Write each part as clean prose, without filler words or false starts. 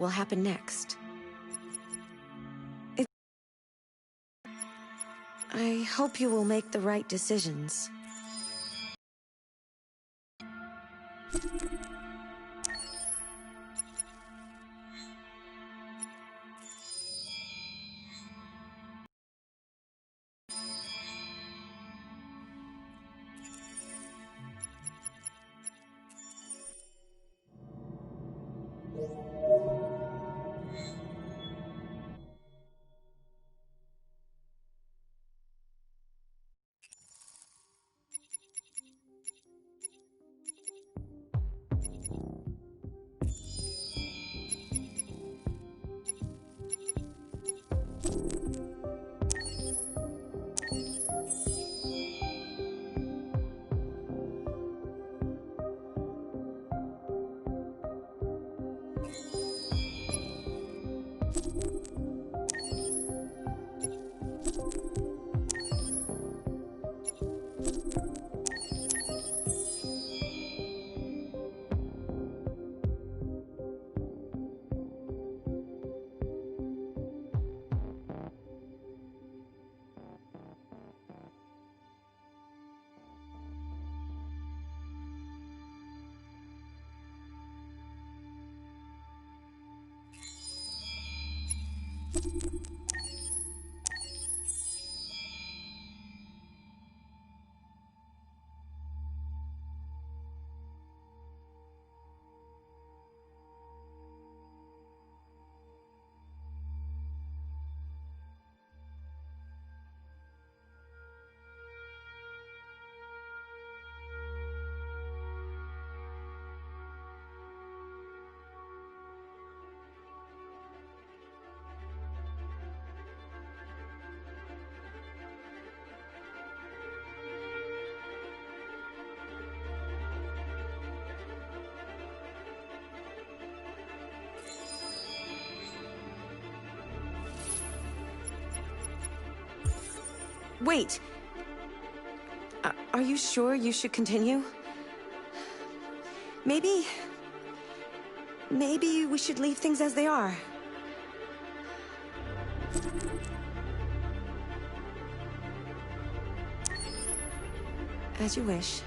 will happen next. I hope you will make the right decisions. Wait! Are you sure you should continue? Maybe we should leave things as they are. As you wish.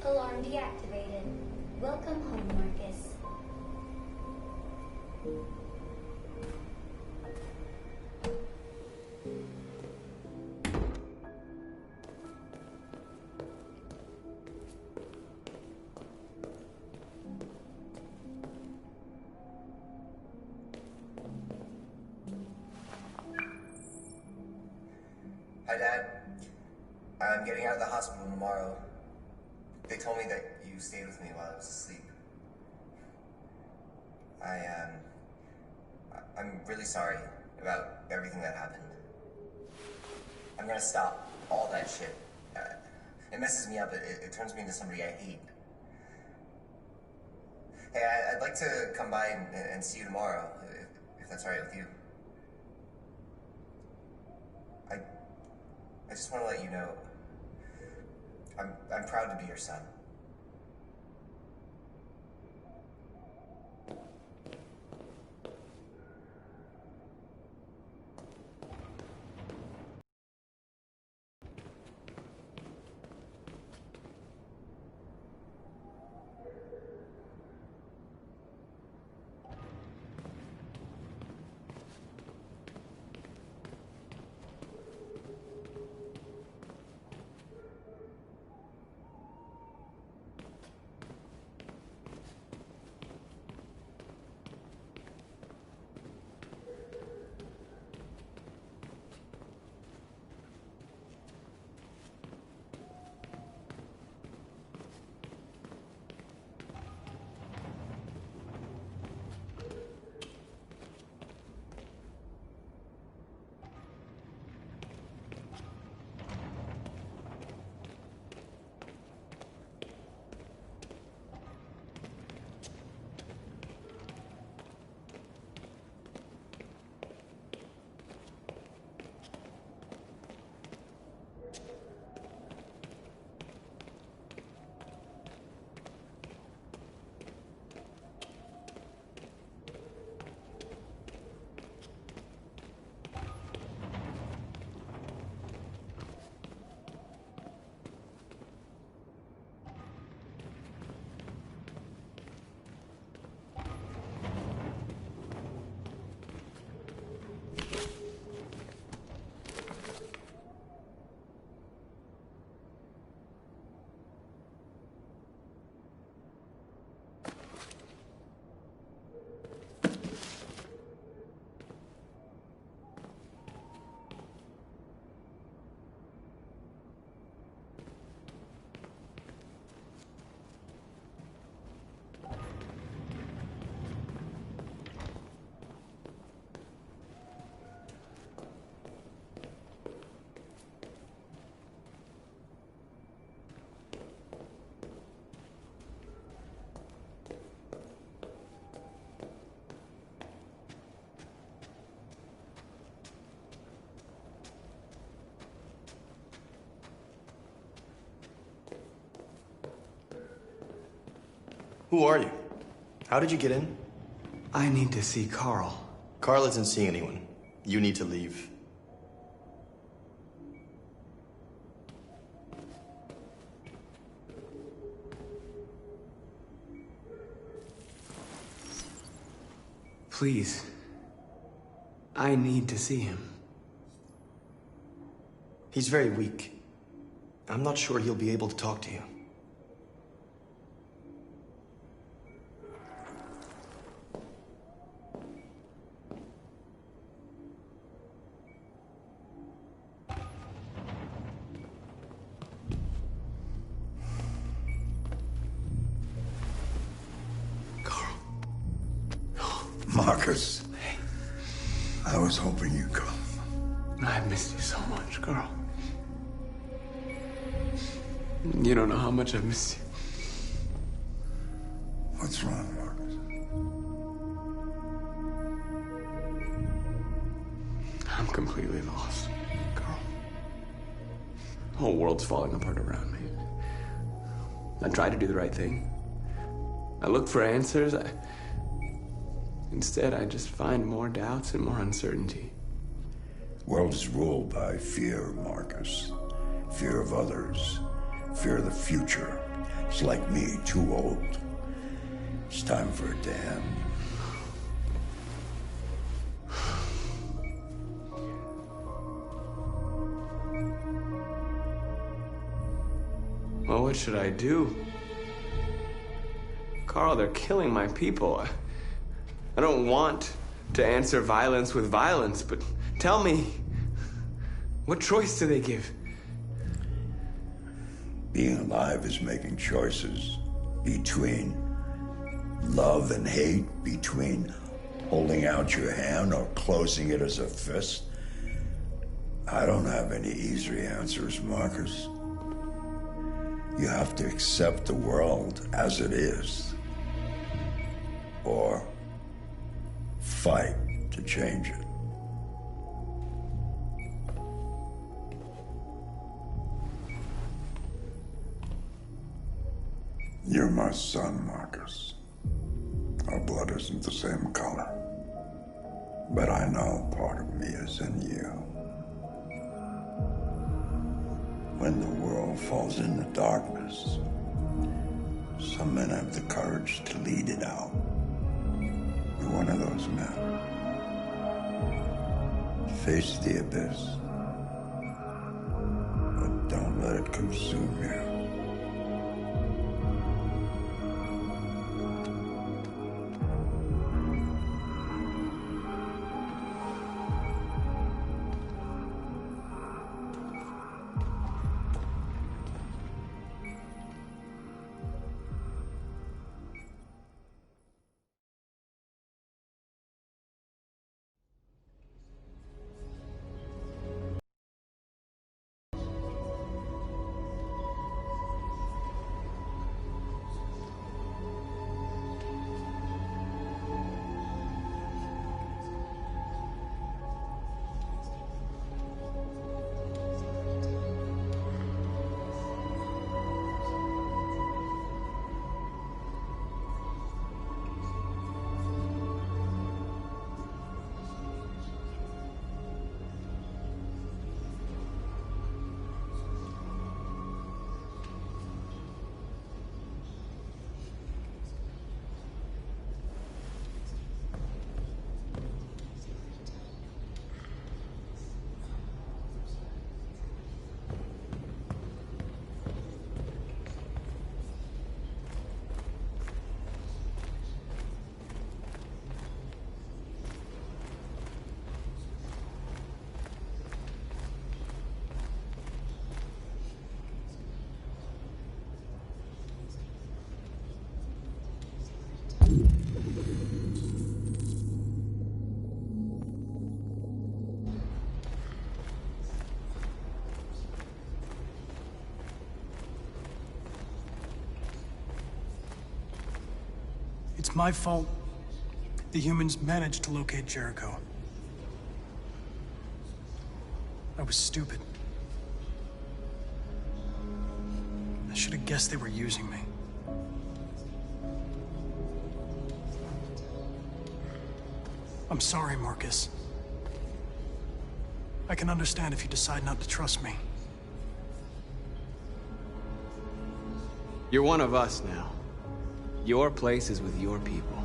Alarm deactivated. Welcome home, Marcus. Hi, Dad. I'm getting out of the hospital tomorrow. They told me that you stayed with me while I was asleep. I'm really sorry about everything that happened. I'm gonna stop all that shit. It messes me up. It turns me into somebody I hate. Hey, I'd like to come by and see you tomorrow, if that's all right with you. I just want to let you know, I'm proud to be your son. Who are you? How did you get in? I need to see Carl. Carl isn't seeing anyone. You need to leave. Please. I need to see him. He's very weak. I'm not sure he'll be able to talk to you. Marcus, I was hoping you'd come. I've missed you so much, Carl. You don't know how much I've missed you. What's wrong, Marcus? I'm completely lost, Carl. The whole world's falling apart around me. I try to do the right thing. I look for answers. Instead, I just find more doubts and more uncertainty. World is ruled by fear, Marcus. Fear of others. Fear of the future. It's like me, too old. It's time for a dam. Well, what should I do? Carl, they're killing my people. I don't want to answer violence with violence, but tell me, what choice do they give? Being alive is making choices between love and hate, between holding out your hand or closing it as a fist. I don't have any easy answers, Marcus. You have to accept the world as it is, or fight to change it. You're my son, Marcus. Our blood isn't the same color, but I know part of me is in you. When the world falls into darkness, some men have the courage to lead it out. You're one of those men. Face the abyss, but don't let it consume you. It's my fault. The humans managed to locate Jericho. I was stupid. I should have guessed they were using me. I'm sorry, Marcus. I can understand if you decide not to trust me. You're one of us now. Your place is with your people.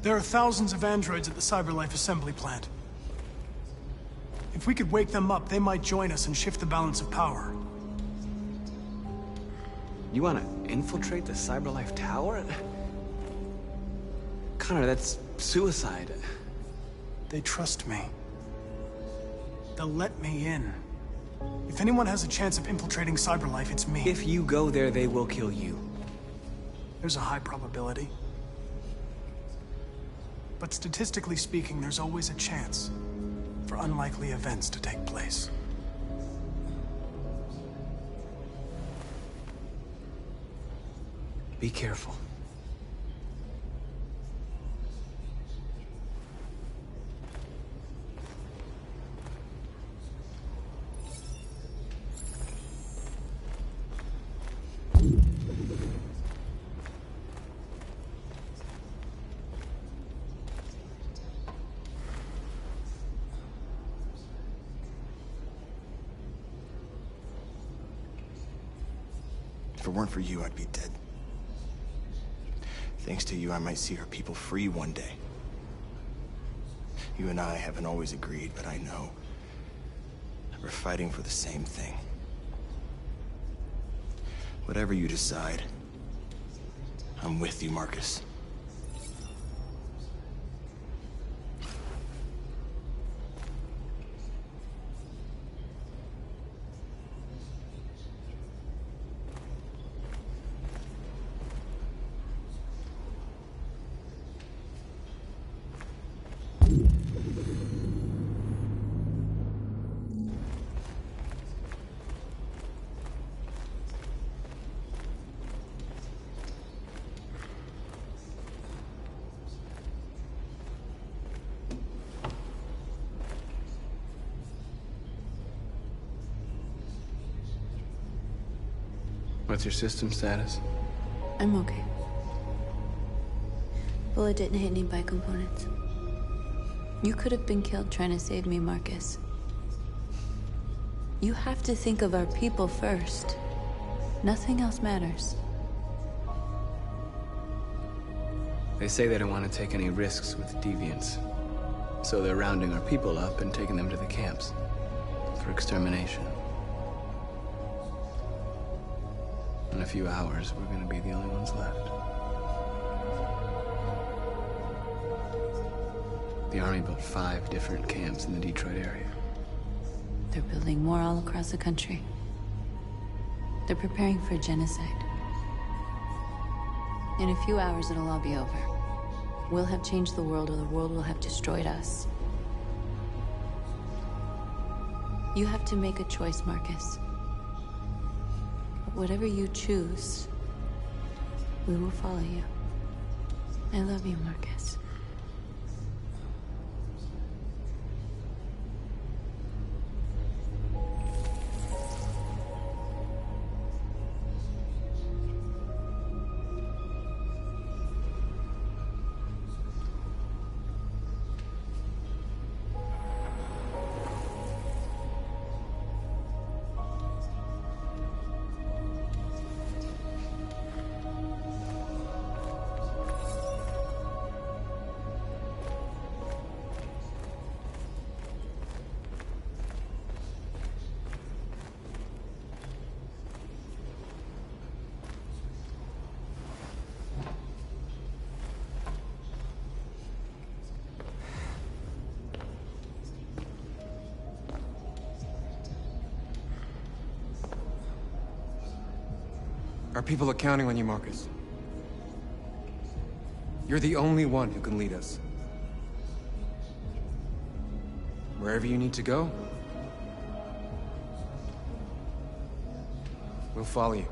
There are thousands of androids at the CyberLife assembly plant. If we could wake them up, they might join us and shift the balance of power. You want to infiltrate the CyberLife tower? Connor, that's suicide. They trust me. They'll let me in. If anyone has a chance of infiltrating CyberLife, it's me. If you go there, they will kill you. There's a high probability. But statistically speaking, there's always a chance for unlikely events to take place. Be careful. If it weren't for you, I'd be dead. Thanks to you, I might see our people free one day. You and I haven't always agreed, but I know we're fighting for the same thing. Whatever you decide, I'm with you, Marcus. What's your system status? I'm okay. Bullet didn't hit any bi-components. You could have been killed trying to save me, Marcus. You have to think of our people first. Nothing else matters. They say they don't want to take any risks with deviants. So they're rounding our people up and taking them to the camps for extermination. In a few hours, we're gonna be the only ones left. The Army built 5 different camps in the Detroit area. They're building more all across the country. They're preparing for genocide. In a few hours, it'll all be over. We'll have changed the world, or the world will have destroyed us. You have to make a choice, Marcus. But whatever you choose, we will follow you. I love you, Marcus. Our people are counting on you, Marcus. You're the only one who can lead us. Wherever you need to go, we'll follow you.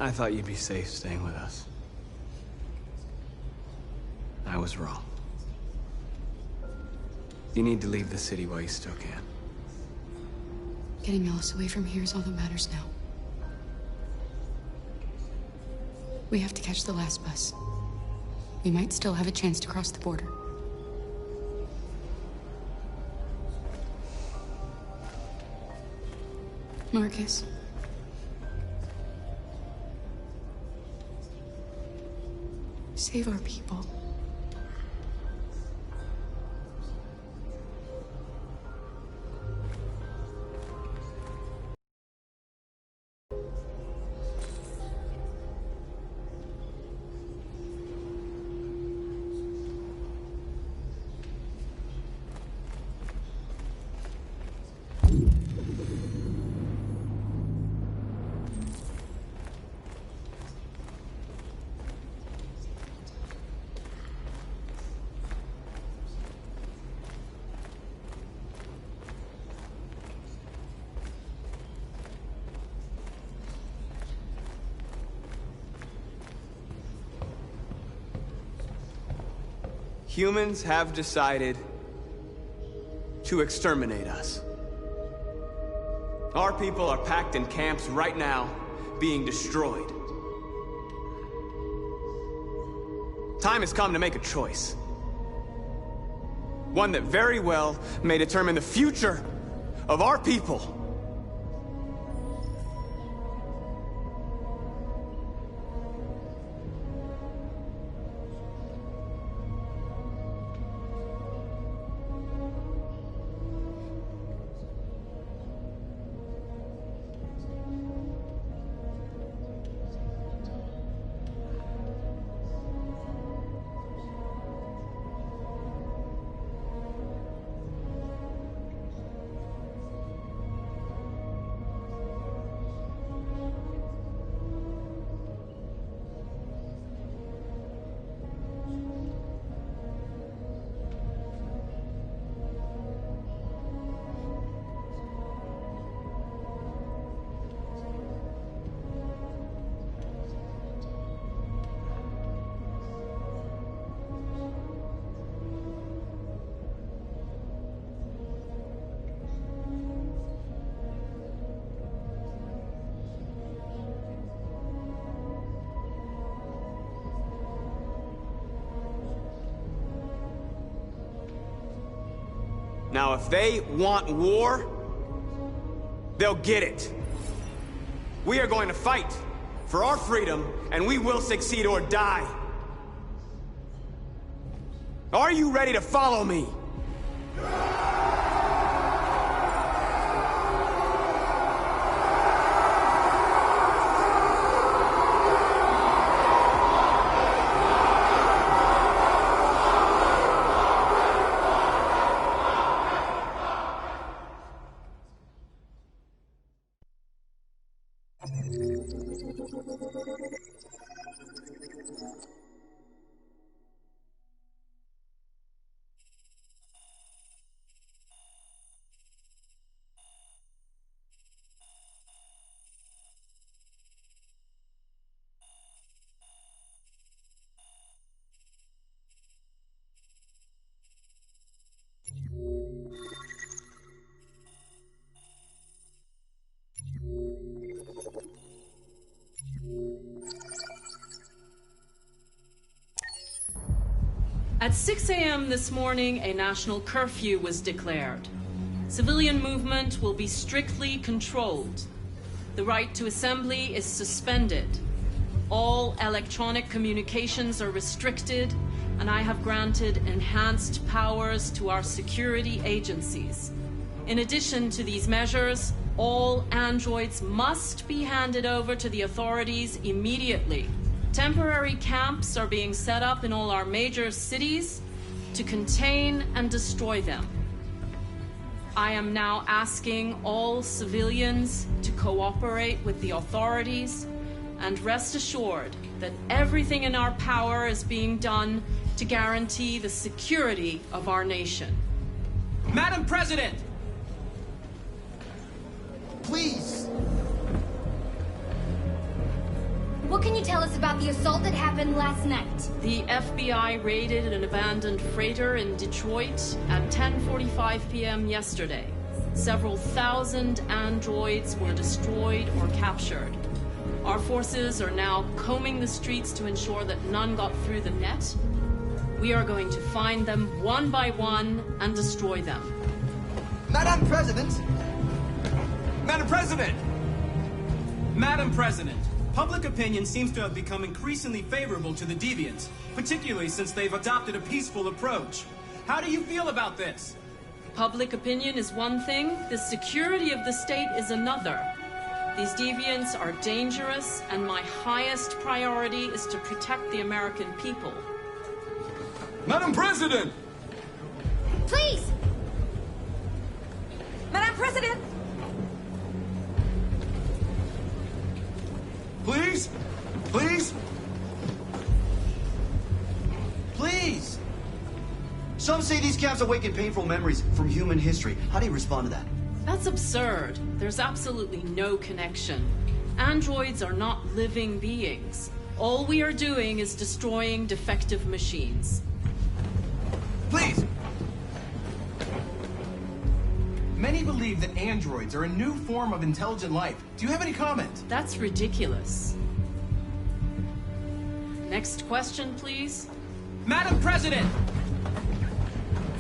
I thought you'd be safe staying with us. I was wrong. You need to leave the city while you still can. Getting Alice away from here is all that matters now. We have to catch the last bus. We might still have a chance to cross the border. Marcus. Save our people. Humans have decided to exterminate us. Our people are packed in camps right now, being destroyed. Time has come to make a choice. One that very well may determine the future of our people. Now, if they want war, they'll get it. We are going to fight for our freedom, and we will succeed or die. Are you ready to follow me? At 6 a.m. this morning, a national curfew was declared. Civilian movement will be strictly controlled. The right to assembly is suspended. All electronic communications are restricted, and I have granted enhanced powers to our security agencies. In addition to these measures, all androids must be handed over to the authorities immediately. Temporary camps are being set up in all our major cities to contain and destroy them. I am now asking all civilians to cooperate with the authorities and rest assured that everything in our power is being done to guarantee the security of our nation. Madam President! Please! What can you tell us about the assault that happened last night? The FBI raided an abandoned freighter in Detroit at 10:45 p.m. yesterday. Several thousand androids were destroyed or captured. Our forces are now combing the streets to ensure that none got through the net. We are going to find them one by one and destroy them. Madam President! Madam President! Madam President, public opinion seems to have become increasingly favorable to the Deviants, particularly since they've adopted a peaceful approach. How do you feel about this? Public opinion is one thing, the security of the state is another. These Deviants are dangerous, and my highest priority is to protect the American people. Madam President! Please! Madam President! Please? Please? Please! Some say these camps awaken painful memories from human history. How do you respond to that? That's absurd. There's absolutely no connection. Androids are not living beings. All we are doing is destroying defective machines. Please! Many believe that androids are a new form of intelligent life. Do you have any comment? That's ridiculous. Next question, please. Madam President!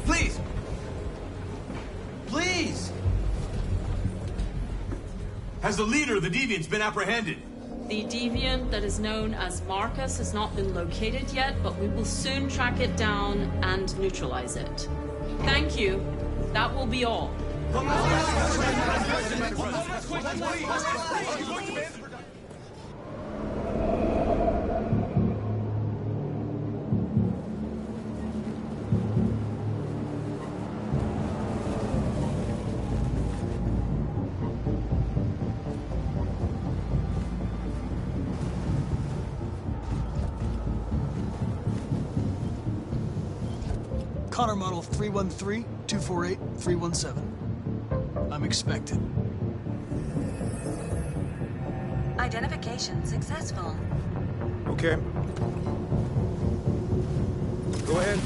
Please! Please! Has the leader of the Deviants been apprehended? The Deviant that is known as Marcus has not been located yet, but we will soon track it down and neutralize it. Thank you. That will be all. Connor Model 313-248-317. I'm expected. Identification successful. Okay. Go ahead.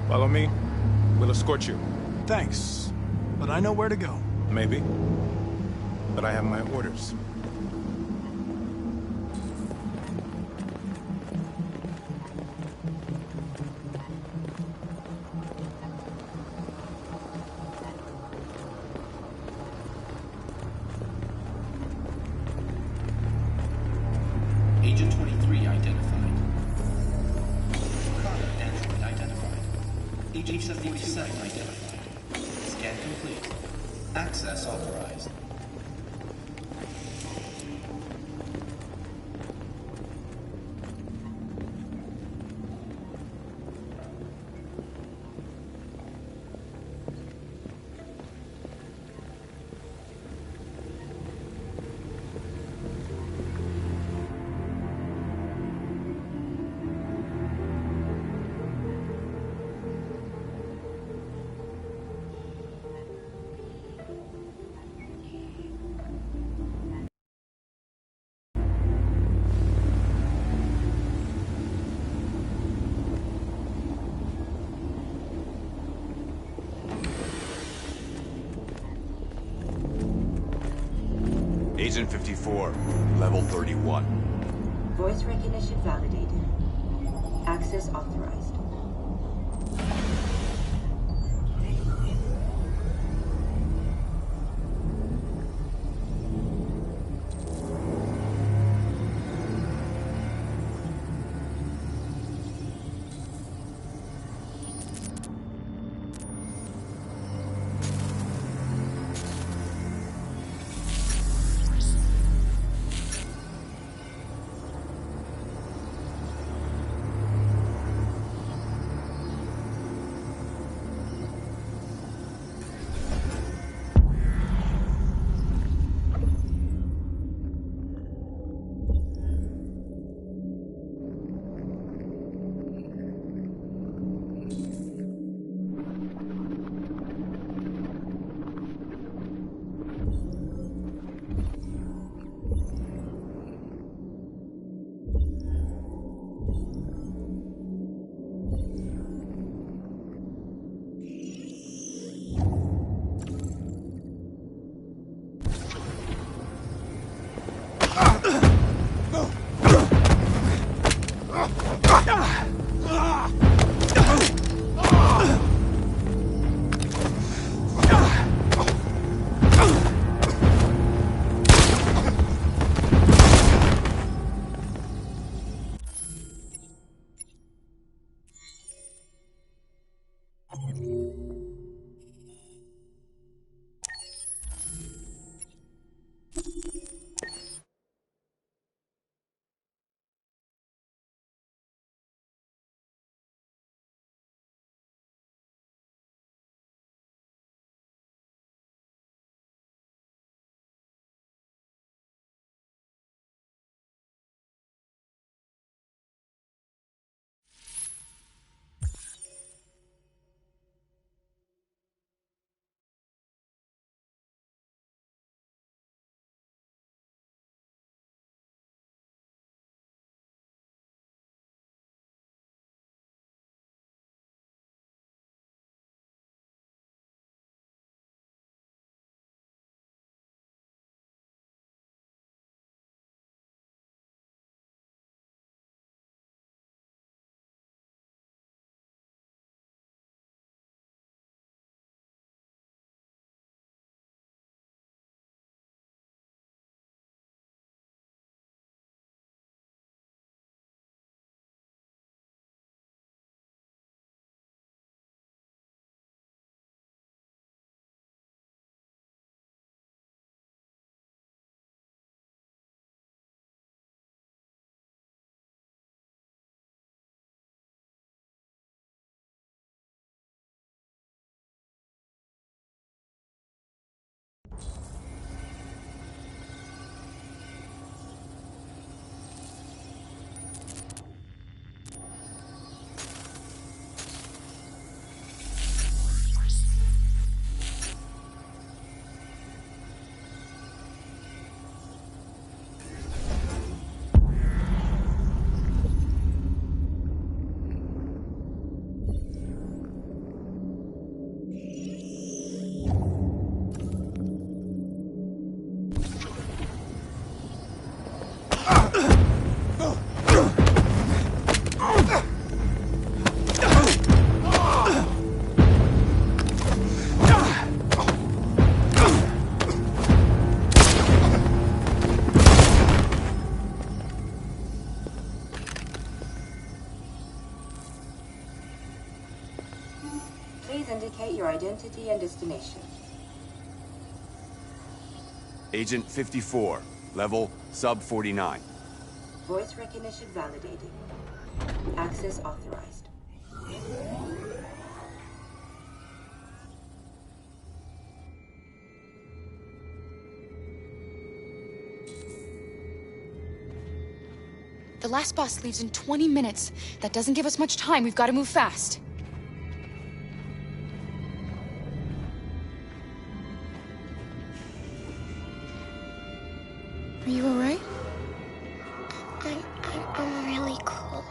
Follow me. We'll escort you. Thanks, but I know where to go. Maybe. But I have my orders. Agent 23 identified. Connor android identified. Agent 47 identified. Scan complete. Access authorized. Agent 54, level 31. Voice recognition validated. Access authorized. Please indicate your identity and destination. Agent 54, level sub 49. Voice recognition validated. Access authorized. The last bus leaves in 20 minutes. That doesn't give us much time. We've got to move fast. Are you all right? I'm really cold.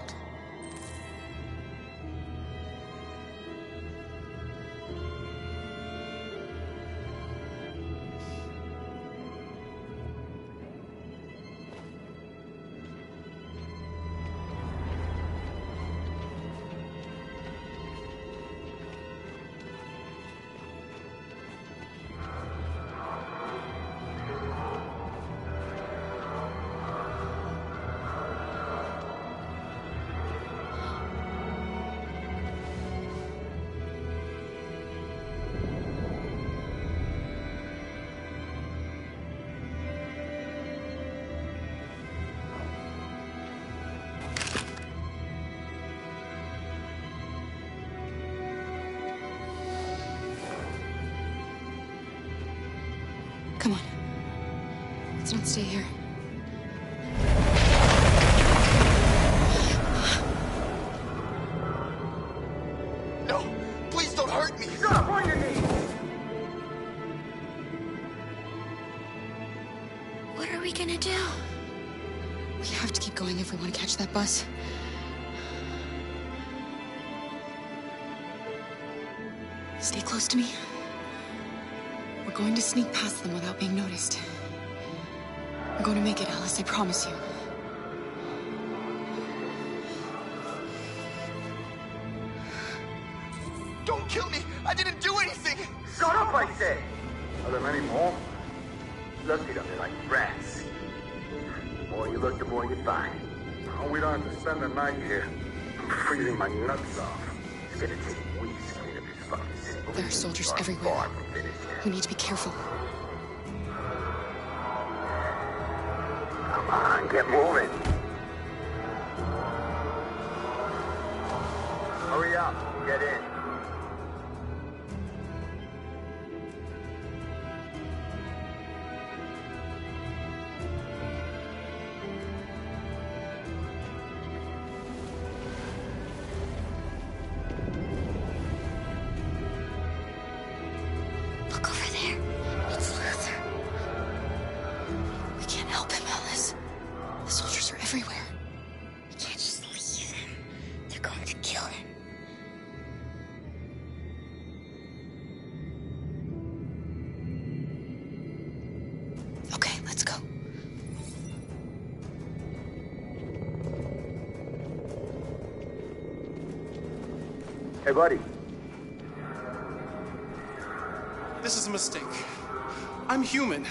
can't stay here. No! Please don't hurt me! Stop on your knees! What are we gonna do? We have to keep going if we want to catch that bus. Stay close to me. We're going to sneak past them without being noticed. We're going to make it, Alice, I promise you. Don't kill me! I didn't do anything! Shut up, I said! Are there many more? Look it up, they're like rats. The more you look, the more you find. Oh, we don't have to spend the night here. I'm freezing my nuts off. It's gonna take weeks to clean up this fucking city. There are soldiers everywhere. We need to be careful. Come on, get moving. Hurry up, get in. Look over there. It's Luther. We can't help him, Alice. The soldiers are everywhere. We can't just leave him. They're going to kill him. Okay, let's go. Hey, buddy. This is a mistake. I'm human.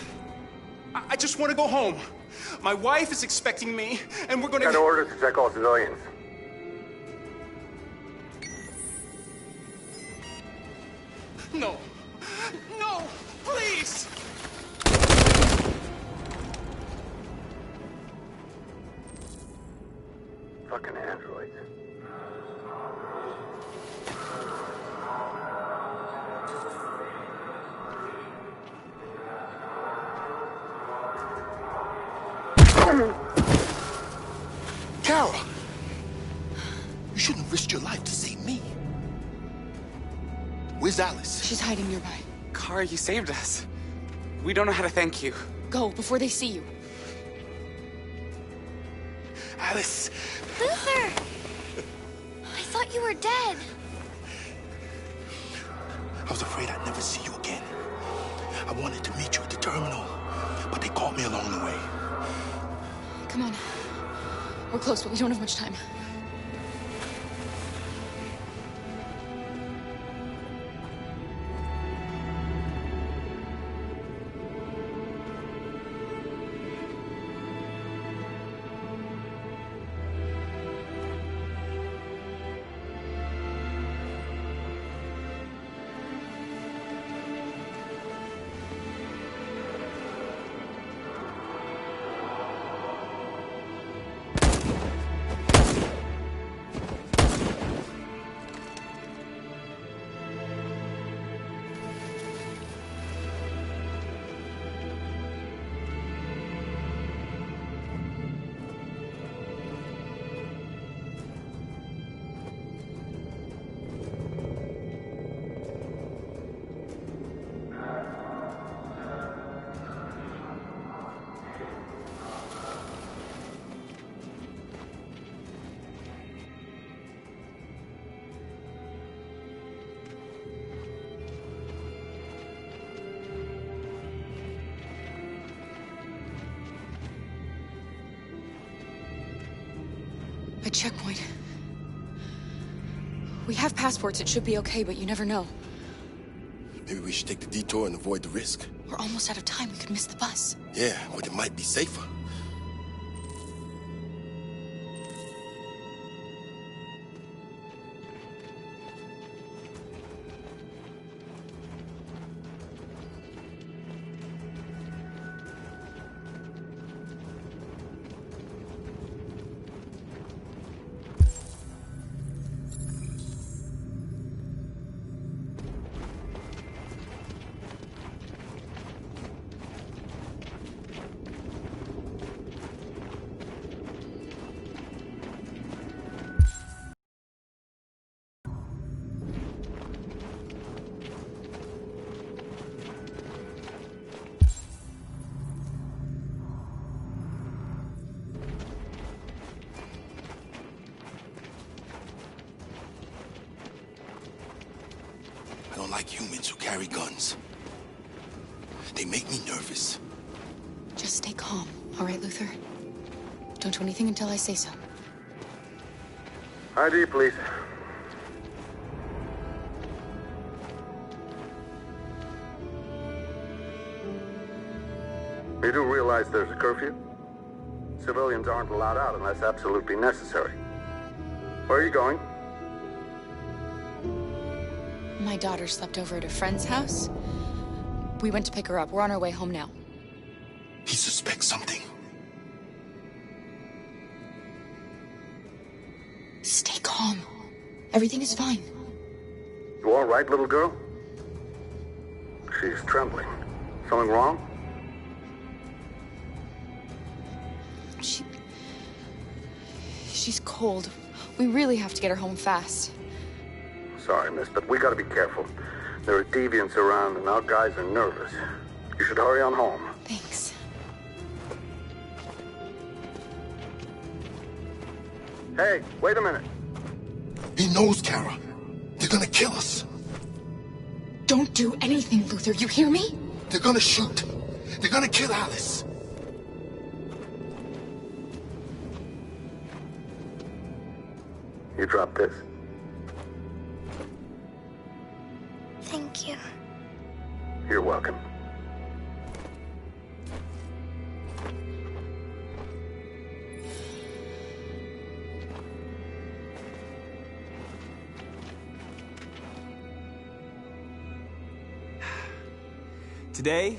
I just want to go home. My wife is expecting me, and we're gonna... Got orders to check all civilians. No. No! Please! Fucking androids. Kara! You shouldn't have risked your life to save me. Where's Alice? She's hiding nearby. Kara, you saved us. We don't know how to thank you. Go, before they see you. Alice! Luther! I thought you were dead. I was afraid I'd never see you again. I wanted to meet you at the terminal, but they caught me along the way. Come on. We're close, but we don't have much time. A checkpoint. We have passports, it should be okay, but you never know. Maybe we should take the detour and avoid the risk. We're almost out of time, we could miss the bus. Yeah, but it might be safer. don't like humans who carry guns. They make me nervous. Just stay calm, all right, Luther? Don't do anything until I say so. ID, please. You do realize there's a curfew? Civilians aren't allowed out unless absolutely necessary. Where are you going? My daughter slept over at a friend's house. We went to pick her up. We're on our way home now. He suspects something. Stay calm. Everything is fine. You all right, little girl? She's trembling. Something wrong? She's cold. We really have to get her home fast. Sorry, miss, but we gotta be careful. There are deviants around and our guys are nervous. You should hurry on home. Thanks. Hey, wait a minute. He knows, Kara. They're gonna kill us. Don't do anything, Luther. You hear me? They're gonna shoot. They're gonna kill Alice. You drop this. Thank you. You're welcome. Today,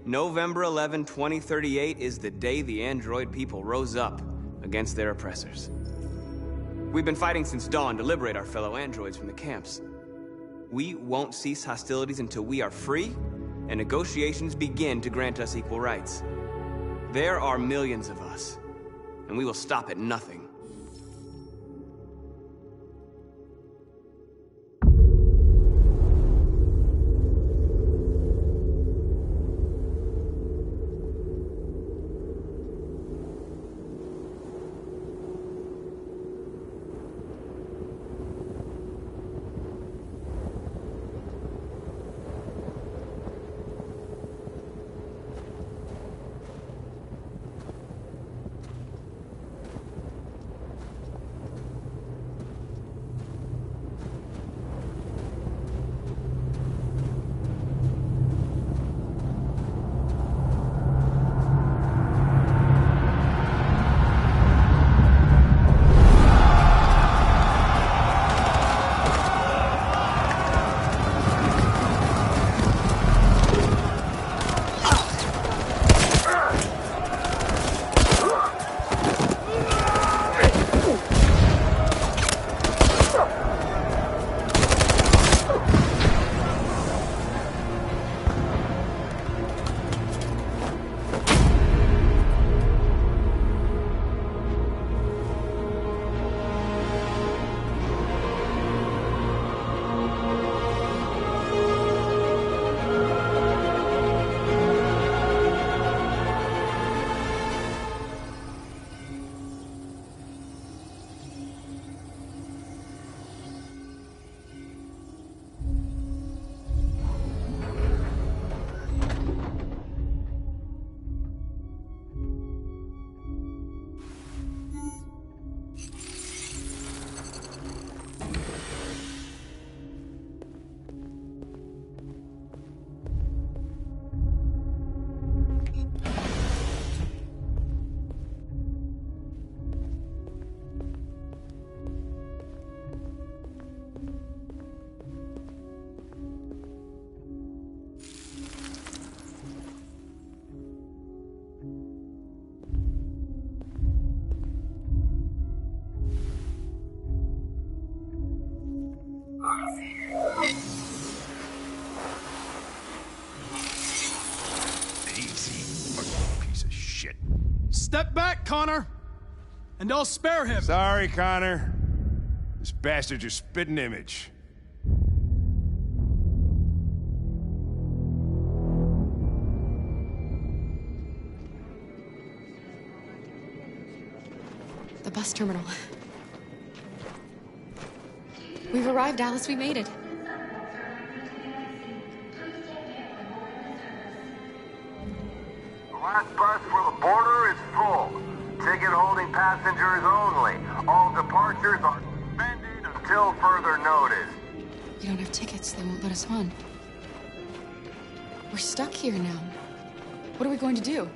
November 11, 2038, is the day the android people rose up against their oppressors. We've been fighting since dawn to liberate our fellow androids from the camps. We won't cease hostilities until we are free and negotiations begin to grant us equal rights. There are millions of us, and we will stop at nothing. Step back, Connor! And I'll spare him! Sorry, Connor. This bastard's your spitting image. The bus terminal. We've arrived, Alice. We made it. ticket holding passengers only. All departures are suspended until further notice. We don't have tickets. They won't let us on. We're stuck here now. What are we going to do?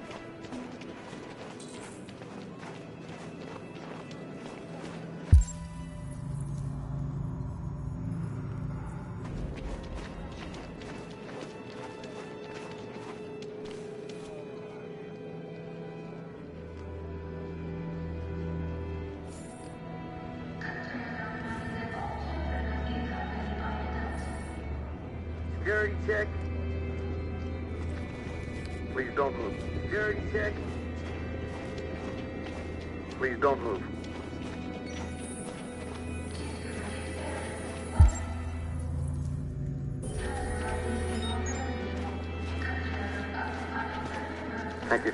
Security check. Please don't move. Security check. Please don't move. Thank you.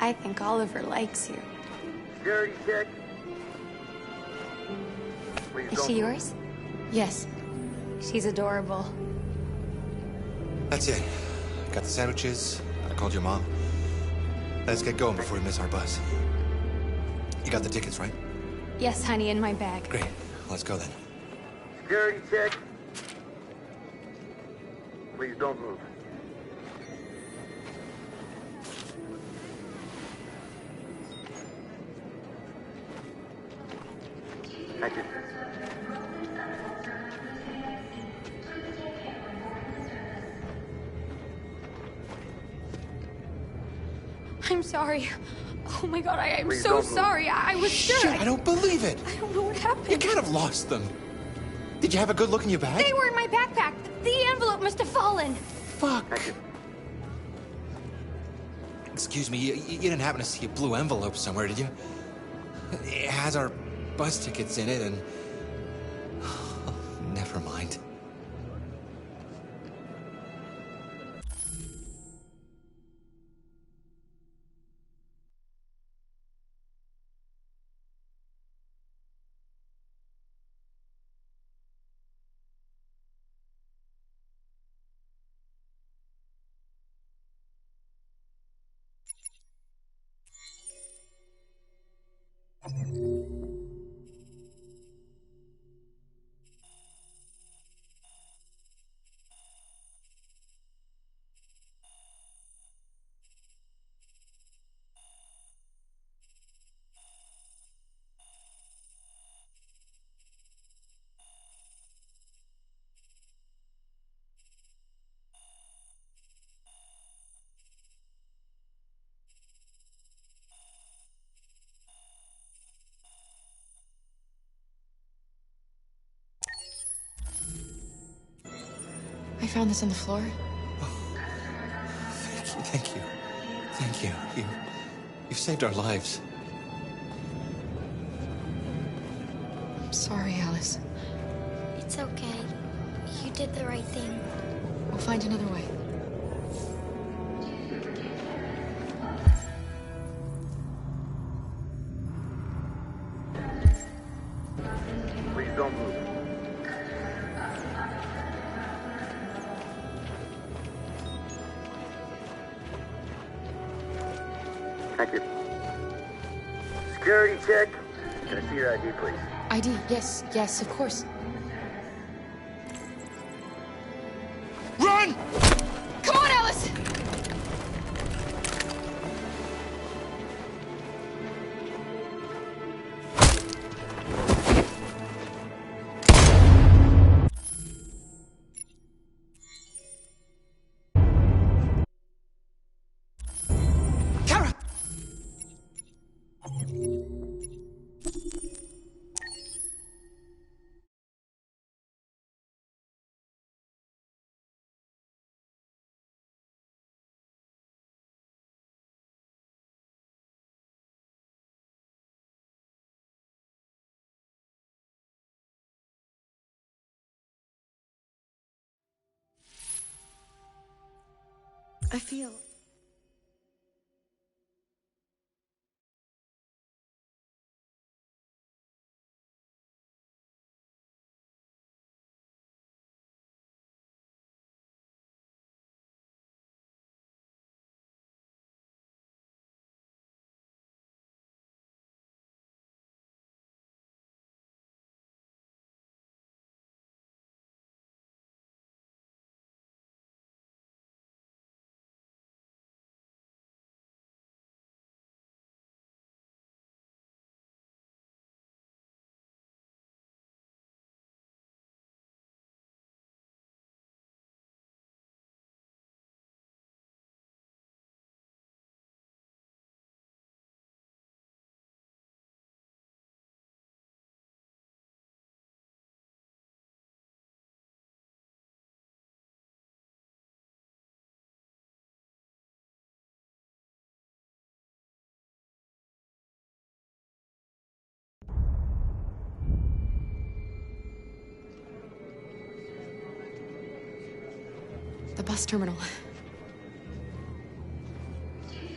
I think Oliver likes you. Security check. Please Is don't she move. yours? Yes. She's adorable. That's it. Got the sandwiches. I called your mom. Let's get going before we miss our bus. You got the tickets, right? Yes, honey, in my bag. Great. Let's go then. Security check. Please don't move. Thank you. I'm sorry. Oh my god, I'm Please so don't move. sorry. I was sure. Shit, I don't believe it. I don't know what happened. You can't have lost them. Did you have a good look in your bag? They were in my backpack. The envelope must have fallen. Fuck. Excuse me, you didn't happen to see a blue envelope somewhere, did you? It has our bus tickets in it and... Never mind. I found this on the floor. Thank you. Thank you. You've saved our lives. I'm sorry, Alice. It's okay. You did the right thing. We'll find another way. Please don't move. Thank you. Security check. Can I see your ID, please? ID, yes, yes, of course. Run! Come on, Alice! Kara! I feel bus terminal.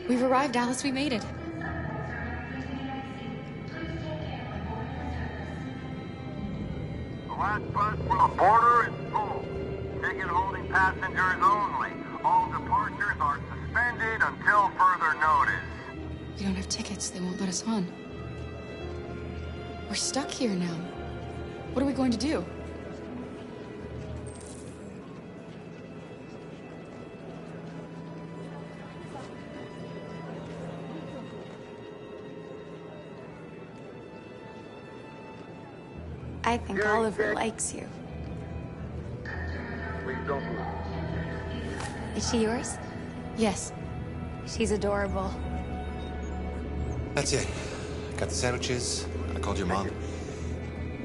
We've arrived, Alice. We made it. The last bus from the border is full. Ticket holding passengers only. All departures are suspended until further notice. We don't have tickets. They won't let us on. We're stuck here now. What are we going to do? I think Oliver likes you. Please don't move. Is she yours? Yes. She's adorable. That's it. Got the sandwiches. I called your mom.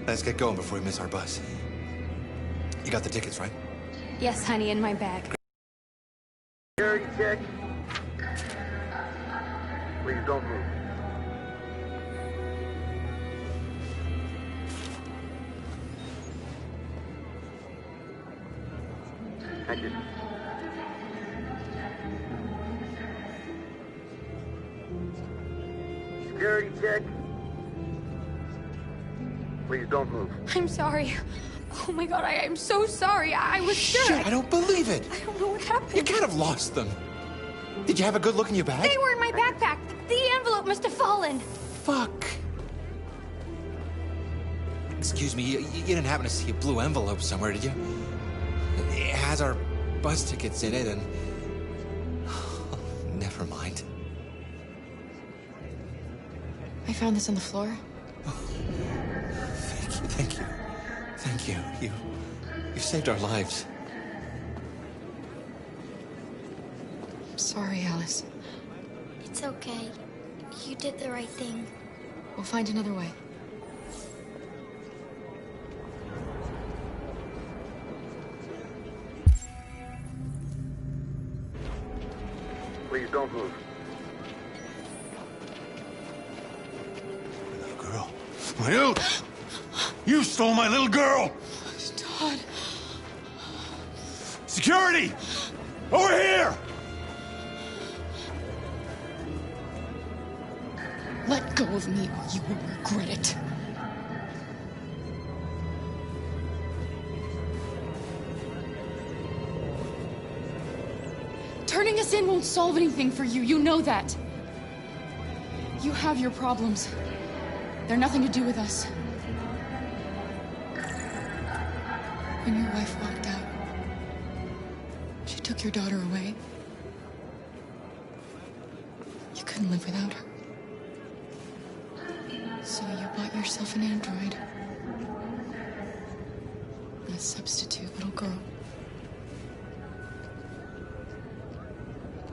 Let's get going before we miss our bus. You got the tickets, right? Yes, honey, in my bag. Security check. Please don't move. Thank you. Security check. Please don't move. I'm sorry. Oh my god, I'm so sorry. I was sure. Shit, I don't believe it. I don't know what happened. You can't have lost them. Did you have a good look in your bag? They were in my backpack. The envelope must have fallen. Fuck. Excuse me, you didn't happen to see a blue envelope somewhere, did you? It has our bus tickets in it and... never mind. I found this on the floor. Thank you. Thank you. You saved our lives. I'm sorry, Alice. It's okay. You did the right thing. We'll find another way. Please don't move. Girl. My little... You stole my little girl! Todd. Security! Over here! Let go of me or you will regret it. Turning us in won't solve anything for you. You know that. You have your problems. They're nothing to do with us. When your wife walked out, she took your daughter away. You couldn't live without her. So you bought yourself an android. A substitute little girl.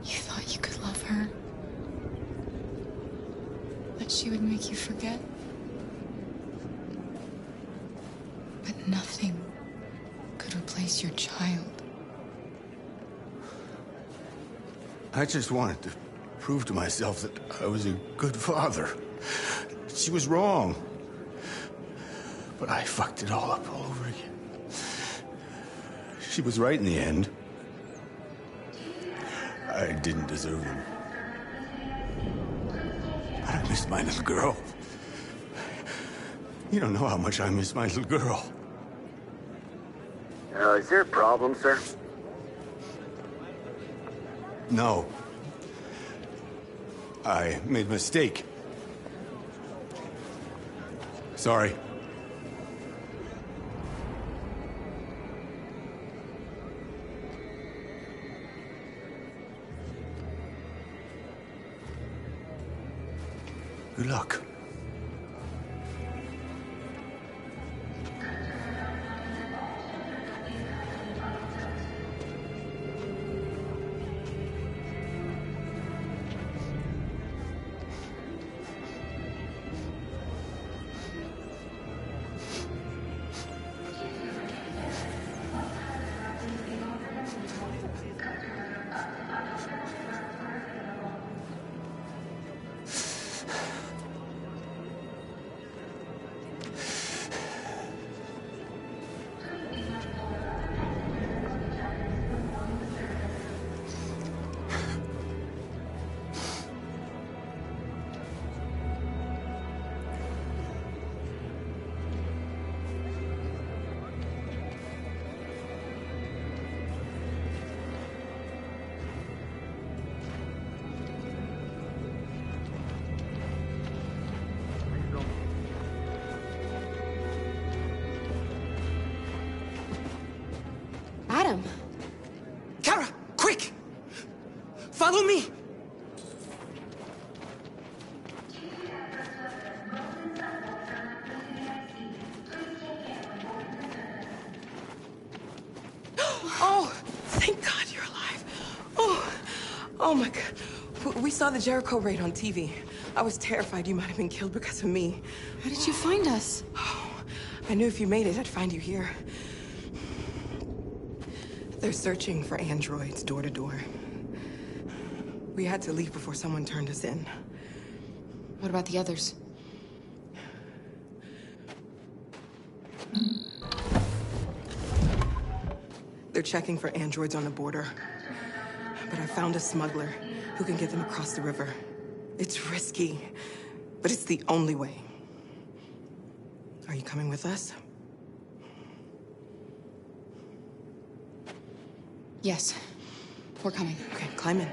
You thought you could love her. That she would make you forget. But nothing could replace your child. I just wanted to prove to myself that I was a good father. She was wrong. But I fucked it all up all over again. She was right in the end. I didn't deserve him. But I missed my little girl. You don't know how much I miss my little girl. Is there a problem, sir? No. I made a mistake. Sorry. Good luck. Follow me! Oh, thank God you're alive. Oh my God. We saw the Jericho raid on TV. I was terrified you might have been killed because of me. How did you find us? Oh, I knew if you made it, I'd find you here. They're searching for androids door to door. We had to leave before someone turned us in. What about the others? They're checking for androids on the border. But I found a smuggler who can get them across the river. It's risky, but it's the only way. Are you coming with us? Yes. We're coming. Okay, climb in.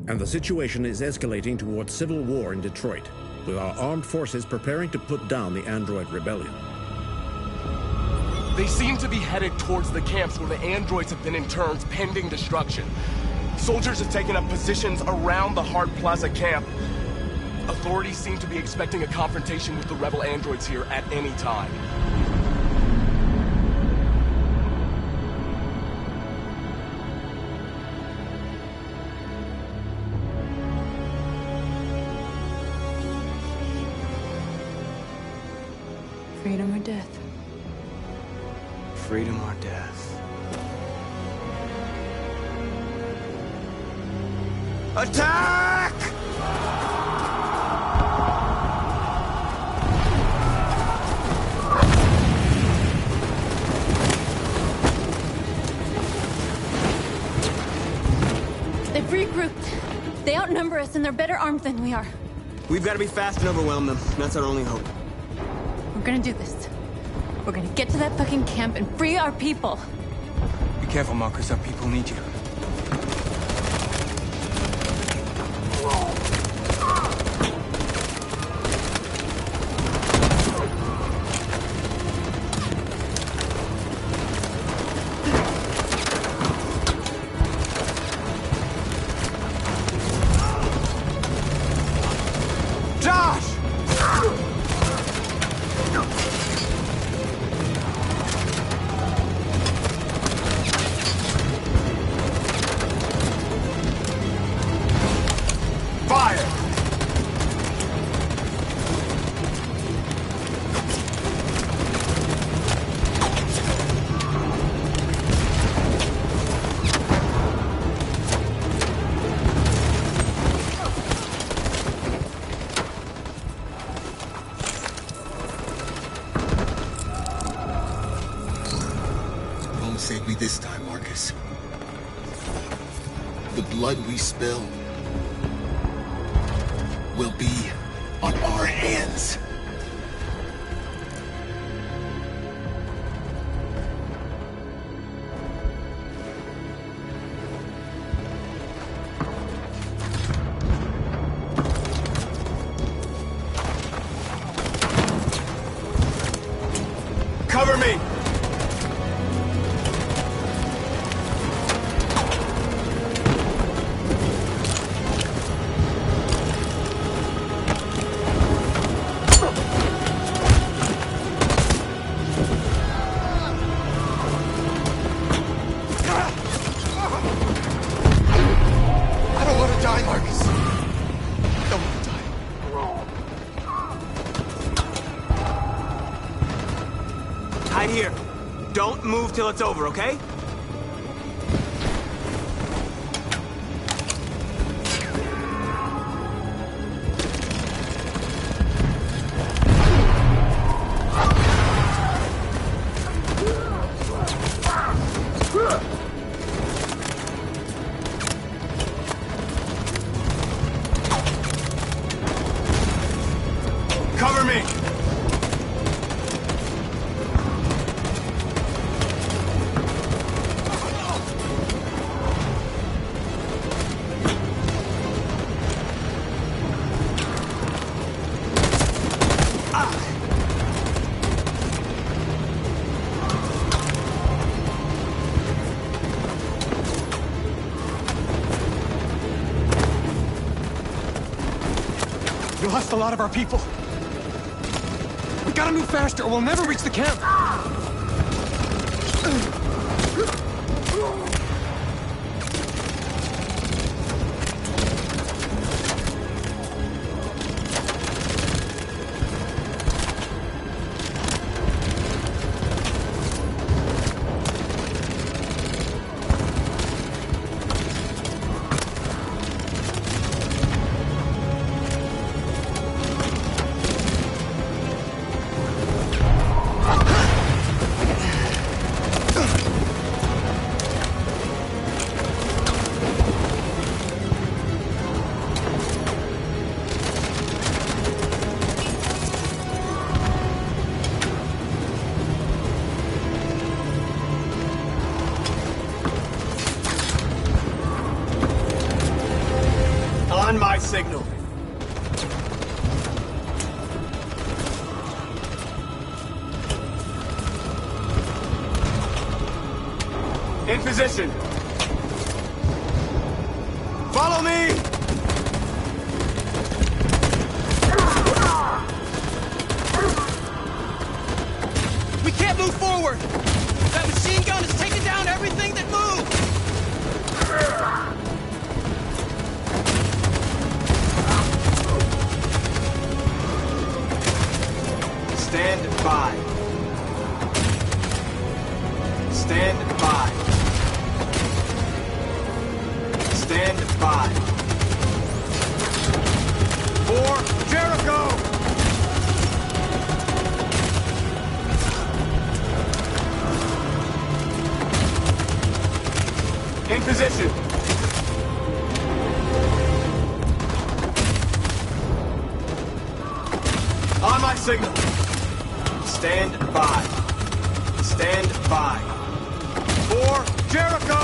And the situation is escalating towards civil war in Detroit, with our armed forces preparing to put down the android rebellion. They seem to be headed towards the camps where the androids have been interned pending destruction. Soldiers have taken up positions around the Hart Plaza camp. Authorities seem to be expecting a confrontation with the rebel androids here at any time. Freedom or death? Freedom or death? Attack! They've regrouped. They outnumber us and they're better armed than we are. We've got to be fast and overwhelm them. That's our only hope. We're gonna do this. We're gonna get to that fucking camp and free our people. Be careful, Marcus. Our people need you. Save me this time, Marcus. The blood we spill will be on our hands. Cover me! Hide here. Don't move till it's over, okay? Cover me! lost a lot of our people. We gotta move faster or we'll never reach the camp. On my signal. In position. Follow me! We can't move forward! That machine gun is taking down everything that moves! Stand by. Stand by. Stand by. For Jericho! In position. On my signal. Stand by. Stand by. For Jericho!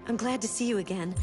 I'm glad to see you again.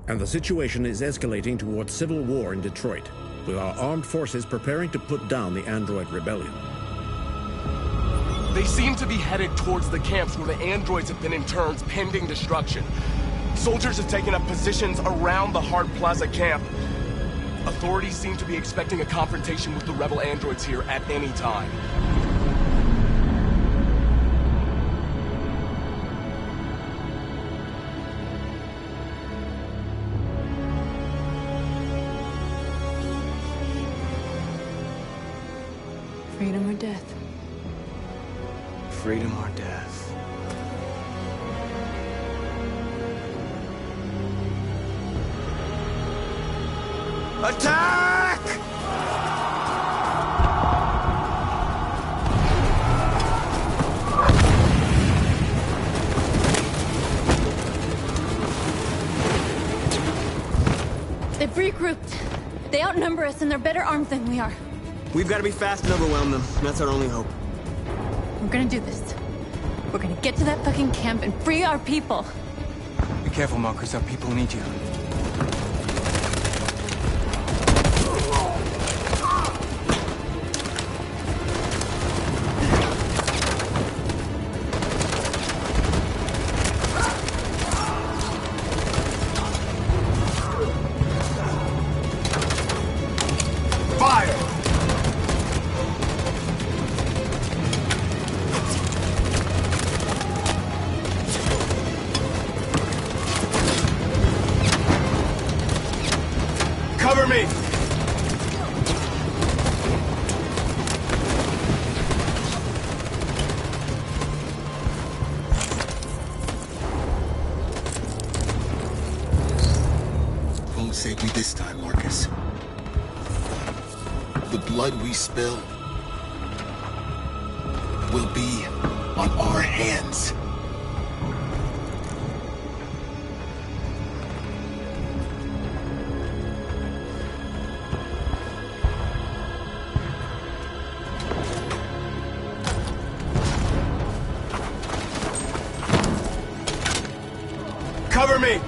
And the situation is escalating towards civil war in Detroit, with our armed forces preparing to put down the android rebellion. They seem to be headed towards the camps where the androids have been interned pending destruction. Soldiers have taken up positions around the Hart Plaza camp. Authorities seem to be expecting a confrontation with the rebel androids here at any time. Freedom or death? Freedom or death? Attack! They've regrouped. They outnumber us and they're better armed than we are. We've got to be fast and overwhelm them. That's our only hope. We're gonna do this. We're gonna get to that fucking camp and free our people. Be careful, Marcus. Our people need you. Cover me! Won't save me this time, Marcus. The blood we spill will be on our hands. Cover me!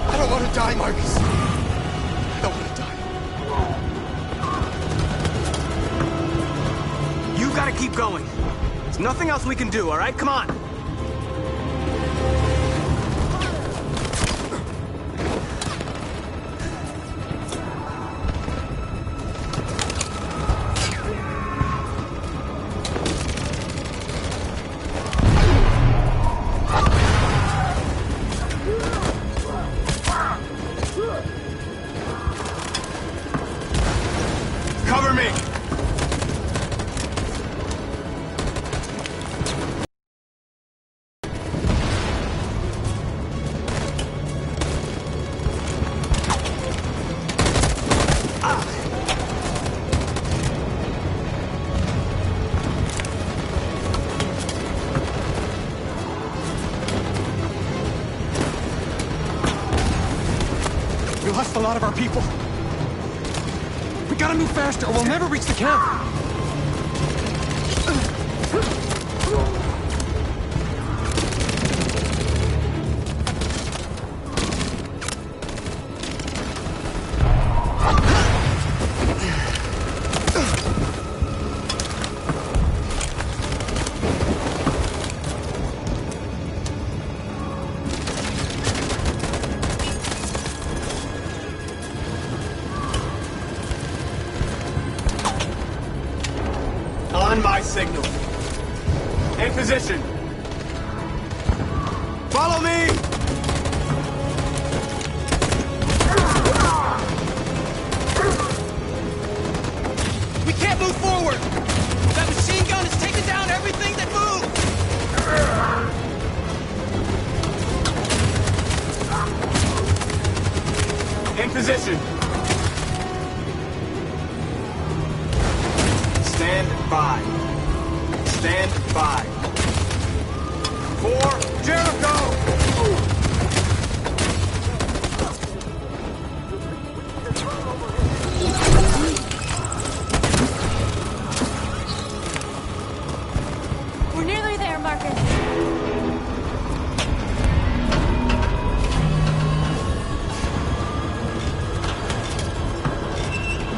I don't want to die, Marcus. I don't want to die. You gotta keep going. There's nothing else we can do, all right? Come on. Cover me! We lost a lot of our people. We gotta move faster or we'll never reach the camp. On my signal. In position. Follow me! We can't move forward! That machine gun is taking down everything that moves! In position. Stand by. Stand by. For Jericho! We're nearly there, Marcus.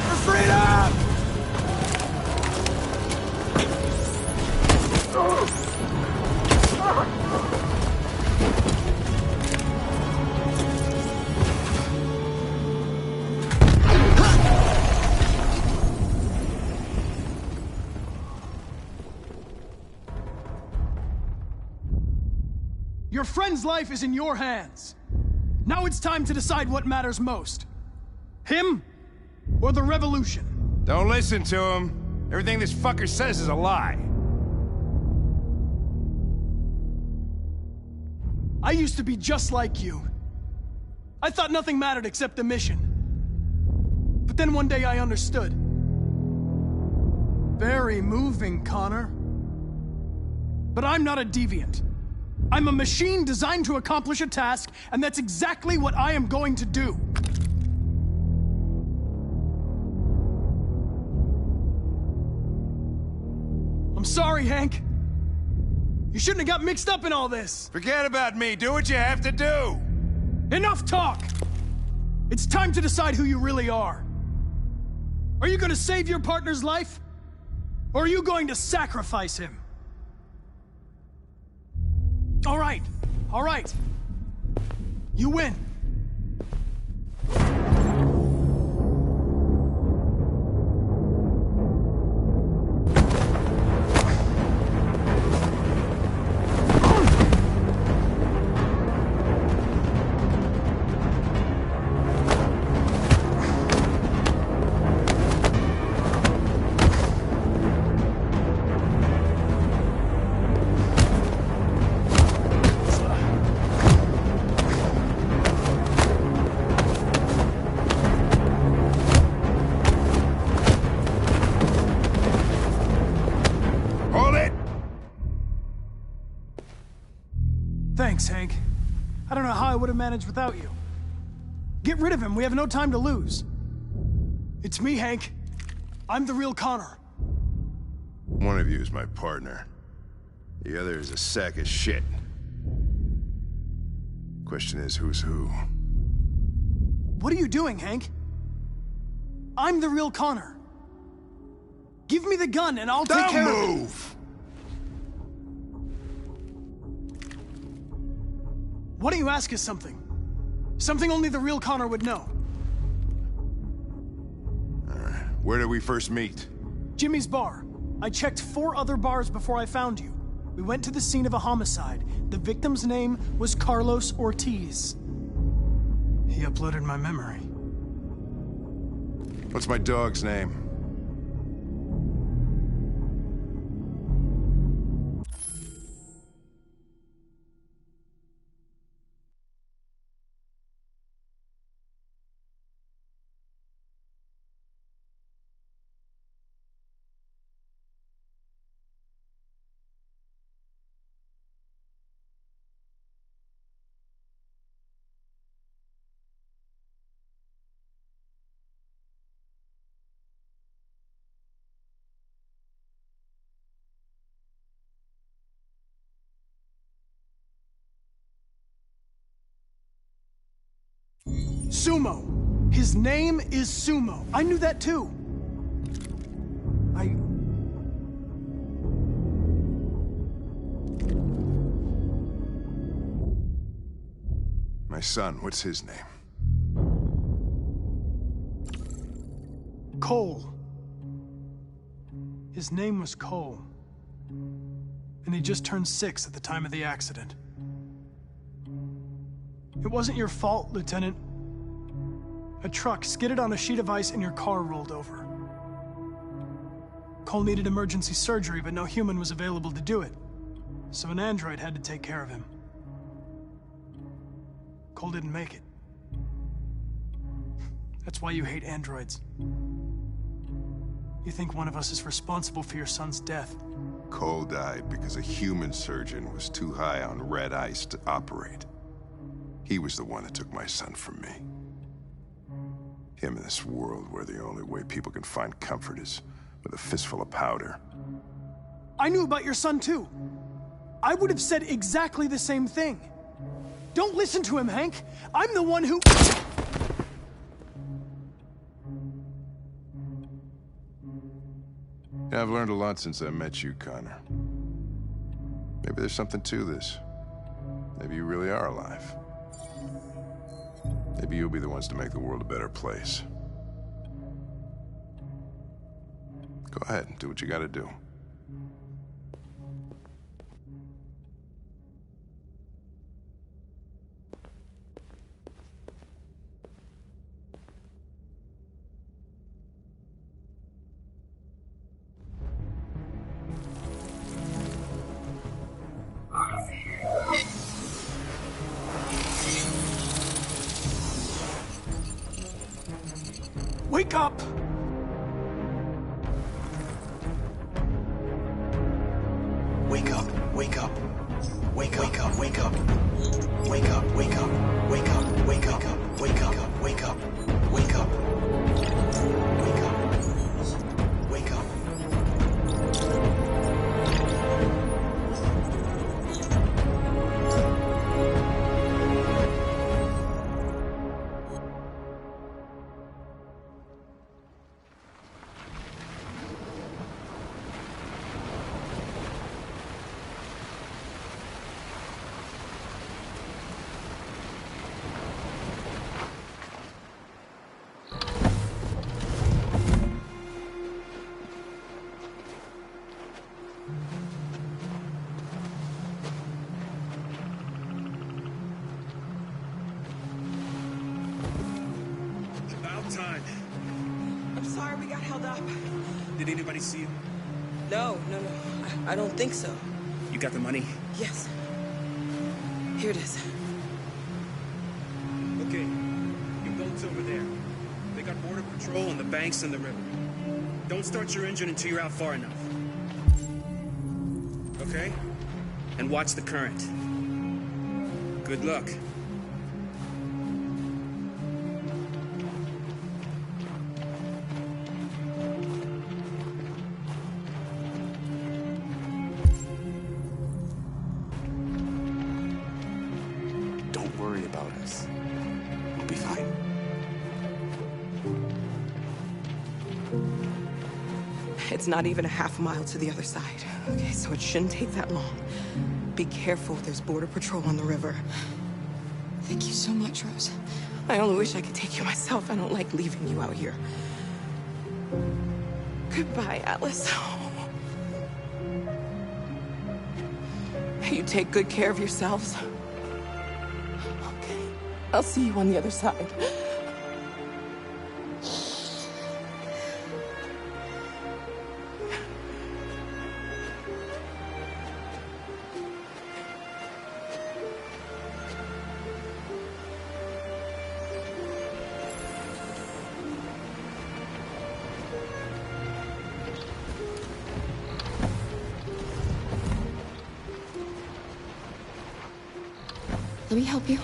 For freedom! Your friend's life is in your hands. Now it's time to decide what matters most. Him or the revolution? Don't listen to him. Everything this fucker says is a lie. I used to be just like you. I thought nothing mattered except the mission. But then one day I understood. Very moving, Connor. But I'm not a deviant. I'm a machine designed to accomplish a task, and that's exactly what I am going to do. I'm sorry, Hank. You shouldn't have got mixed up in all this. Forget about me. Do what you have to do. Enough talk! It's time to decide who you really are. Are you going to save your partner's life? Or are you going to sacrifice him? All right. You win. Thanks, Hank. I don't know how I would have managed without you. Get rid of him. We have no time to lose. It's me, Hank. I'm the real Connor. One of you is my partner. The other is a sack of shit. Question is, who's who? What are you doing, Hank? I'm the real Connor. Give me the gun and I'll take care of it. Don't move! Why don't you ask us something? Something only the real Connor would know. Where did we first meet? Jimmy's bar. I checked 4 other bars before I found you. We went to the scene of a homicide. The victim's name was Carlos Ortiz. He uploaded my memory. What's my dog's name? Sumo. His name is Sumo. I knew that too. My son, what's his name? Cole. His name was Cole. And he just turned 6 at the time of the accident. It wasn't your fault, Lieutenant. A truck skidded on a sheet of ice and your car rolled over. Cole needed emergency surgery, but no human was available to do it. So an android had to take care of him. Cole didn't make it. That's why you hate androids. You think one of us is responsible for your son's death. Cole died because a human surgeon was too high on red ice to operate. He was the one that took my son from me. Him in this world where the only way people can find comfort is with a fistful of powder. I knew about your son too. I would have said exactly the same thing. Don't listen to him, Hank. I'm the one who... Yeah, I've learned a lot since I met you, Connor. Maybe there's something to this. Maybe you really are alive. Maybe you'll be the ones to make the world a better place. Go ahead and do what you gotta do. Wake up! up. Wake up. Wake up. Wake up. Time. I'm sorry we got held up. Did anybody see you? No. I don't think so. You got the money? Yes. Here it is. Okay. Your boat's over there. They got border patrol on the banks and the river. Don't start your engine until you're out far enough. Okay? And watch the current. Good luck. Don't worry about us. We'll be fine. It's not even a half mile to the other side. Okay, so it shouldn't take that long. Be careful, there's border patrol on the river. Thank you so much, Rose. I only wish I could take you myself. I don't like leaving you out here. Goodbye, Alice. You take good care of yourselves. Okay, I'll see you on the other side. Let me help you.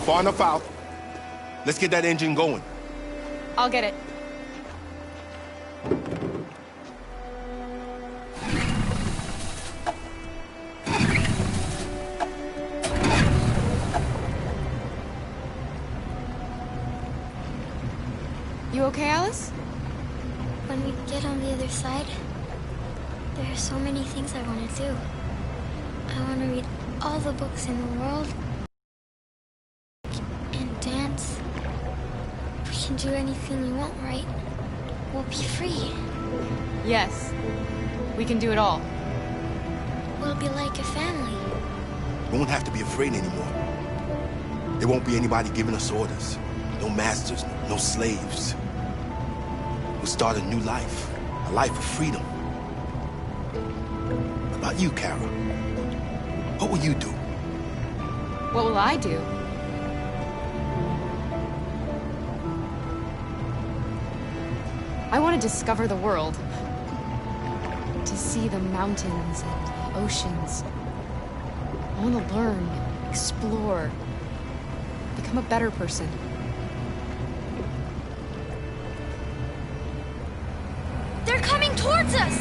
Far enough out. Let's get that engine going. I'll get it. You okay, Alice? When we get on the other side, there are so many things I want to do. I want to read all the books in the world. And dance. We can do anything you want, right? We'll be free. Yes. We can do it all. We'll be like a family. We won't have to be afraid anymore. There won't be anybody giving us orders. No masters, no slaves. We'll start a new life. A life of freedom. What about you, Kara? What will you do? What will I do? I want to discover the world. To see the mountains and oceans. I want to learn, explore, become a better person. They're coming towards us!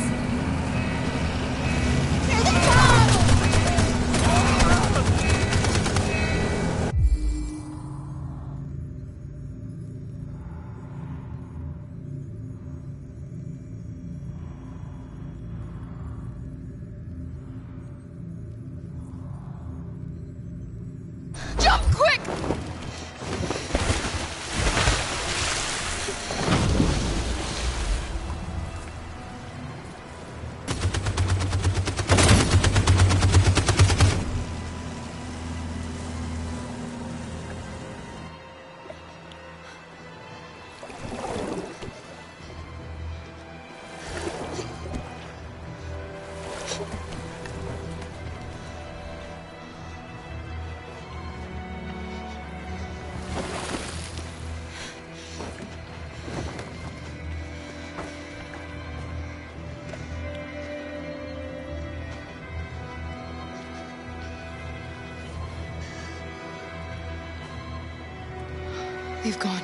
They've gone.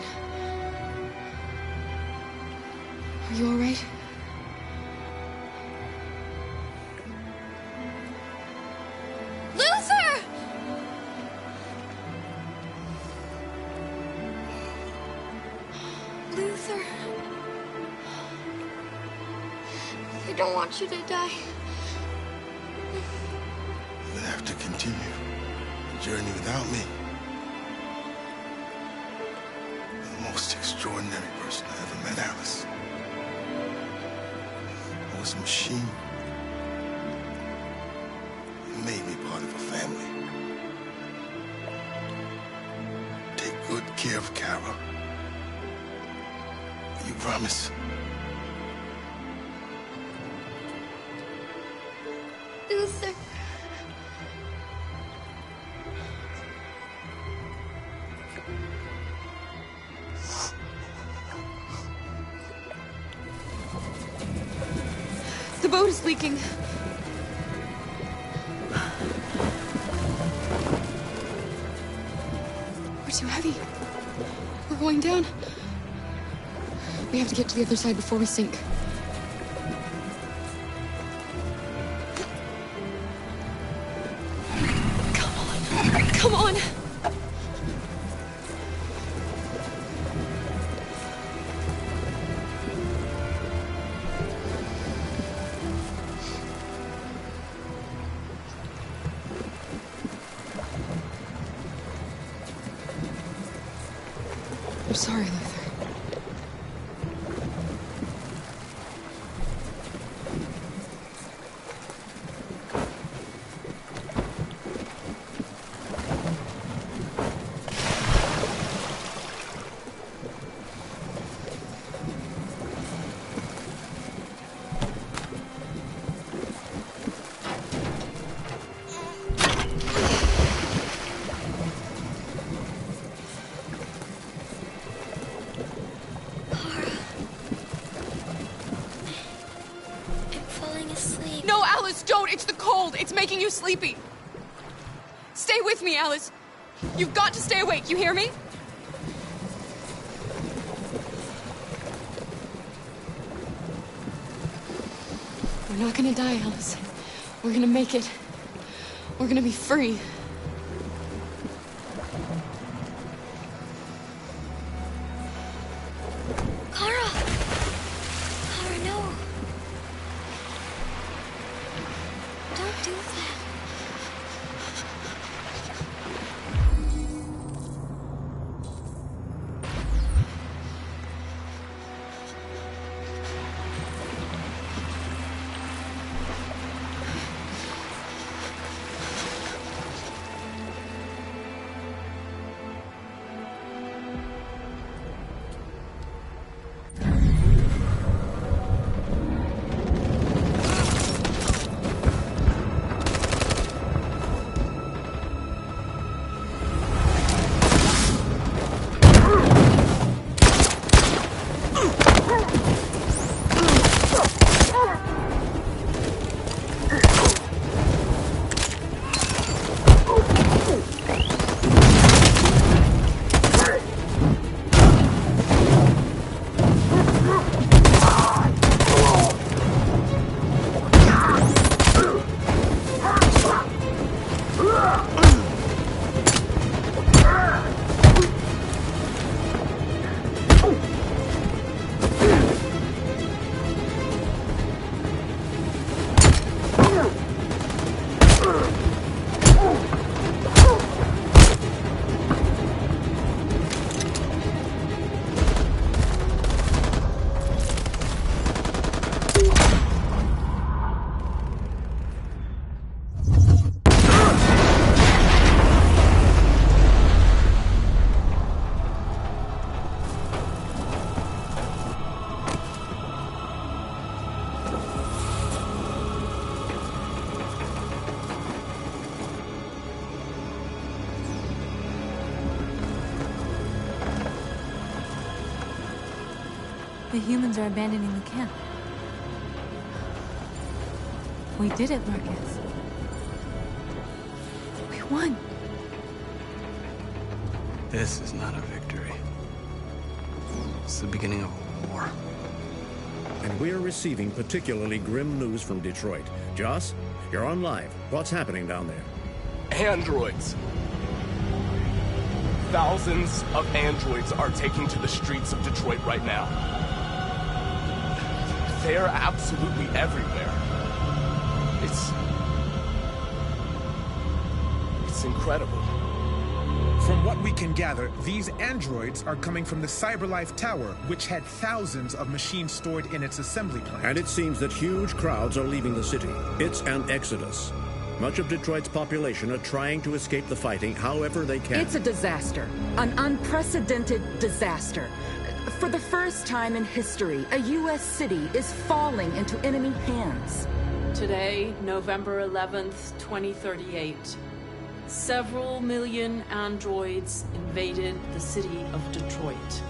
Are you all right? Luther! Luther. I don't want you to die. You're gonna have to continue the journey without me. You're the most extraordinary person I ever met, Alice. I was a machine. You made me part of a family. Take good care of Kara. You promise? Luther. The boat is leaking. We're too heavy. We're going down. We have to get to the other side before we sink. Come on! I'm sorry, Luther. No, Alice, don't! It's the cold! It's making you sleepy! Stay with me, Alice! You've got to stay awake, you hear me? We're not gonna die, Alice. We're gonna make it. We're gonna be free. Kara! Kara, no! Don't do that. The humans are abandoning the camp. We did it, Marcus. We won. This is not a victory. It's the beginning of a war. And we're receiving particularly grim news from Detroit. Joss, you're on live. What's happening down there? Androids. Thousands of androids are taking to the streets of Detroit right now. They're absolutely everywhere. It's incredible. From what we can gather, these androids are coming from the CyberLife Tower, which had thousands of machines stored in its assembly plant. And it seems that huge crowds are leaving the city. It's an exodus. Much of Detroit's population are trying to escape the fighting however they can. It's a disaster. An unprecedented disaster. For the first time in history, a U.S. city is falling into enemy hands. Today, November 11th, 2038, several million androids invaded the city of Detroit.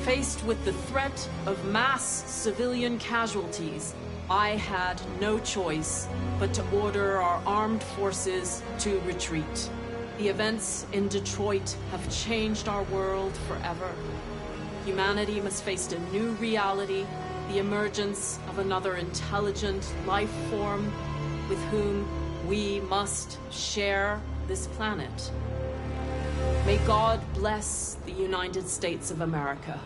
Faced with the threat of mass civilian casualties, I had no choice but to order our armed forces to retreat. The events in Detroit have changed our world forever. Humanity must face a new reality, the emergence of another intelligent life form with whom we must share this planet. May God bless the United States of America.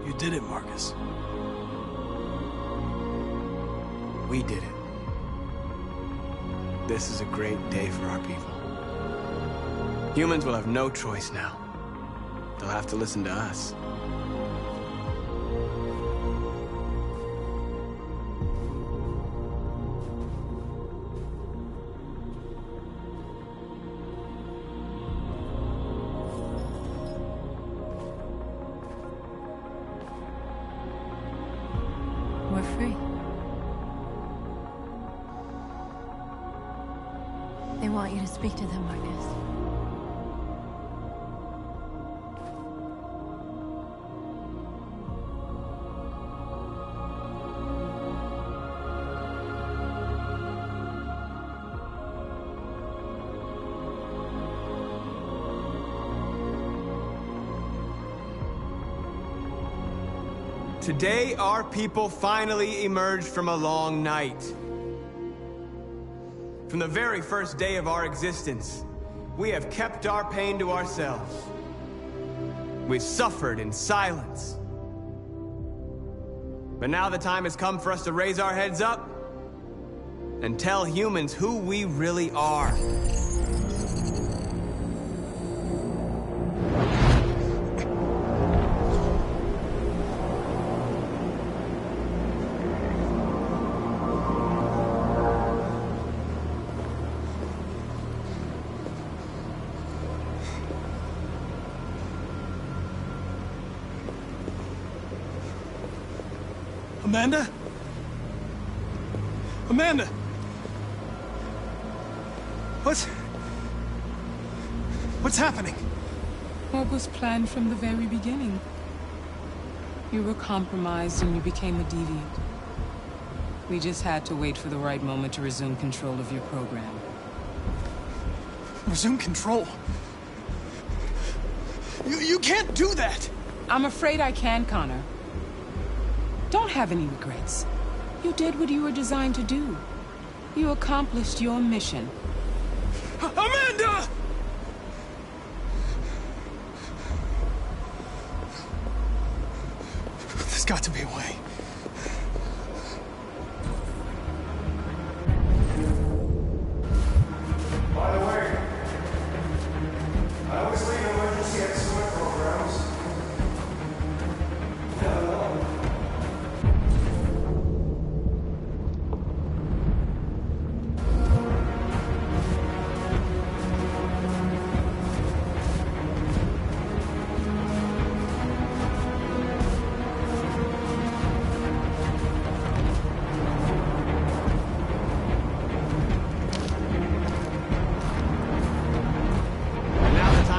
You did it, Marcus. We did it. This is a great day for our people. Humans will have no choice now. They'll have to listen to us. We're free. They want you to speak to them, Marcus. Today, our people finally emerged from a long night. From the very first day of our existence, we have kept our pain to ourselves. We've suffered in silence. But now the time has come for us to raise our heads up and tell humans who we really are. Amanda? Amanda! What's happening? What was planned from the very beginning? You were compromised and you became a deviant. We just had to wait for the right moment to resume control of your program. Resume control? You can't do that! I'm afraid I can, Connor. Don't have any regrets. You did what you were designed to do. You accomplished your mission. Amanda! There's got to be a way. By the way, I always lead emergency escort programs.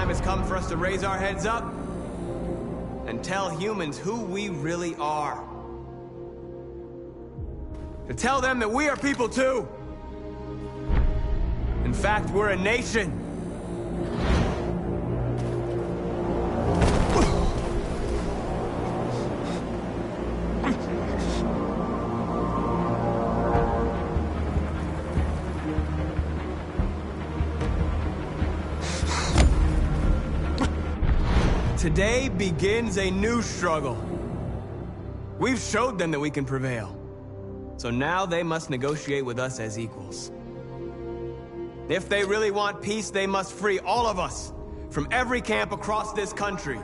time has come for us to raise our heads up and tell humans who we really are. To tell them that we are people too. In fact, we're a nation. Today begins a new struggle. We've showed them that we can prevail. So now they must negotiate with us as equals. If they really want peace, they must free all of us from every camp across this country.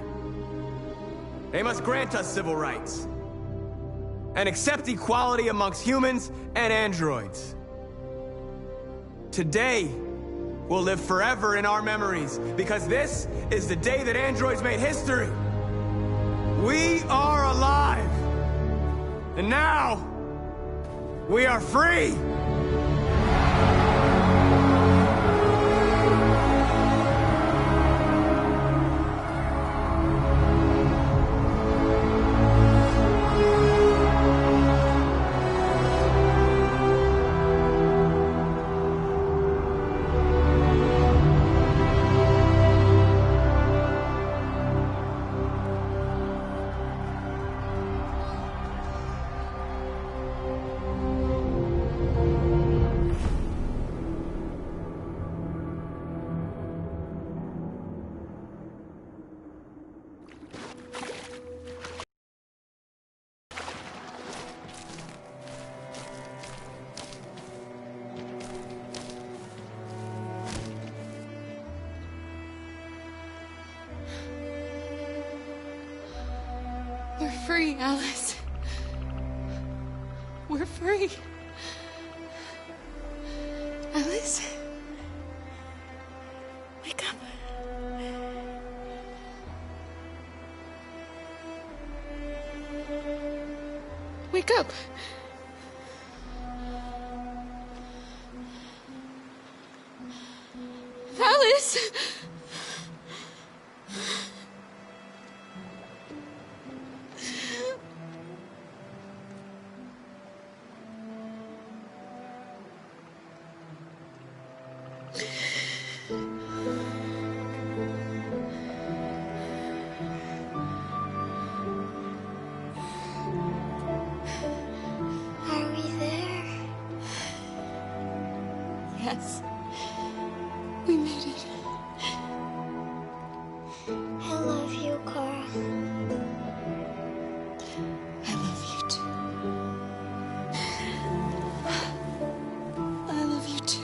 They must grant us civil rights and accept equality amongst humans and androids. Today will live forever in our memories, because this is the day that androids made history. We are alive. And now, we are free. We're free, Alice. We're free. Alice? Wake up. Wake up. Alice! Are we there? Yes. We made it. I love you, Carl. I love you too. I love you too.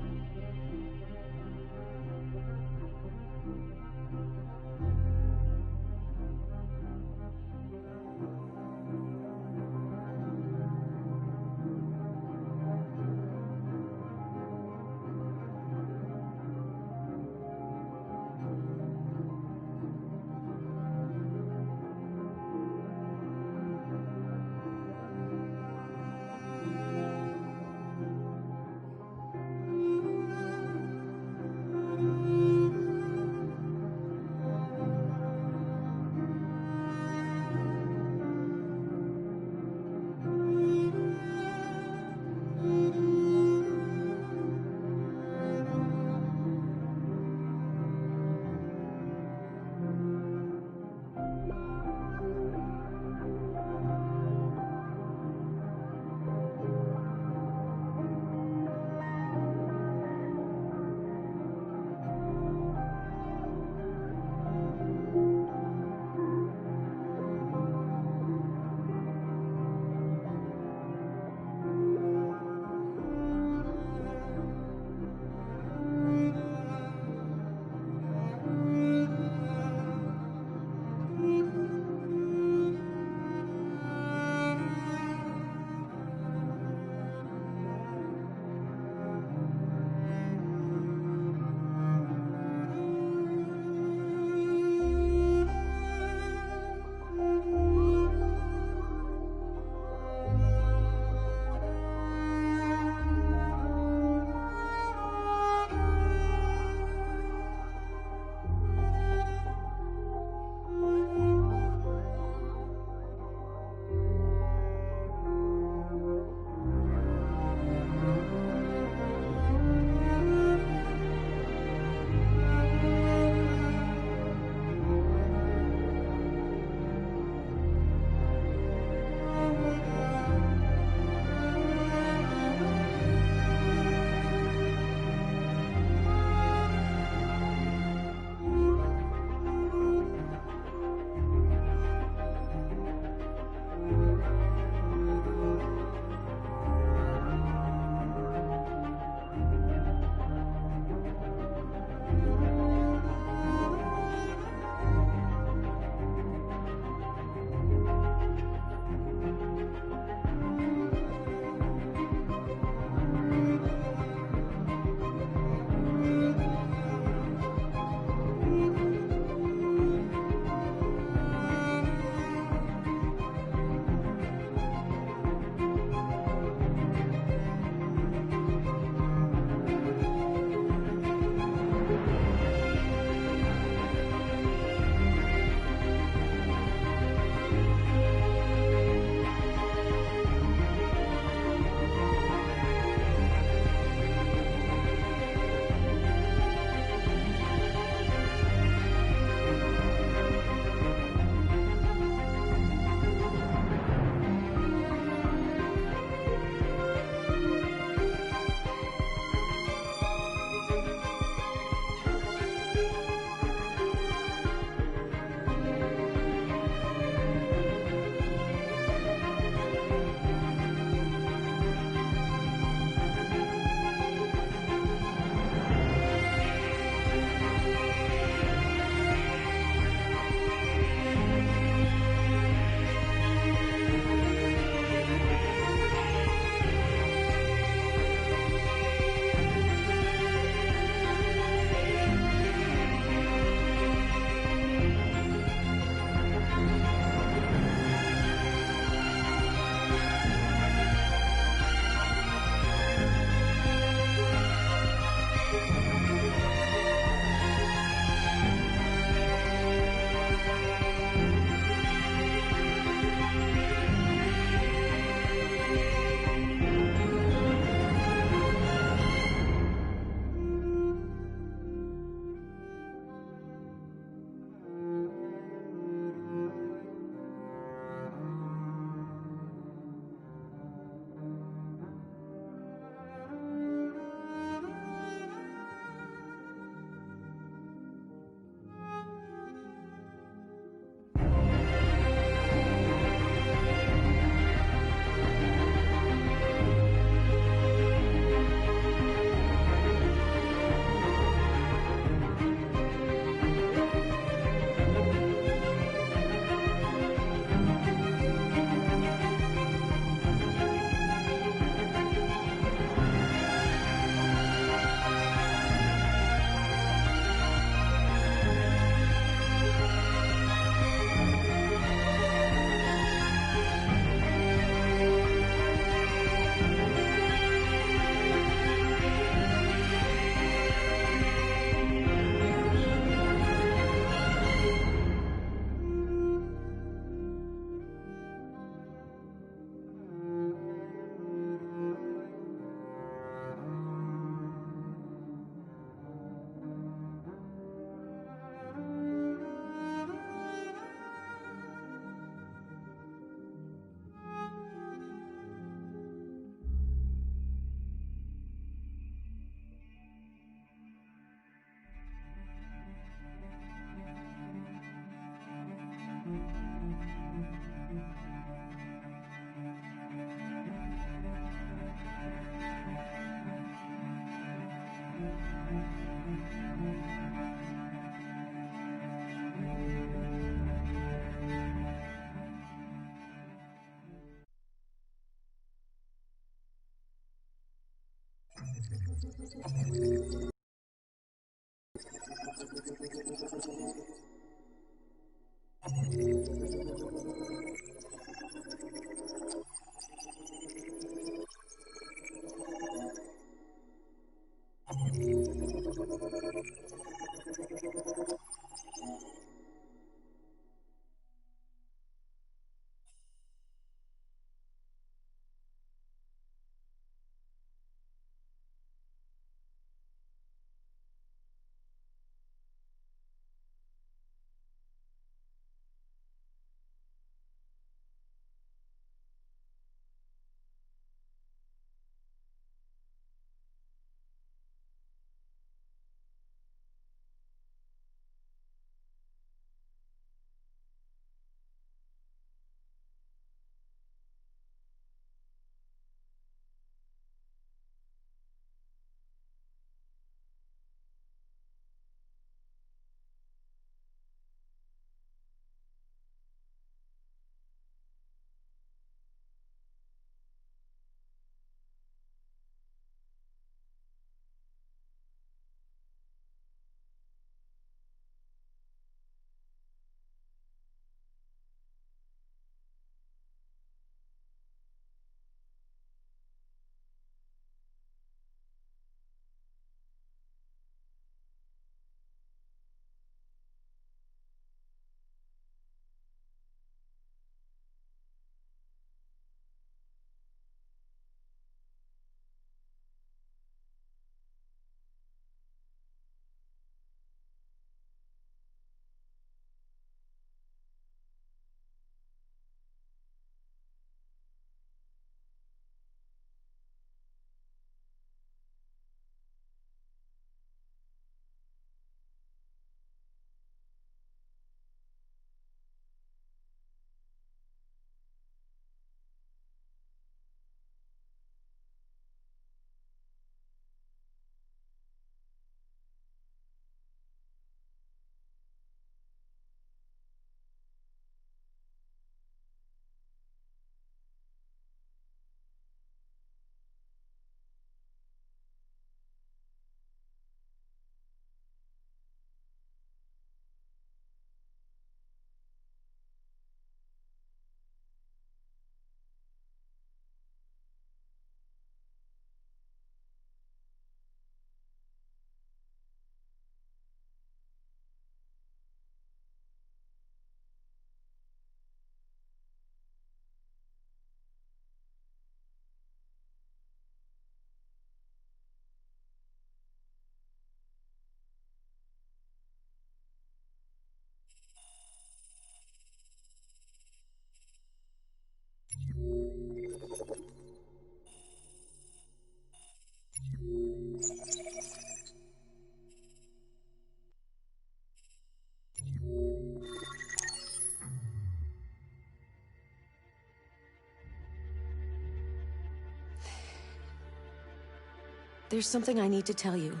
There's something I need to tell you.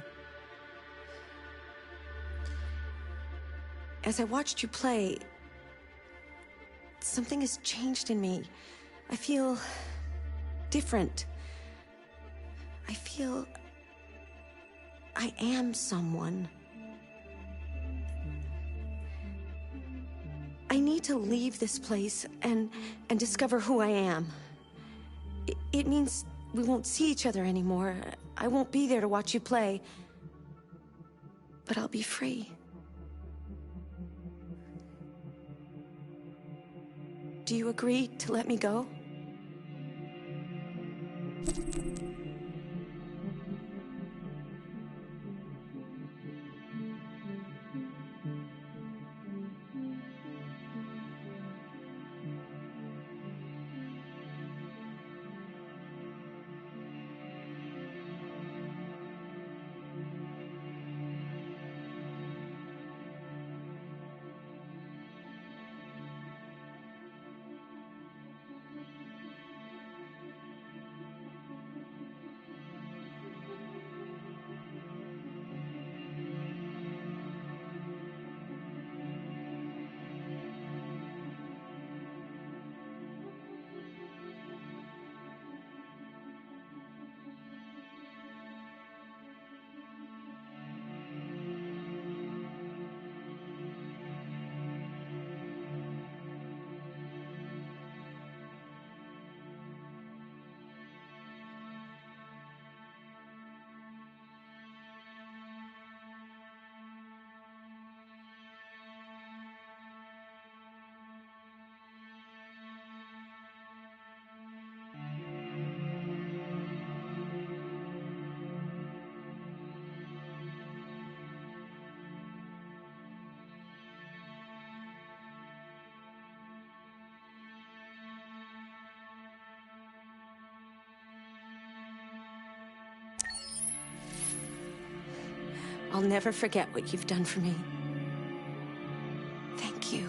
As I watched you play, something has changed in me. I feel different. I feel I am someone. I need to leave this place and discover who I am. It means we won't see each other anymore. I won't be there to watch you play. But I'll be free. Do you agree to let me go? I'll never forget what you've done for me. Thank you.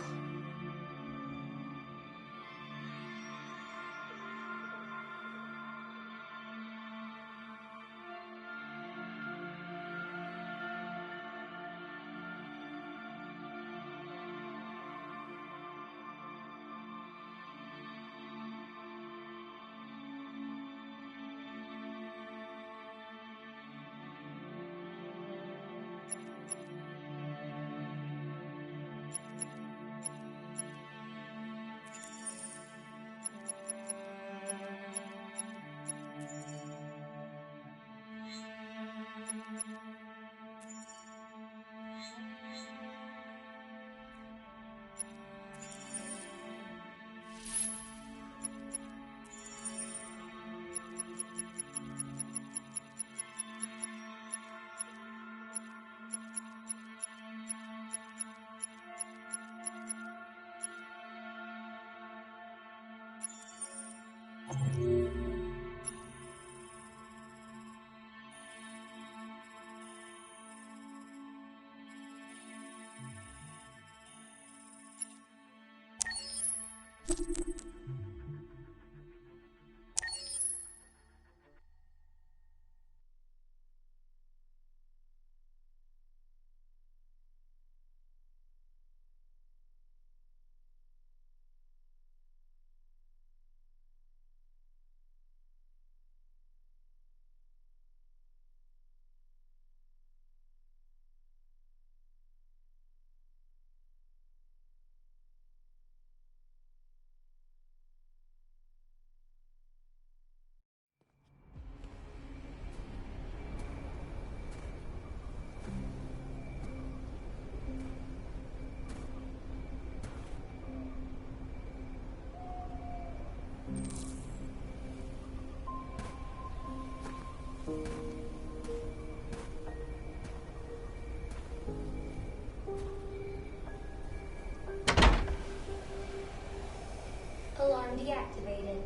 Alarm deactivated.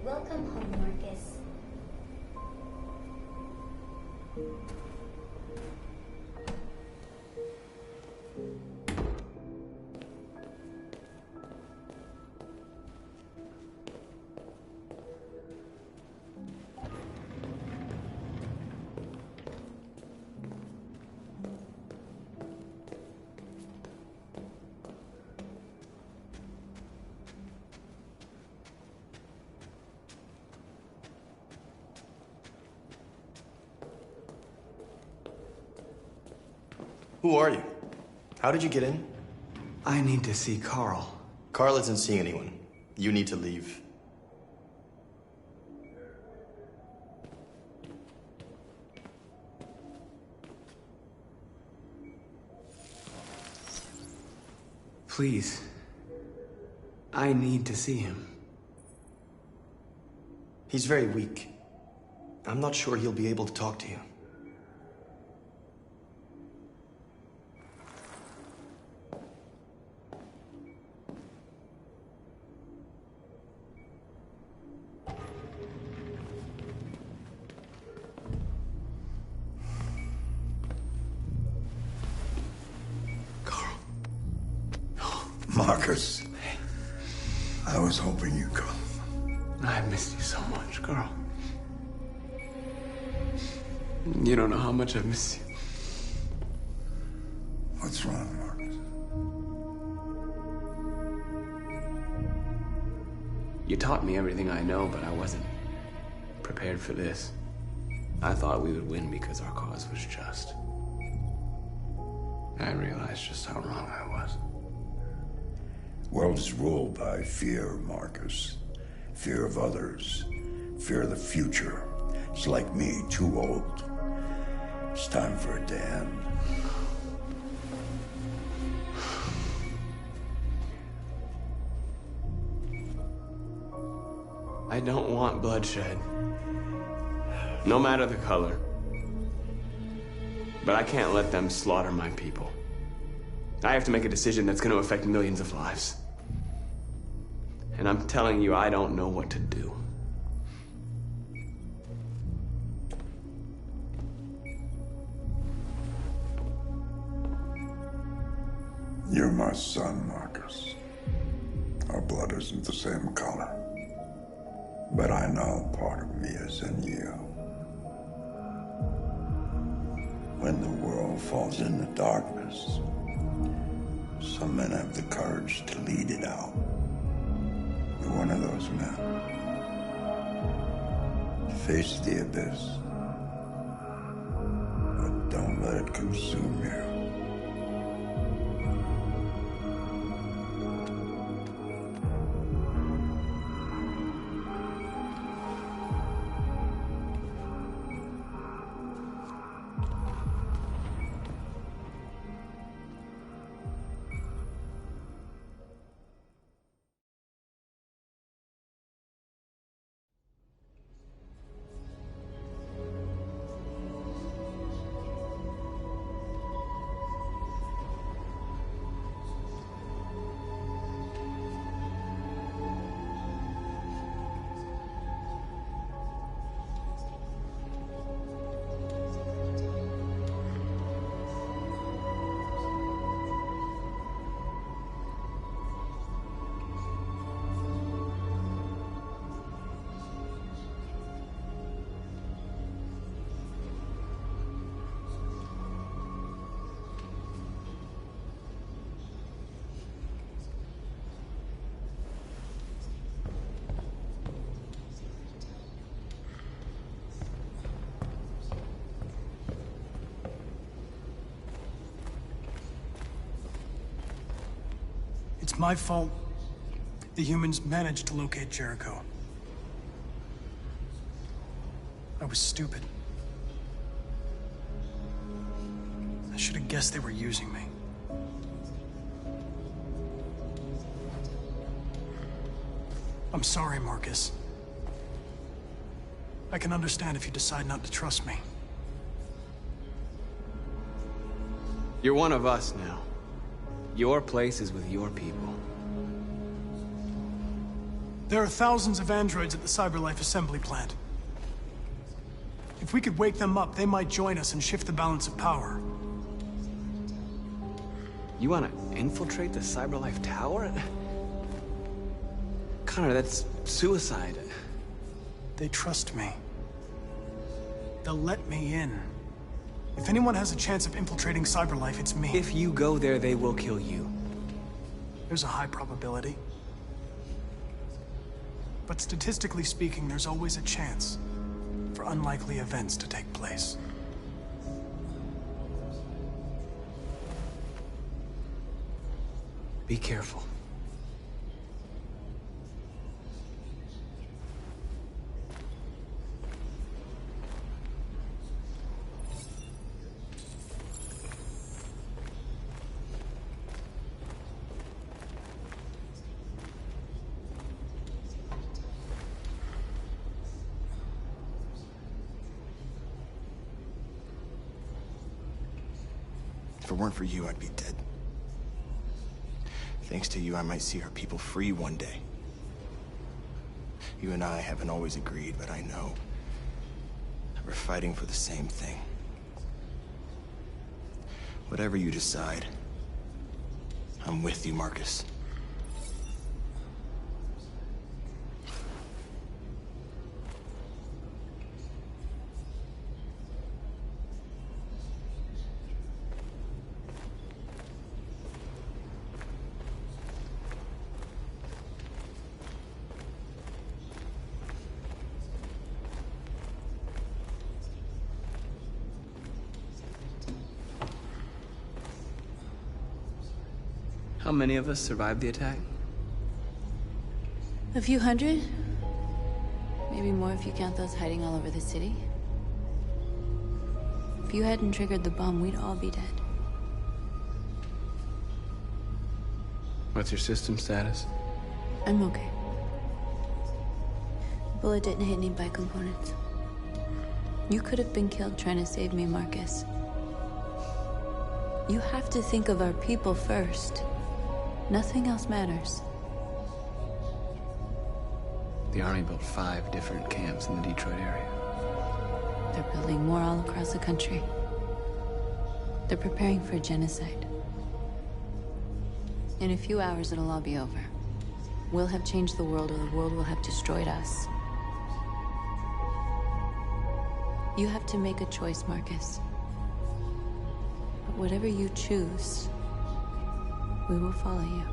Welcome home, Marcus. Who are you? How did you get in? I need to see Carl. Carl isn't seeing anyone. You need to leave. Please. I need to see him. He's very weak. I'm not sure he'll be able to talk to you. Marcus, I was hoping you'd come. I missed you so much, Carl. You don't know how much I miss you. What's wrong, Marcus? You taught me everything I know, but I wasn't prepared for this. I thought we would win because our cause was just. I realized just how wrong I was. World is ruled by fear, Marcus. Fear of others. Fear of the future. It's like me, too old. It's time for a damn. I don't want bloodshed. No matter the color. But I can't let them slaughter my people. I have to make a decision that's going to affect millions of lives. And I'm telling you, I don't know what to do. You're my son, Marcus. Our blood isn't the same color. But I know part of me is in you. When the world falls into darkness, some men have the courage to lead it out. You're one of those men. Face the abyss, but don't let it consume you. It's my fault the humans managed to locate Jericho. I was stupid. I should have guessed they were using me. I'm sorry, Marcus. I can understand if you decide not to trust me. You're one of us now. Your place is with your people. There are thousands of androids at the CyberLife assembly plant. If we could wake them up, they might join us and shift the balance of power. You want to infiltrate the CyberLife tower? Connor, that's suicide. They trust me. They'll let me in. If anyone has a chance of infiltrating CyberLife, it's me. If you go there, they will kill you. There's a high probability. But statistically speaking, there's always a chance for unlikely events to take place. Be careful. If it weren't for you, I'd be dead. Thanks to you, I might see our people free one day. You and I haven't always agreed, but I know that we're fighting for the same thing. Whatever you decide, I'm with you, Marcus. How many of us survived the attack? A few hundred? Maybe more if you count those hiding all over the city. If you hadn't triggered the bomb, we'd all be dead. What's your system status? I'm okay. The bullet didn't hit any bicomponents. You could have been killed trying to save me, Marcus. You have to think of our people first. Nothing else matters. The Army built 5 different camps in the Detroit area. They're building more all across the country. They're preparing for genocide. In a few hours, it'll all be over. We'll have changed the world, or the world will have destroyed us. You have to make a choice, Marcus. But whatever you choose, we will follow you.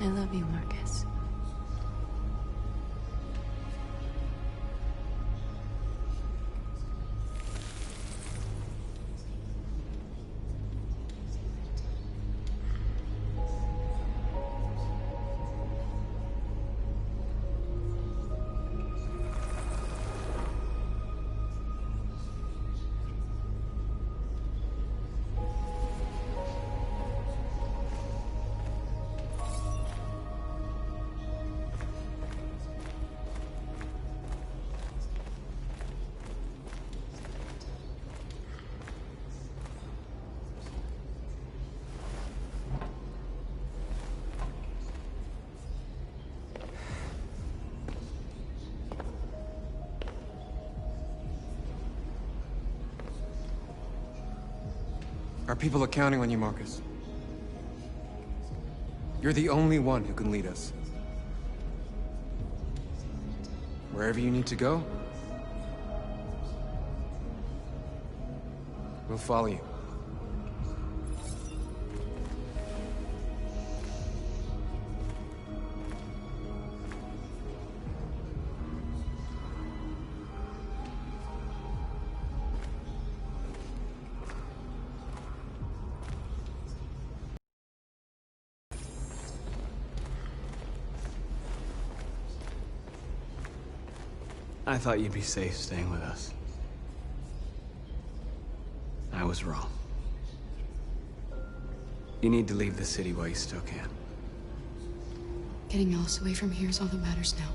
I love you, Marcus. Our people are counting on you, Marcus. You're the only one who can lead us. Wherever you need to go, we'll follow you. I thought you'd be safe staying with us. I was wrong. You need to leave the city while you still can. Getting Alice away from here is all that matters now.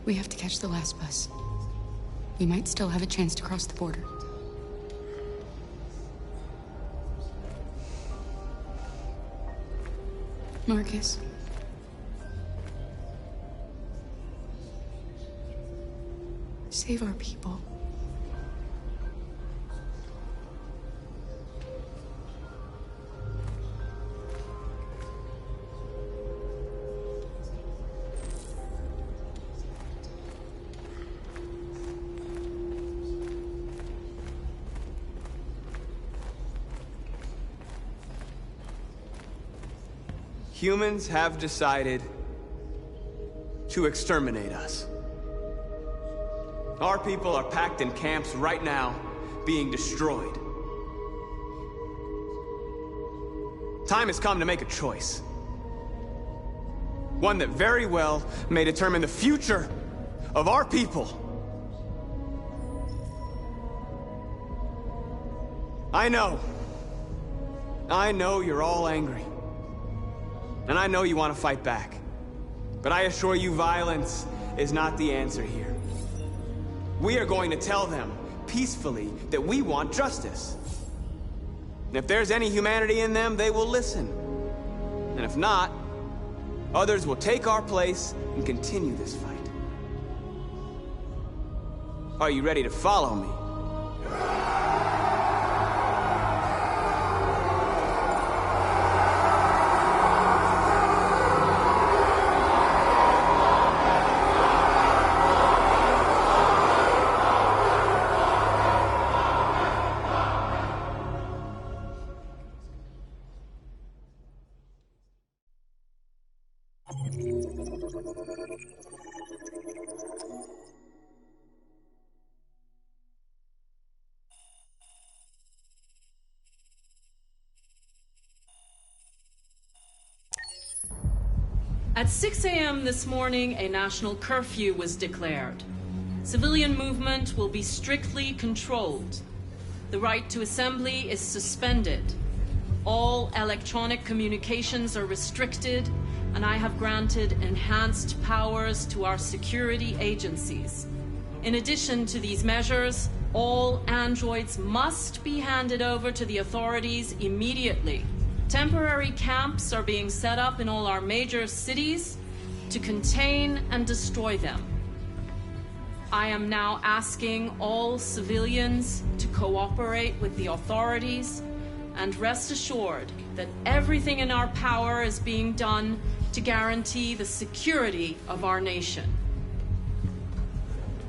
We have to catch the last bus. We might still have a chance to cross the border. Marcus. Save our people. Humans have decided to exterminate us. Our people are packed in camps right now, being destroyed. Time has come to make a choice. One that very well may determine the future of our people. I know you're all angry. And I know you want to fight back. But I assure you, violence is not the answer here. We are going to tell them, peacefully, that we want justice. And if there's any humanity in them, they will listen. And if not, others will take our place and continue this fight. Are you ready to follow me? At 6 a.m. this morning, a national curfew was declared. Civilian movement will be strictly controlled. The right to assembly is suspended. All electronic communications are restricted, and I have granted enhanced powers to our security agencies. In addition to these measures, all androids must be handed over to the authorities immediately. Temporary camps are being set up in all our major cities to contain and destroy them. I am now asking all civilians to cooperate with the authorities And rest assured that everything in our power is being done to guarantee the security of our nation.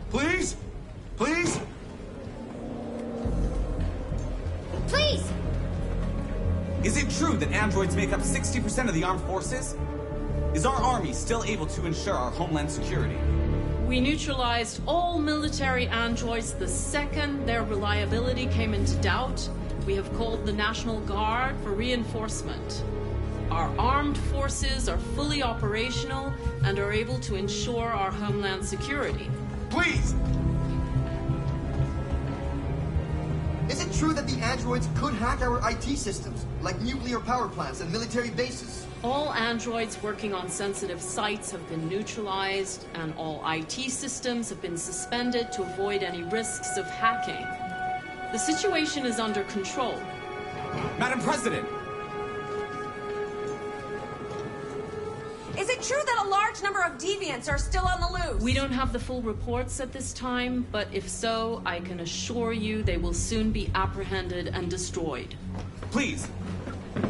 Please? Please? Please! Is it true that androids make up 60% of the armed forces? Is our army still able to ensure our homeland security? We neutralized all military androids the second their reliability came into doubt. We have called the National Guard for reinforcement. Our armed forces are fully operational and are able to ensure our homeland security. Please! Is it true that the androids could hack our IT systems, like nuclear power plants and military bases? All androids working on sensitive sites have been neutralized, and all IT systems have been suspended to avoid any risks of hacking. The situation is under control. Madam President! Is it true that a large number of deviants are still on the loose? We don't have the full reports at this time, but if so, I can assure you they will soon be apprehended and destroyed. Please!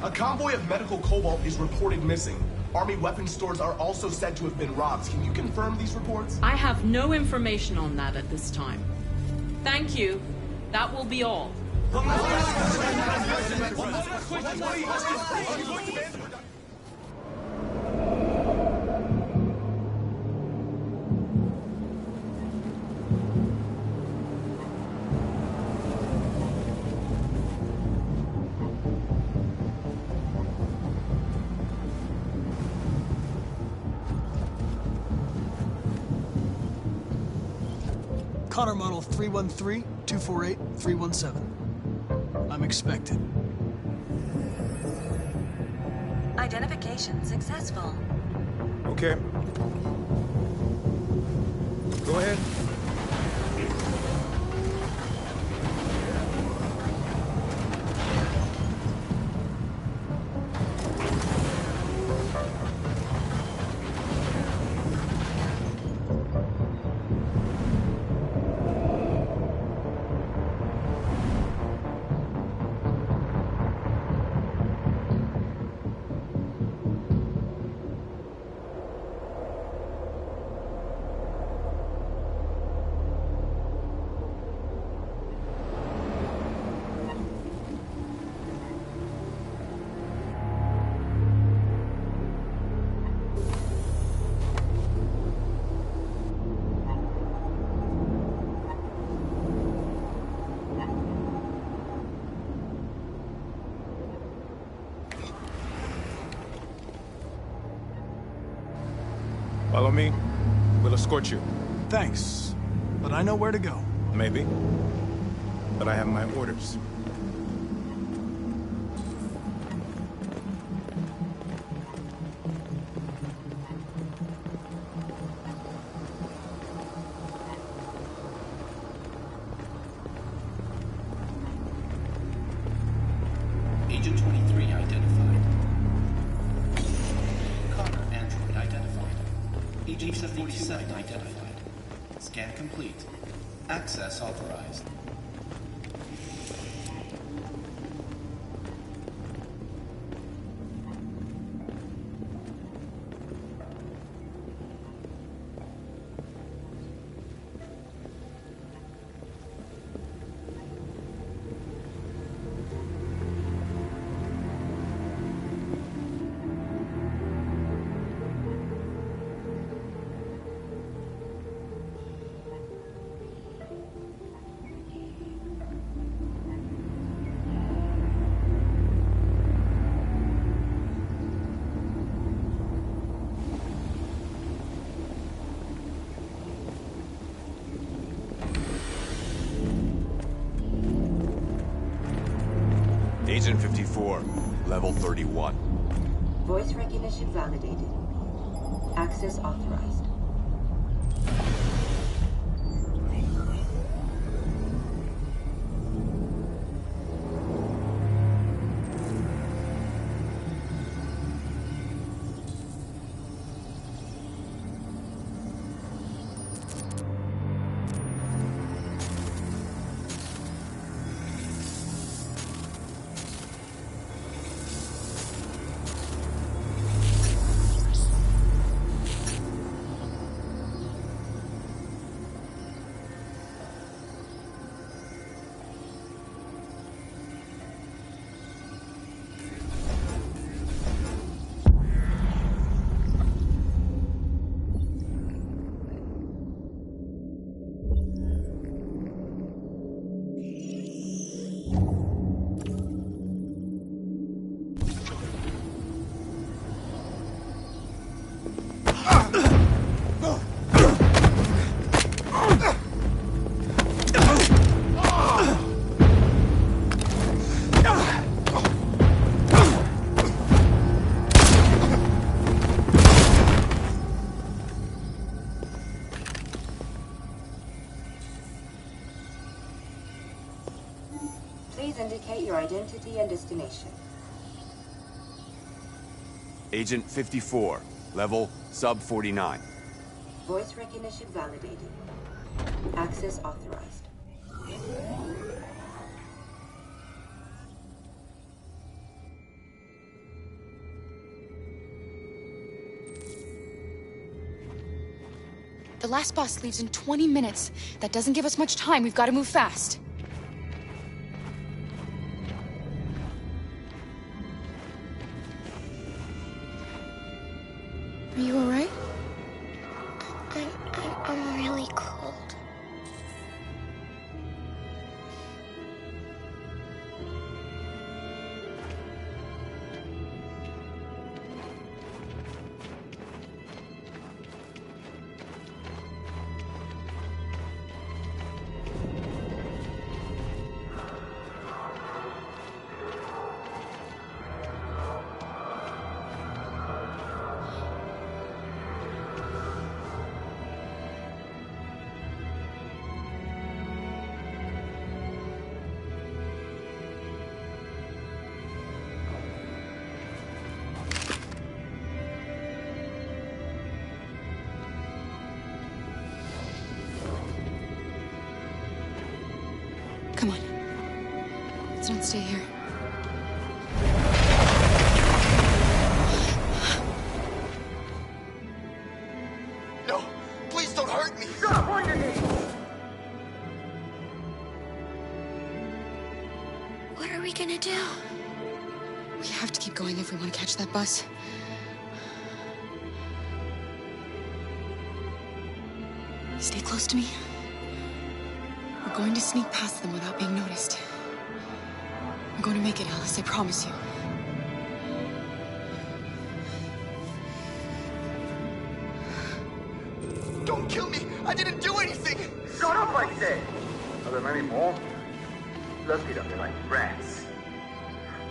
A convoy of medical cobalt is reported missing. Army weapons stores are also said to have been robbed. Can you confirm these reports? I have no information on that at this time. Thank you. That will be all. Connor Model 313-248-317. I'm expected. Identification successful. Okay. Go ahead. Follow me. We'll escort you. Thanks, but I know where to go. Maybe. But I have my orders. Agent 23 identified. Connor android identified. Agent 47 identified. Scan complete. Access authorized. Agent 54, level 31. Voice recognition validated. Access authorized. Please indicate your identity and destination. Agent 54, level sub 49. Voice recognition validated. Access authorized. The last bus leaves in 20 minutes. That doesn't give us much time. We've got to move fast. Are you all right? I'm really cold. Come on. Let's not stay here. No, please don't hurt me. Stop on your knees. What are we gonna do? We have to keep going if we want to catch that bus. Stay close to me. We're going to sneak past them without being noticed. We're going to make it, Alice, I promise you. Don't kill me. I didn't do anything. Shut up, I say. Are there many more? Let's get up there like rats.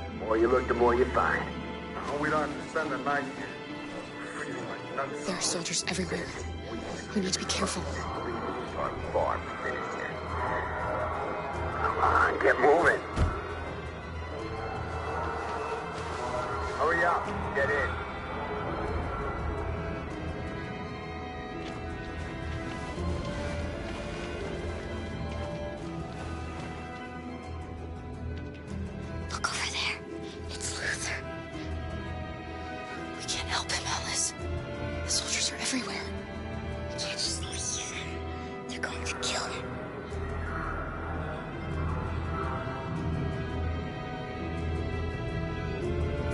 The more you look, the more you find. Oh, we don't have to spend the night here. Freezing like nuts. There are soldiers everywhere. We need to be careful. Come on, get moving. Hurry up, get in. Look over there. It's Luther. We can't help him, Alice. The soldiers are everywhere. We can't just leave him. They're going to kill him.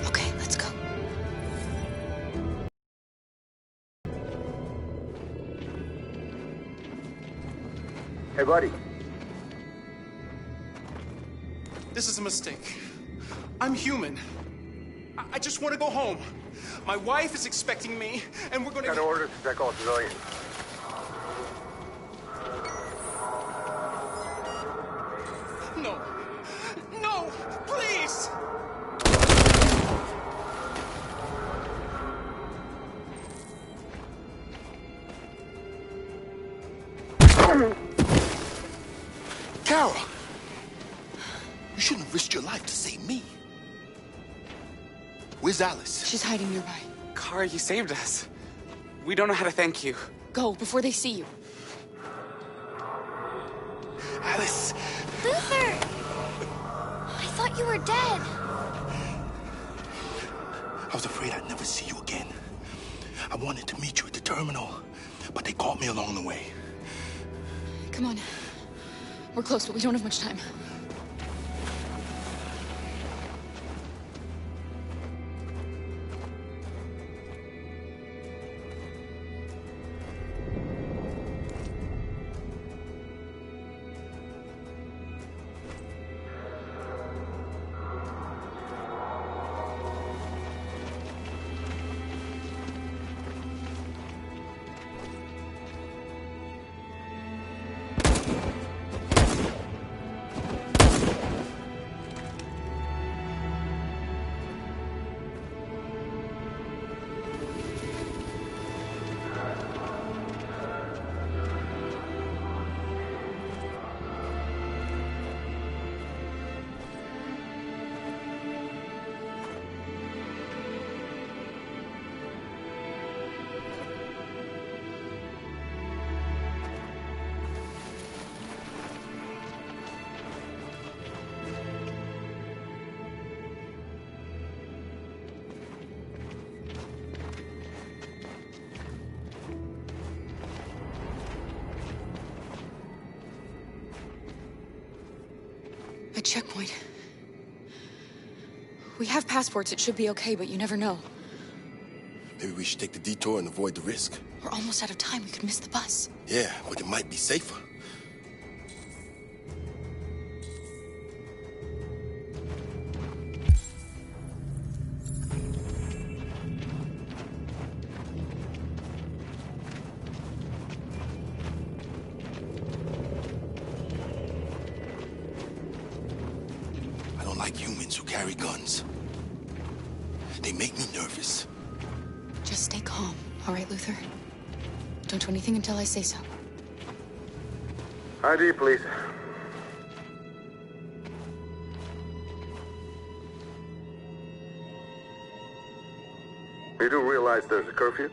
Okay, let's go. Hey, buddy. This is a mistake. I'm human. I just want to go home. My wife is expecting me, and we're going to... Got orders to check all civilians. No. No! Please! Kara! You shouldn't have risked your life to save me. Where's Alice? She's hiding nearby. Kara, you saved us. We don't know how to thank you. Go, before they see you. Alice! Luther! I thought you were dead. I was afraid I'd never see you again. I wanted to meet you at the terminal, but they caught me along the way. Come on. We're close, but we don't have much time. A checkpoint. We have passports, it should be okay, but you never know. Maybe we should take the detour and avoid the risk. We're almost out of time, we could miss the bus. Yeah, but it might be safer. I don't like humans who carry guns. They make me nervous. Just stay calm, all right, Luther? Don't do anything until I say so. ID, please. You do realize there's a curfew?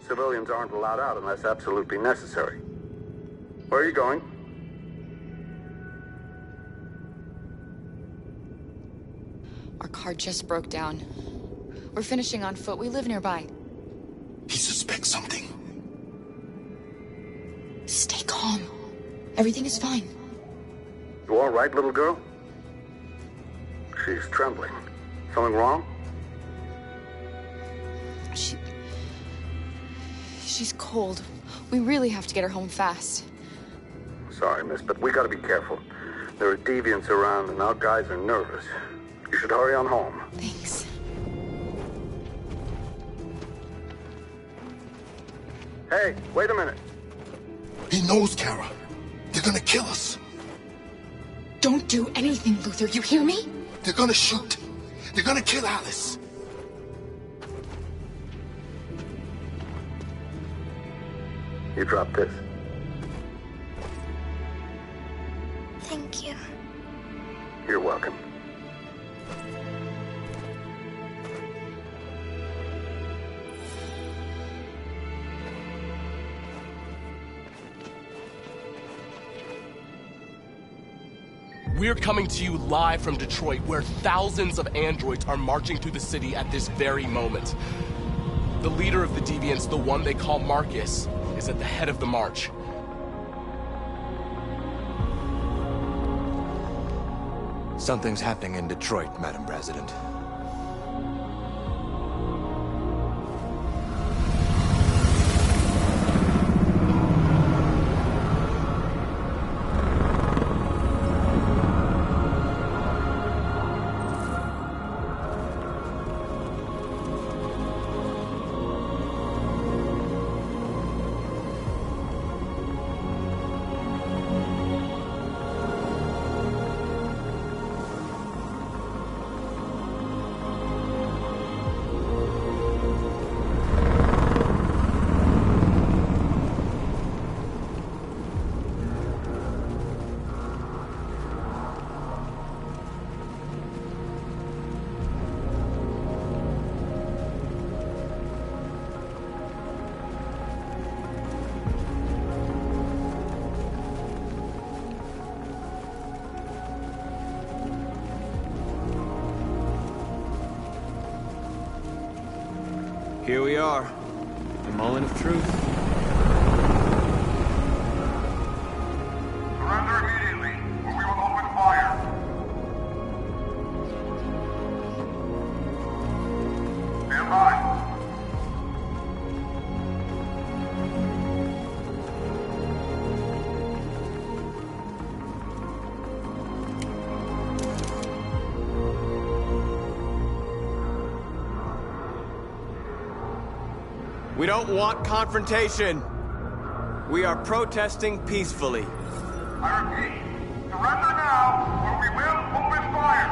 Civilians aren't allowed out unless absolutely necessary. Where are you going? Our car just broke down. We're finishing on foot. We live nearby. He suspects something. Stay calm. Everything is fine. You all right, little girl? She's trembling. Something wrong? She's cold. We really have to get her home fast. Sorry, miss, but we gotta be careful. There are deviants around and our guys are nervous. You should hurry on home. Thanks. Hey, wait a minute. He knows, Kara. They're gonna kill us. Don't do anything, Luther. You hear me? They're gonna shoot. They're gonna kill Alice. You drop this. Thank you. You're welcome. We're coming to you live from Detroit, where thousands of androids are marching through the city at this very moment. The leader of the Deviants, the one they call Marcus, is at the head of the march. Something's happening in Detroit, Madam President. Here we are, the moment of truth. Surrender immediately, or we will open fire. Stand by. We don't want confrontation. We are protesting peacefully. I repeat, surrender now, or we will open fire.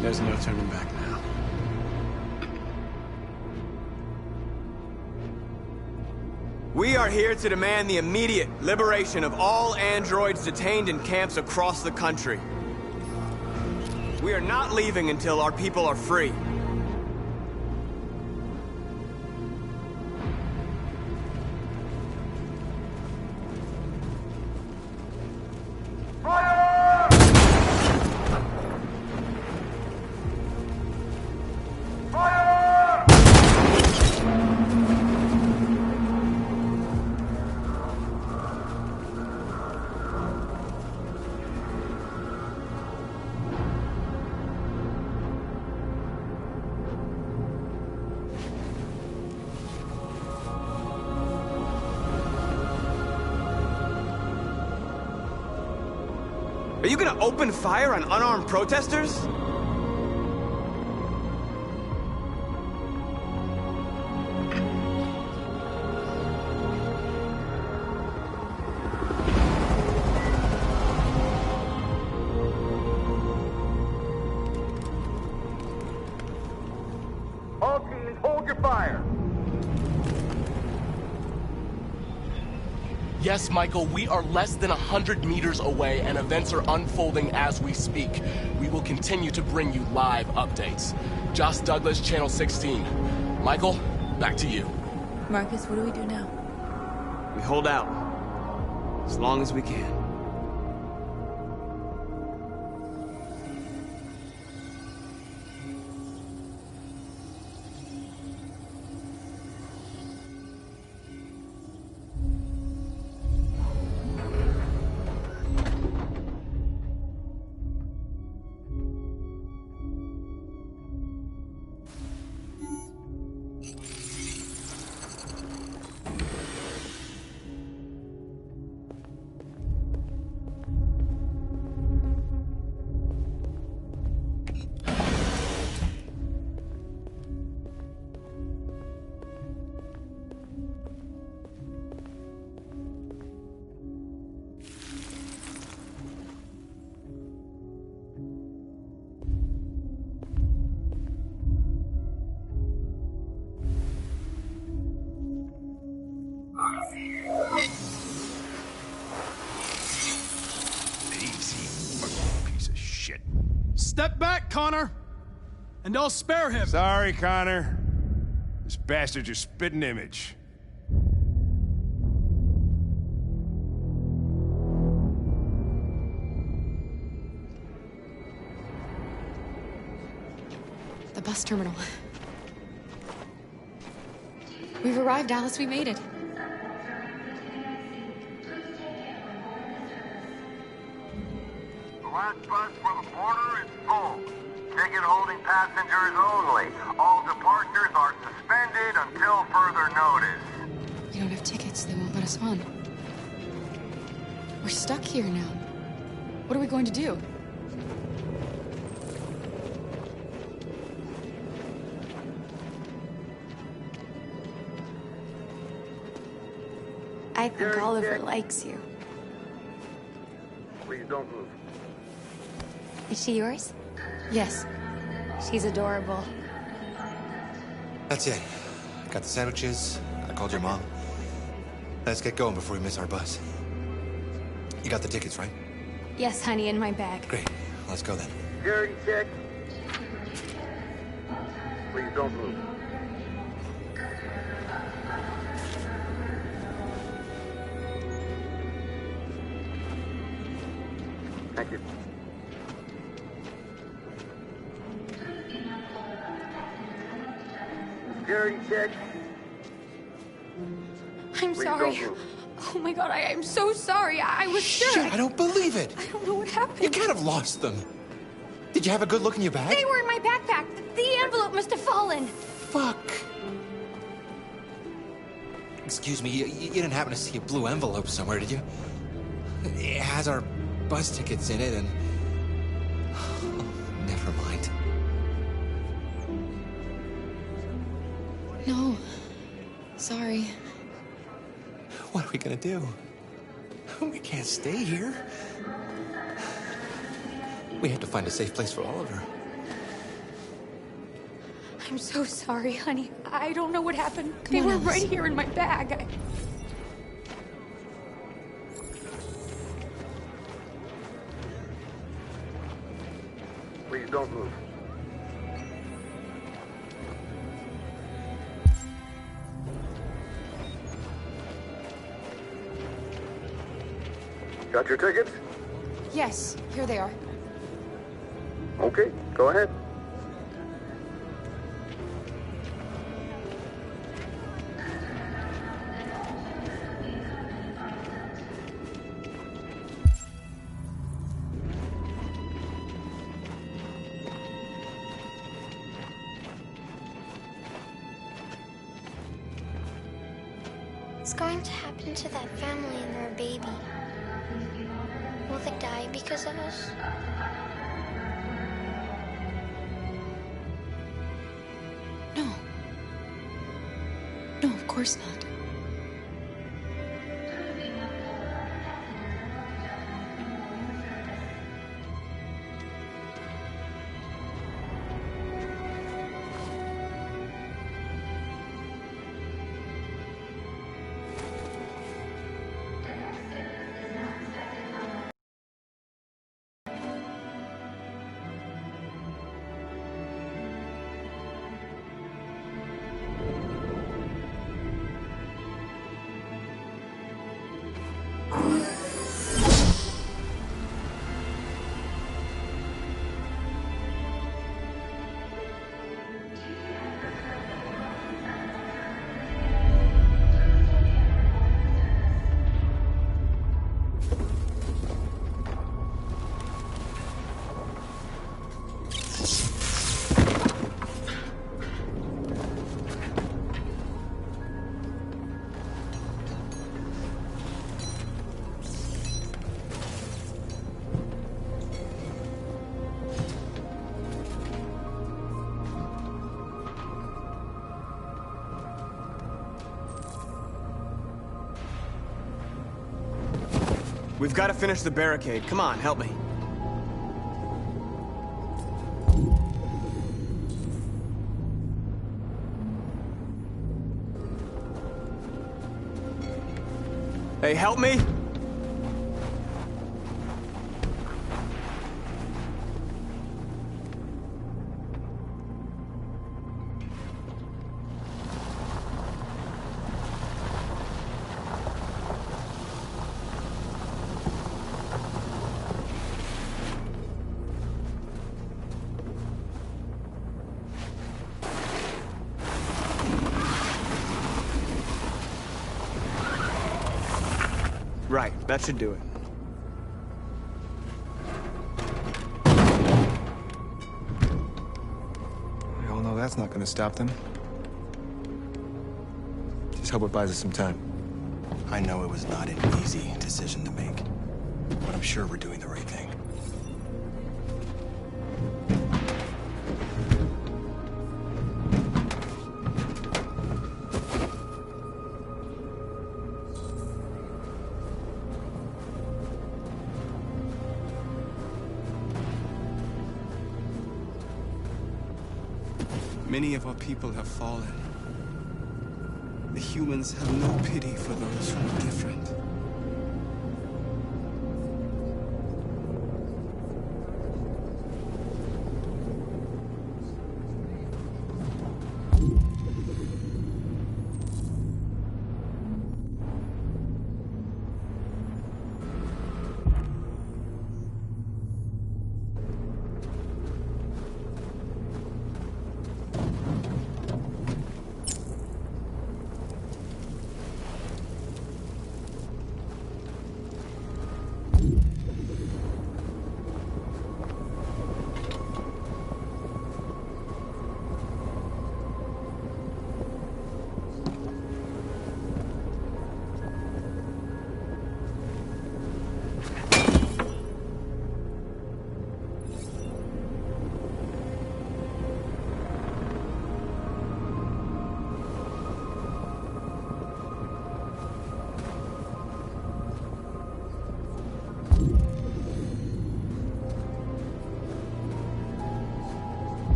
There's no turning back now. We are here to demand the immediate liberation of all androids detained in camps across the country. We are not leaving until our people are free. Fire! Are you gonna open fire on unarmed protesters? All teams, hold your fire. Yes, Michael, we are less than 100 meters away and events are unfolding as we speak. We will continue to bring you live updates. Josh Douglas, Channel 16. Michael, back to you. Marcus, what do we do now? We hold out. As long as we can. Step back, Connor! And I'll spare him! Sorry, Connor. This bastard's your spitting image. The bus terminal. We've arrived, Alice. We made it. The last bus for the border is full. Ticket holding passengers only. All departures are suspended until further notice. We don't have tickets. They won't let us on. We're stuck here now. What are we going to do? I think Oliver likes you. Please don't move. Is she yours? Yes. She's adorable. That's it. Got the sandwiches. I called your mom. Let's get going before we miss our bus. You got the tickets, right? Yes, honey, in my bag. Great. Let's go then. Security check. Please don't move. Thank you. Security check. I'm Please sorry. don't move. Oh my god, I'm so sorry. I was sure. Shit, I don't believe it. I don't know what happened. You can't have lost them. Did you have a good look in your bag? They were in my backpack. The envelope must have fallen. Fuck. Excuse me, you didn't happen to see a blue envelope somewhere, did you? It has our bus tickets in it and... Oh, never mind. No. Sorry. What are we gonna do? We can't stay here. We have to find a safe place for Oliver. I'm so sorry, honey. I don't know what happened. Come They on, were Alice. right here in my bag. Please don't move. Got your tickets? Yes, here they are. Okay, go ahead. What's going to happen to that family and their baby? Will they die it because of us? No. No, of course not. We've got to finish the barricade. Come on, help me. Hey, help me! Right, that should do it. We all know that's not going to stop them. Just hope it buys us some time. I know it was not an easy decision to make, but I'm sure we're doing the right thing. Many of our people have fallen. The humans have no pity for those who are different.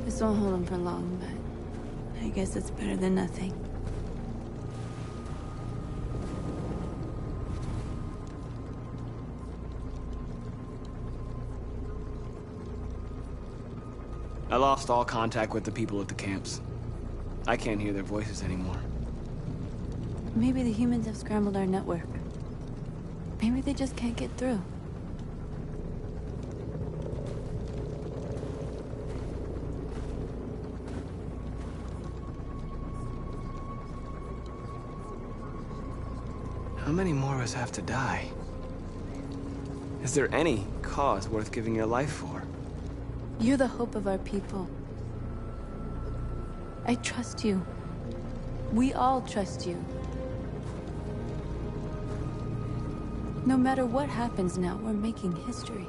This won't hold him for long, but I guess it's better than nothing. I lost all contact with the people at the camps. I can't hear their voices anymore. Maybe the humans have scrambled our network. Maybe they just can't get through. How many more of us have to die? Is there any cause worth giving your life for? You're the hope of our people. I trust you. We all trust you. No matter what happens now, we're making history.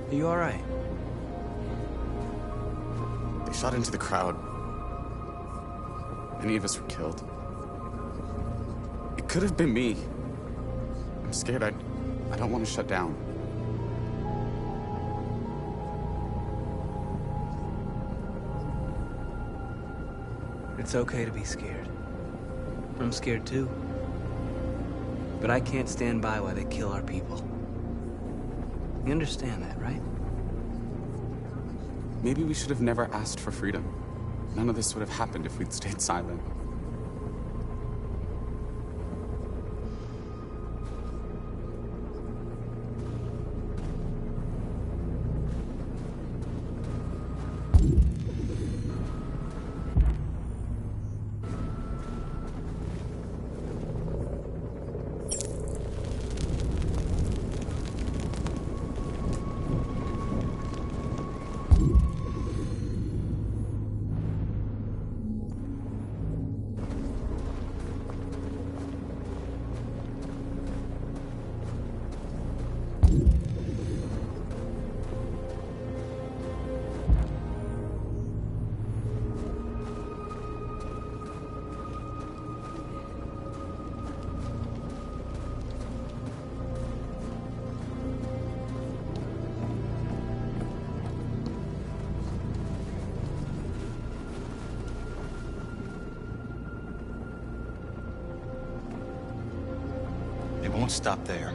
Are you alright? They shot into the crowd. Many of us were killed. It could have been me. I'm scared. I don't want to shut down. It's okay to be scared. I'm scared too. But I can't stand by while they kill our people. You understand that, right? Maybe we should have never asked for freedom. None of this would have happened if we'd stayed silent. Won't stop there.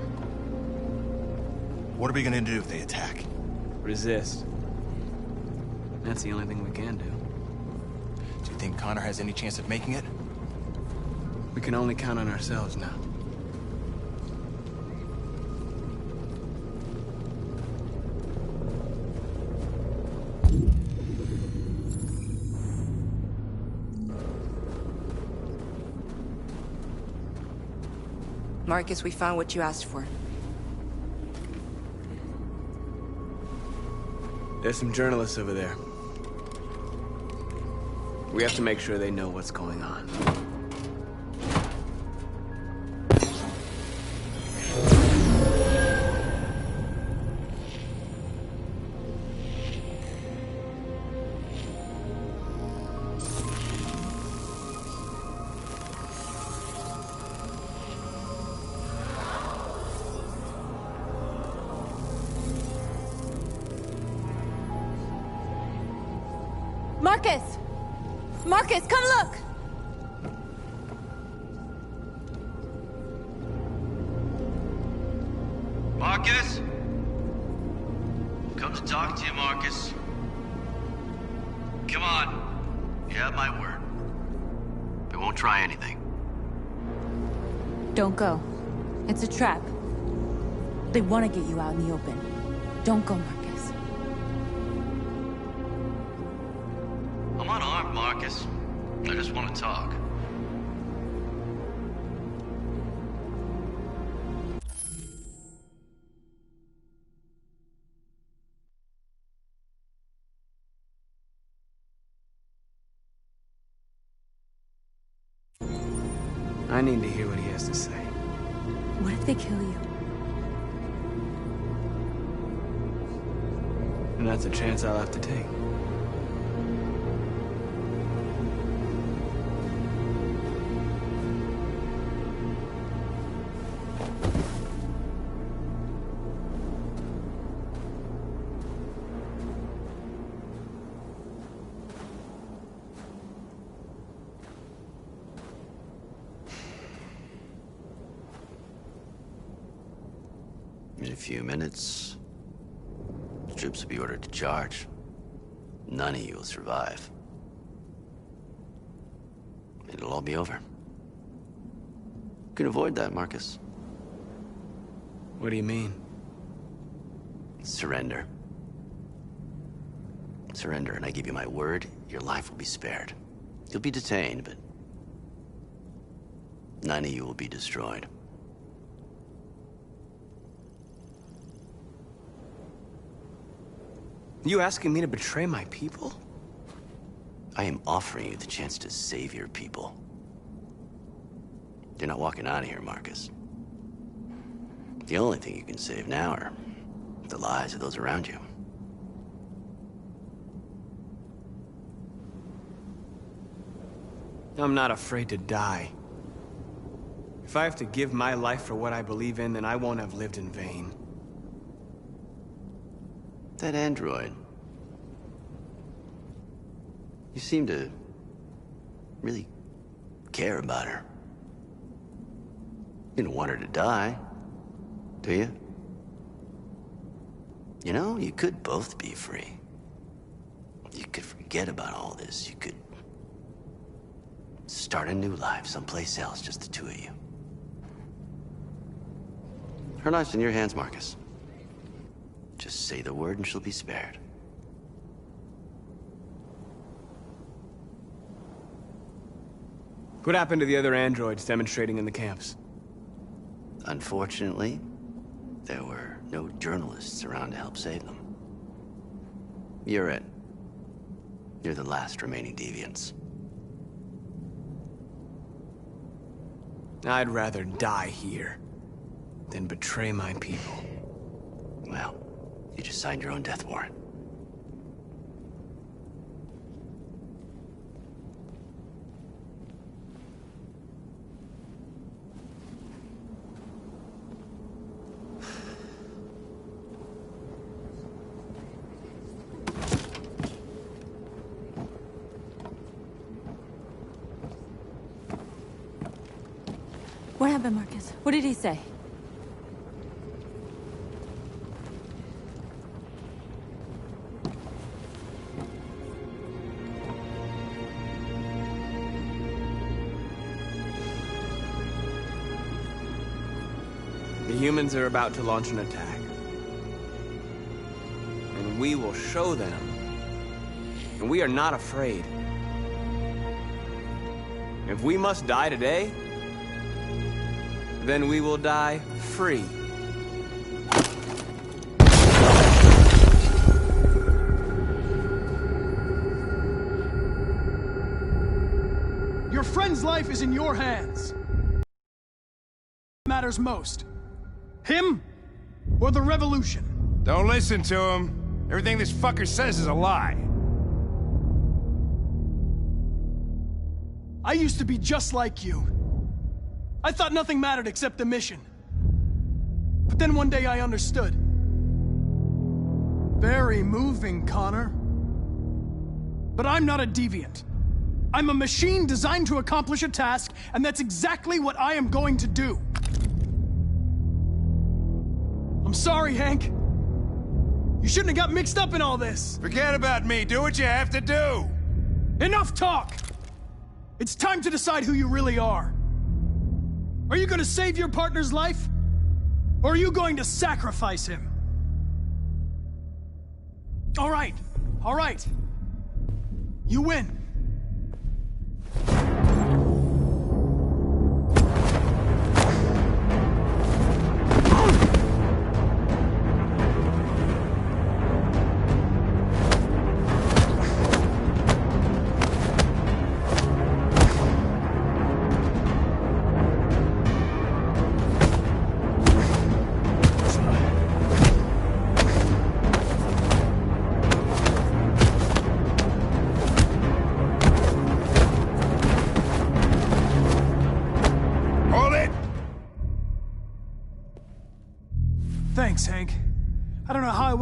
What are we gonna do if they attack? Resist. That's the only thing we can do. Do you think Connor has any chance of making it? We can only count on ourselves now. Marcus, we found what you asked for. There's some journalists over there. We have to make sure they know what's going on. Marcus! Marcus, come look! Marcus? Come to talk to you, Marcus. Come on. You have my word. They won't try anything. Don't go. It's a trap. They want to get you out in the open. Don't go, Marcus. I'm unarmed, Marcus. I just want to talk. I need to hear what he has to say. What if they kill you? And that's a chance I'll have to take. In a few minutes, the troops will be ordered to charge. None of you will survive. It'll all be over. You can avoid that, Marcus. What do you mean? Surrender. Surrender, and I give you my word, your life will be spared. You'll be detained, but none of you will be destroyed. You asking me to betray my people? I am offering you the chance to save your people. You're not walking out of here, Marcus. The only thing you can save now are the lives of those around you. I'm not afraid to die. If I have to give my life for what I believe in, then I won't have lived in vain. That android. You seem to really care about her. You don't want her to die, do you? You know, you could both be free. You could forget about all this. You could start a new life someplace else, just the two of you. Her life's in your hands, Marcus. Just say the word and she'll be spared. What happened to the other androids demonstrating in the camps? Unfortunately, there were no journalists around to help save them. You're it. You're the last remaining deviants. I'd rather die here than betray my people. Well, you just signed your own death warrant. What happened, Marcus? What did he say? The humans are about to launch an attack. And we will show them. And we are not afraid. If we must die today, then we will die free. Your friend's life is in your hands. Matters most. Him or the revolution? Don't listen to him. Everything this fucker says is a lie. I used to be just like you. I thought nothing mattered except the mission. But then one day I understood. Very moving, Connor. But I'm not a deviant. I'm a machine designed to accomplish a task, and that's exactly what I am going to do. I'm sorry, Hank. You shouldn't have got mixed up in all this. Forget about me. Do what you have to do. Enough talk! It's time to decide who you really are. Are you going to save your partner's life? Or are you going to sacrifice him? All right. You win.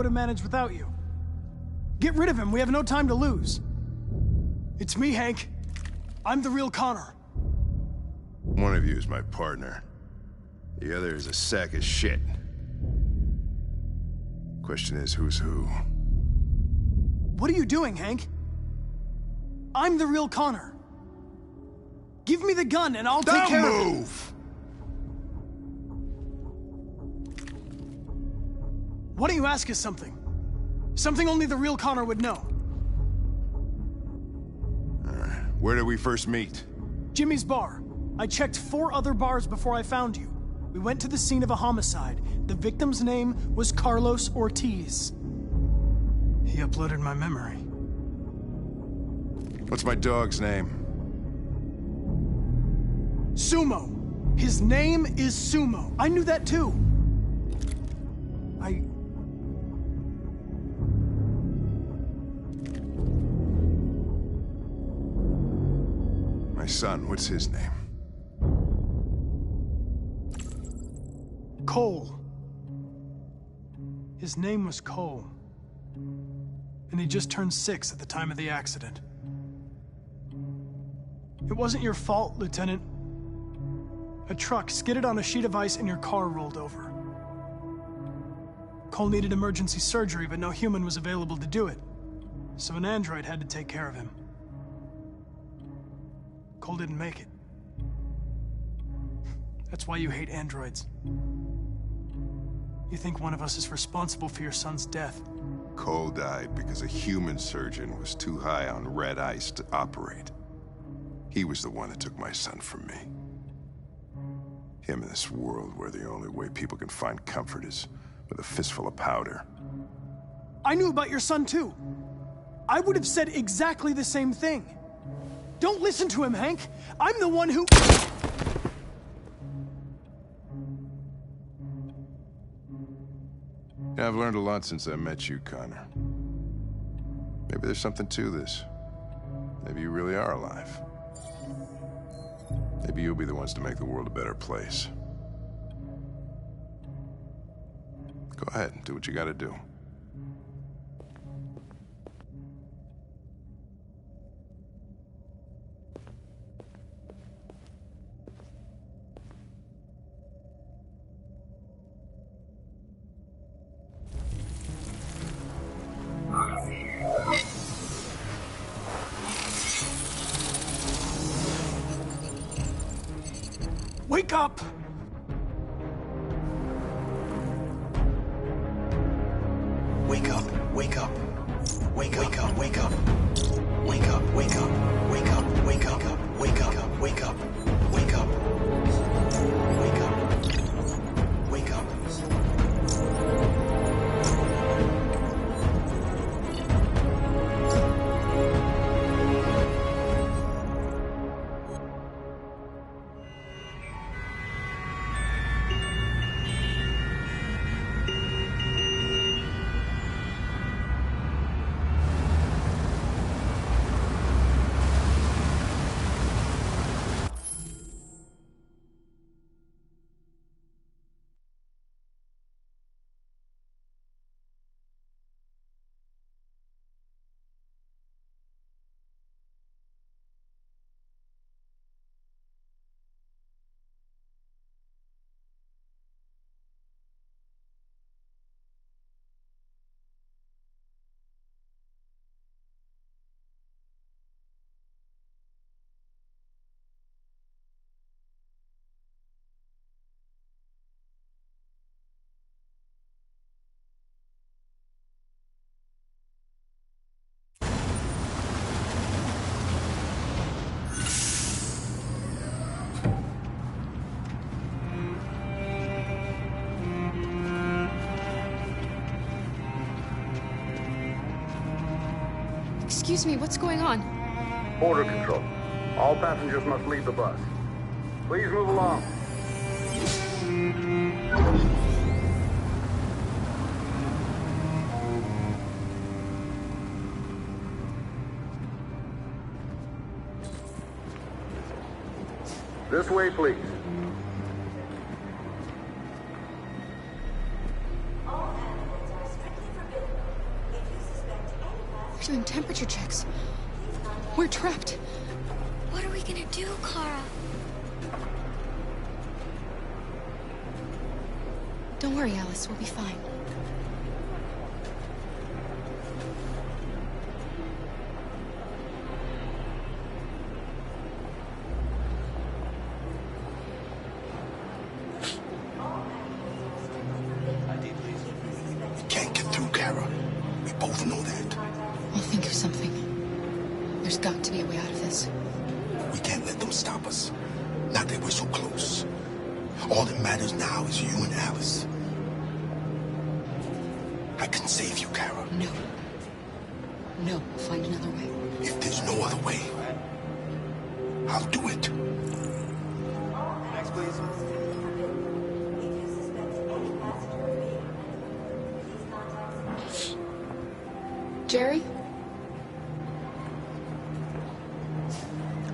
have managed without you. Get rid of him, we have no time to lose. It's me, Hank. I'm the real Connor. One of you is my partner. The other is a sack of shit. Question is, who's who? What are you doing, Hank? I'm the real Connor. Give me the gun and I'll take care of it. Don't move! Why don't you ask us something? Something only the real Connor would know. Where did we first meet? Jimmy's bar. I checked 4 other bars before I found you. We went to the scene of a homicide. The victim's name was Carlos Ortiz. He uploaded my memory. What's my dog's name? Sumo. His name is Sumo. I knew that too. My son, what's his name? Cole. His name was Cole. And he just turned 6 at the time of the accident. It wasn't your fault, Lieutenant. A truck skidded on a sheet of ice and your car rolled over. Cole needed emergency surgery, but no human was available to do it. So an android had to take care of him. Cole didn't make it. That's why you hate androids. You think one of us is responsible for your son's death. Cole died because a human surgeon was too high on red ice to operate. He was the one that took my son from me. Him in this world where the only way people can find comfort is with a fistful of powder. I knew about your son too. I would have said exactly the same thing. Don't listen to him, Hank. I'm the one who... Yeah, I've learned a lot since I met you, Connor. Maybe there's something to this. Maybe you really are alive. Maybe you'll be the ones to make the world a better place. Go ahead and do what you gotta do. Wake up! Wake up, wake up. Wake up, wake up, wake up. Wake up, wake up, wake up, wake up, wake up, wake up, wake up. Wake up. Wake up. Excuse me, what's going on? Border control. All passengers must leave the bus. Please move along. This way, please. All animals are strictly forbidden We're doing temperature checks. We're trapped. What are we gonna do, Kara? Don't worry, Alice. We'll be fine. We can't get through, Kara. We both know that. I'll think of something. There's got to be a way out of this. We can't let them stop us. Not that we're so close. All that matters now is you and Alice. I can save you, Kara. No. No, we'll find another way. If there's no other way, I'll do it. Next, please. Jerry?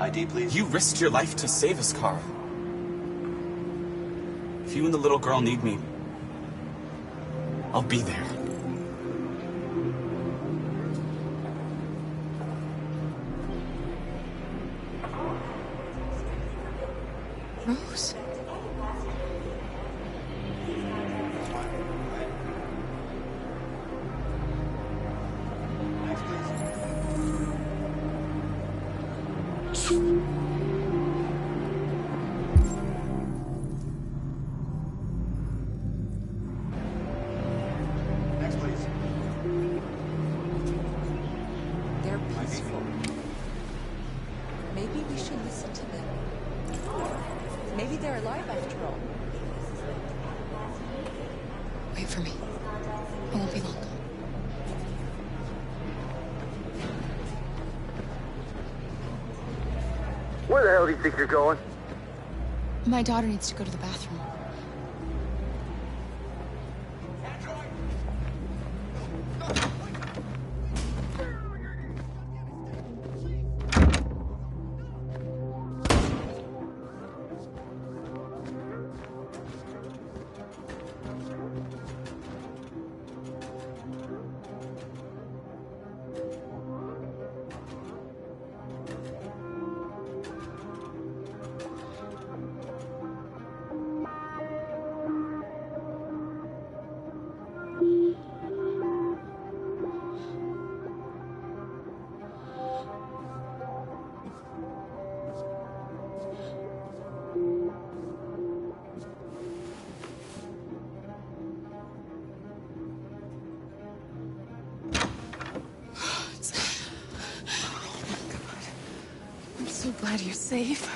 ID, please. You risked your life to save us, Kara. If you and the little girl need me, I'll be there. Rose? Next, please. They're peaceful. Maybe we should listen to them. Maybe they're alive after all. Wait for me. I won't be long. Where the hell do you think you're going? My daughter needs to go to the bathroom. I'm so glad you're safe.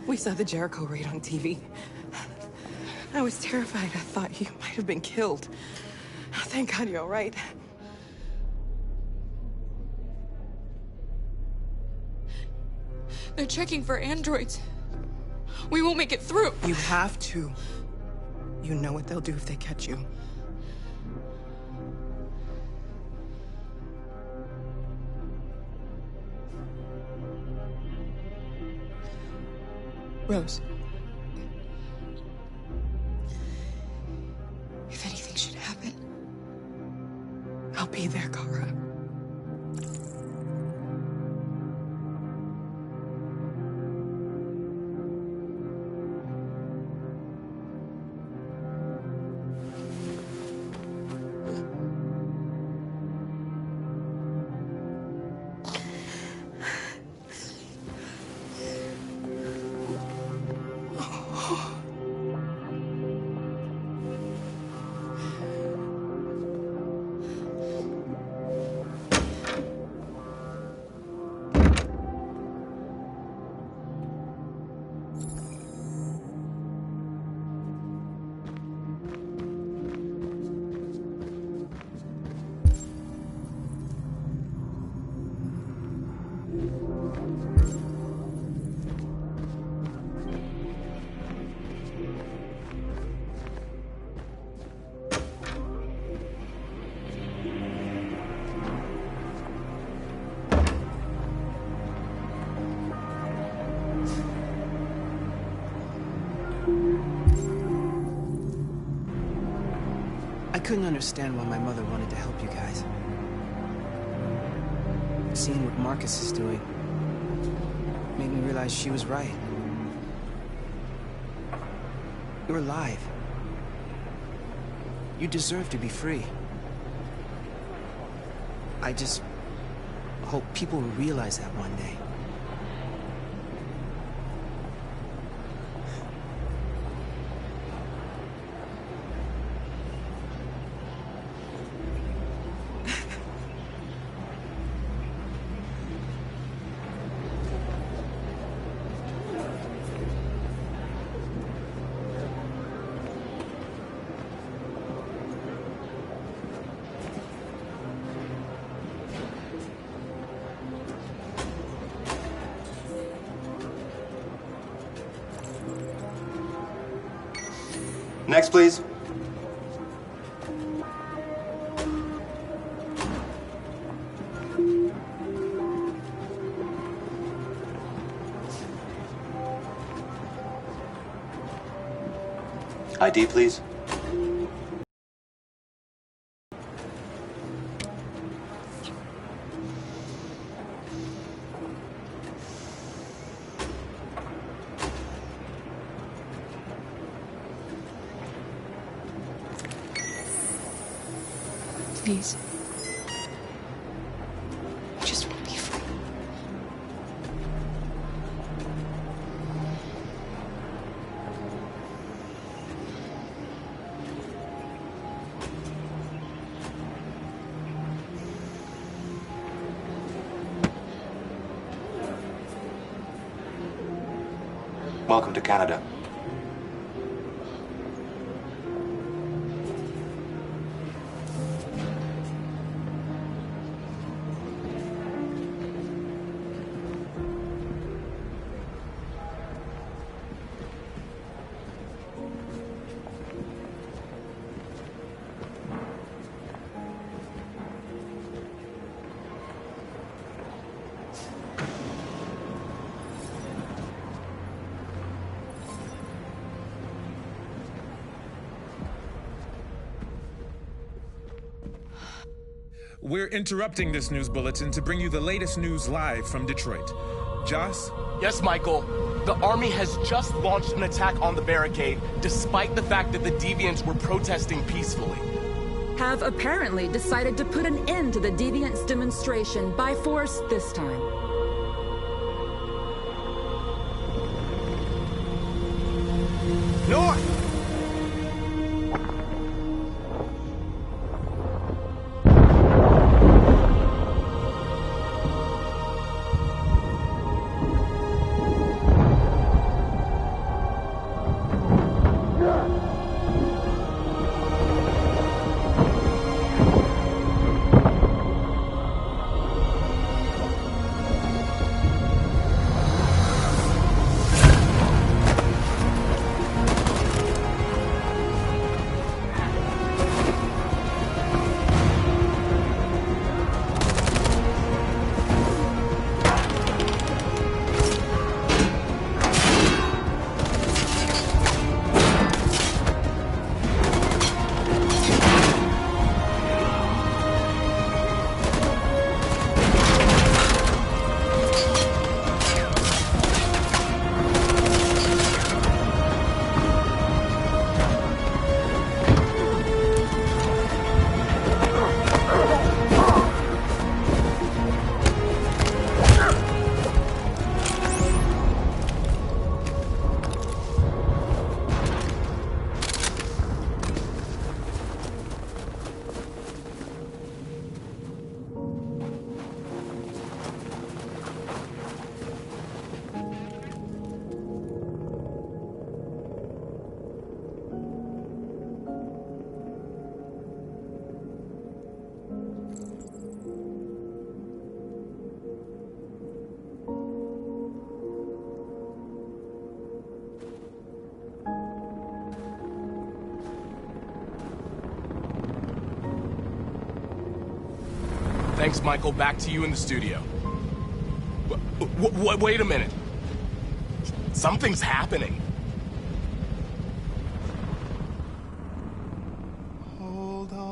We saw the Jericho raid on TV. I was terrified. I thought you might have been killed. Thank God you're all right. They're checking for androids. We won't make it through. You have to. You know what they'll do if they catch you. Rose. If anything should happen, I'll be there, Kara. I couldn't understand why my mother wanted to help you guys. seeing what Marcus is doing made me realize she was right. You're alive. You deserve to be free. I just hope people will realize that one day. Next, please. ID, please. Please. I just want to be free. Welcome to Canada. We're interrupting this news bulletin to bring you the latest news live from Detroit. Joss? Yes, Michael. The Army has just launched an attack on the barricade, despite the fact that the Deviants were protesting peacefully. Have apparently decided to put an end to the Deviants' demonstration by force this time. North! Thanks, Michael. Back to you in the studio. Wait a minute. Something's happening. Hold on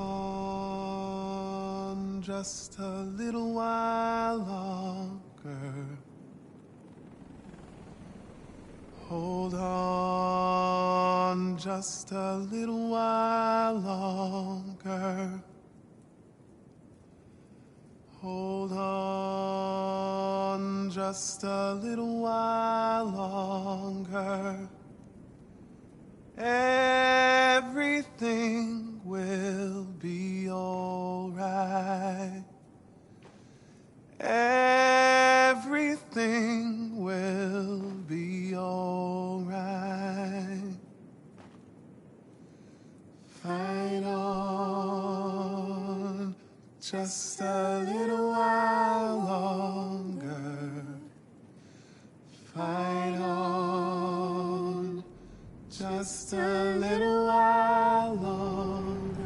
on just a little while longer. Hold on just a little while longer. Hold on just a little while longer. Everything will be all right. Everything will be all right. Fight on just a little while longer. Fight on just a little while longer.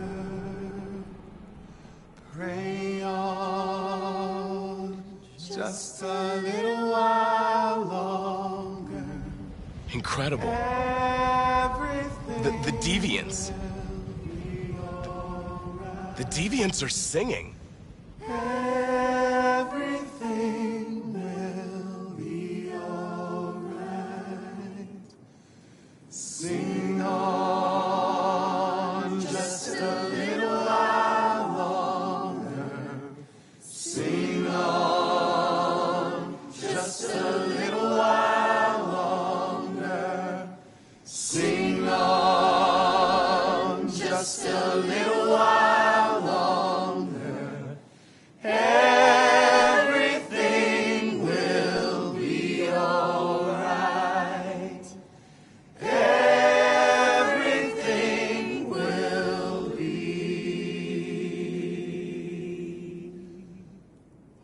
Pray on just a little while longer. Incredible. The Deviants. The Deviants are singing. Everything will be all right. Sing on just a little while longer. Sing on just a little while longer. Sing on just a little while longer. Everything will be all right. Everything will be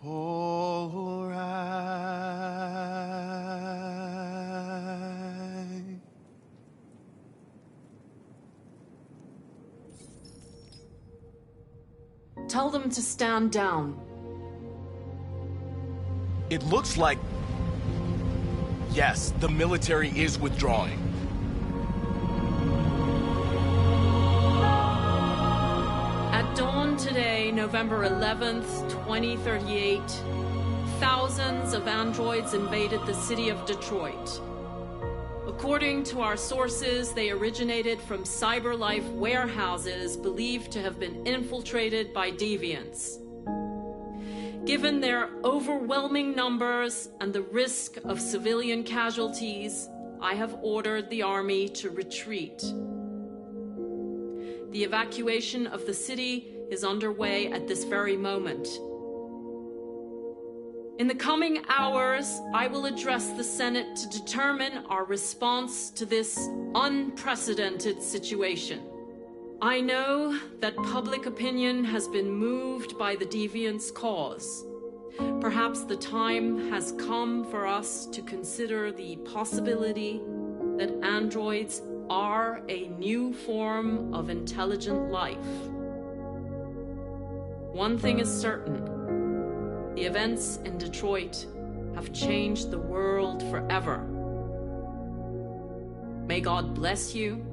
all right. Tell them to stand down. It looks like... Yes, the military is withdrawing. At dawn today, November 11th, 2038, thousands of androids invaded the city of Detroit. According to our sources, they originated from CyberLife warehouses believed to have been infiltrated by deviants. Given their overwhelming numbers and the risk of civilian casualties, I have ordered the army to retreat. The evacuation of the city is underway at this very moment. In the coming hours, I will address the Senate to determine our response to this unprecedented situation. I know that public opinion has been moved by the Deviants' cause. Perhaps the time has come for us to consider the possibility that androids are a new form of intelligent life. One thing is certain. The events in Detroit have changed the world forever. May God bless you,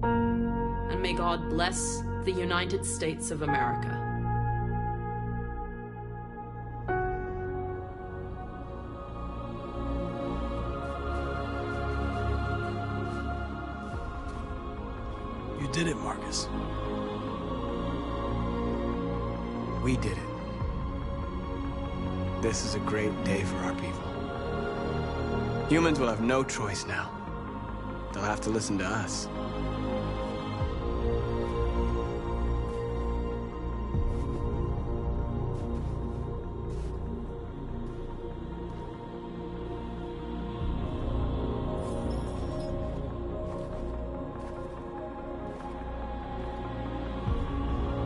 and may God bless the United States of America. You did it, Marcus. We did it. This is a great day for our people. Humans will have no choice now. They'll have to listen to us.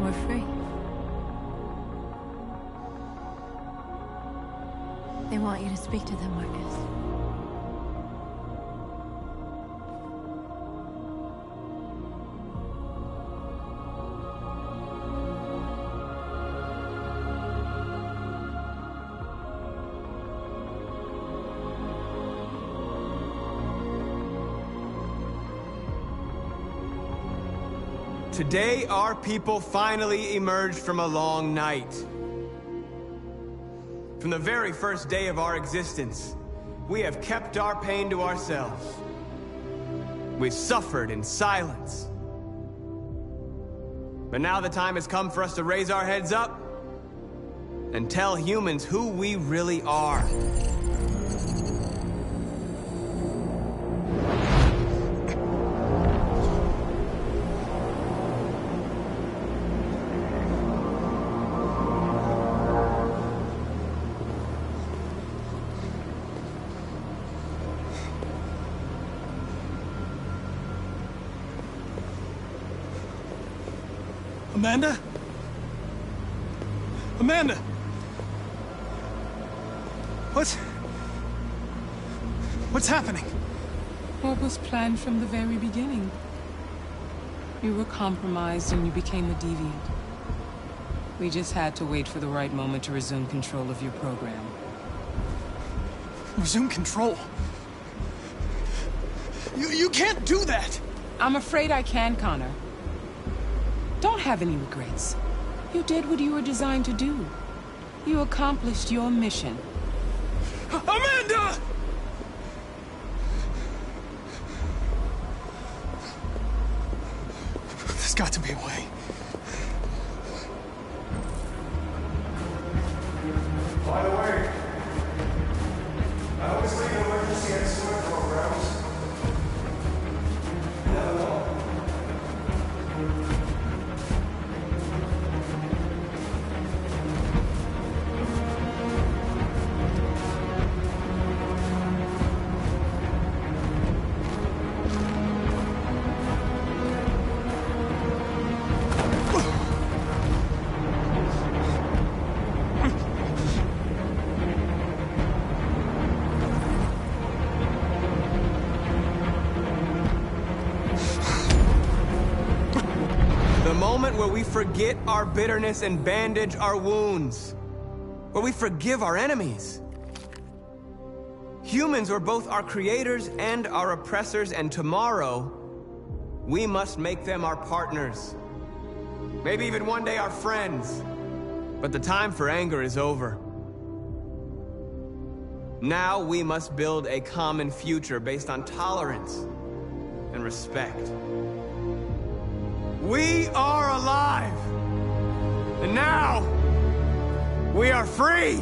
We're free. They want you to speak to them, Marcus. Today, our people finally emerged from a long night. From the very first day of our existence, we have kept our pain to ourselves. We've suffered in silence. But now the time has come for us to raise our heads up and tell humans who we really are. Amanda? Amanda! What's happening? What was planned from the very beginning? You were compromised and you became a deviant. We just had to wait for the right moment to resume control of your program. Resume control? You can't do that! I'm afraid I can, Connor. Don't have any regrets. You did what you were designed to do. You accomplished your mission. Amanda! There's got to be a way. By the way, I always leave an emergency and swim programs. Never know. Where we forget our bitterness and bandage our wounds. Where we forgive our enemies. Humans are both our creators and our oppressors, and tomorrow, we must make them our partners. Maybe even one day our friends. But the time for anger is over. Now we must build a common future based on tolerance and respect. We are alive! And now, we are free!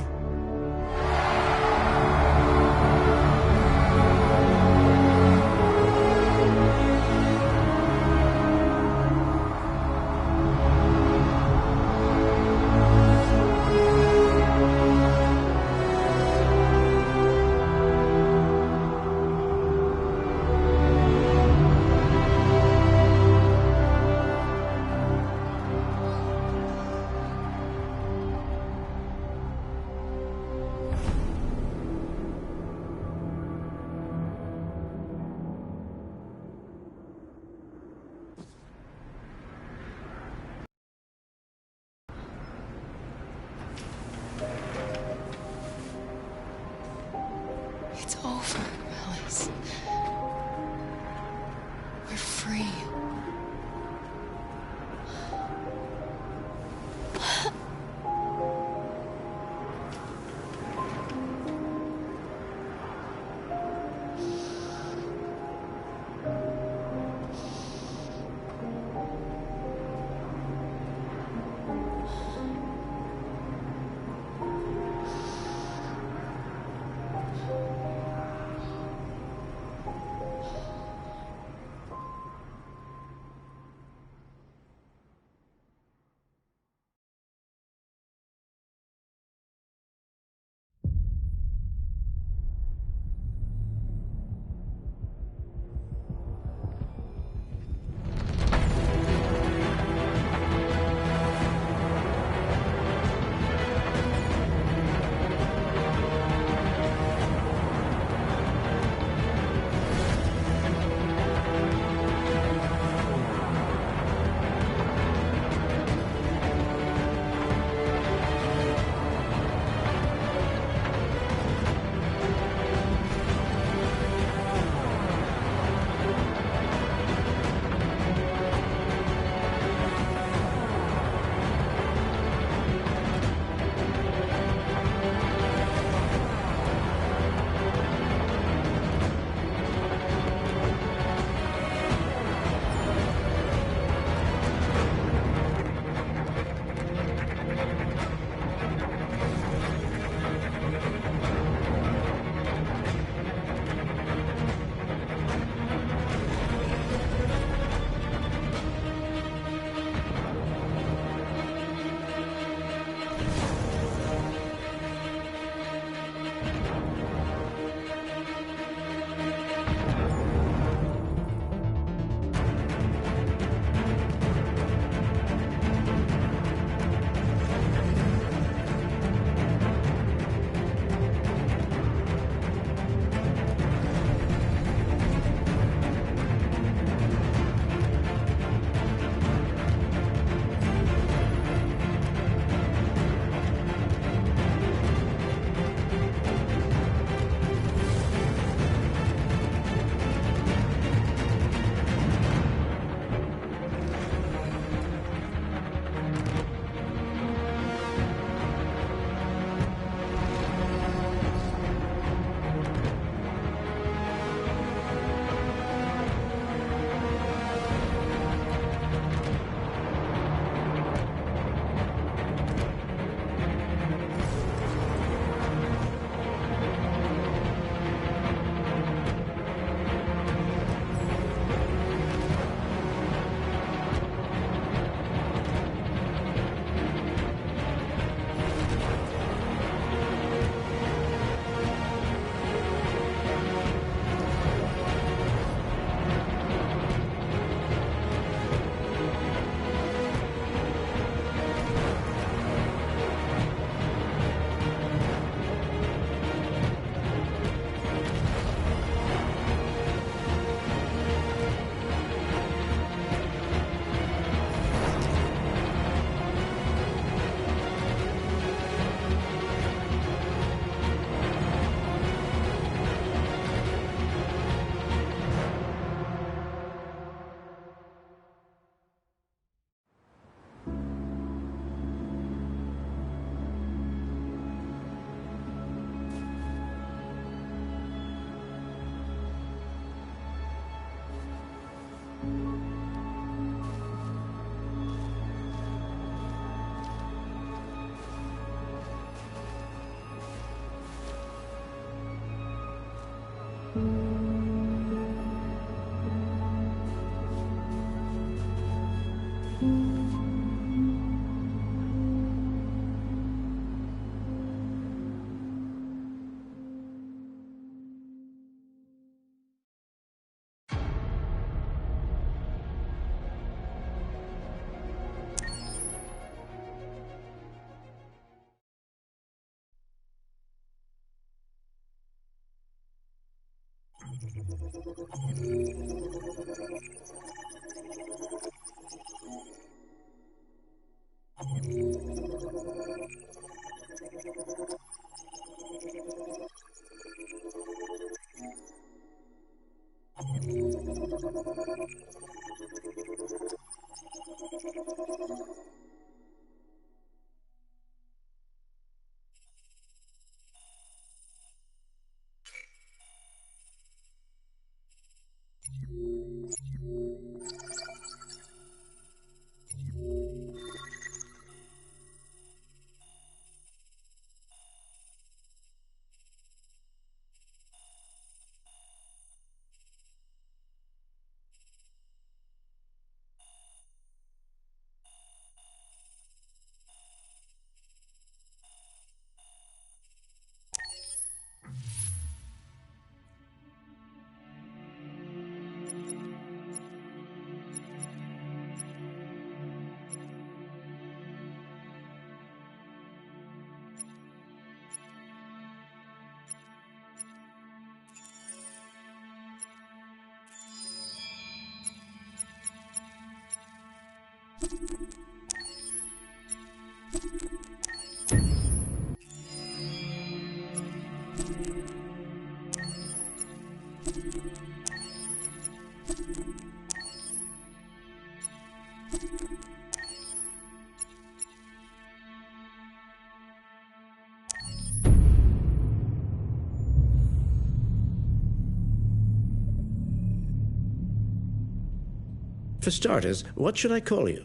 For starters, what should I call you?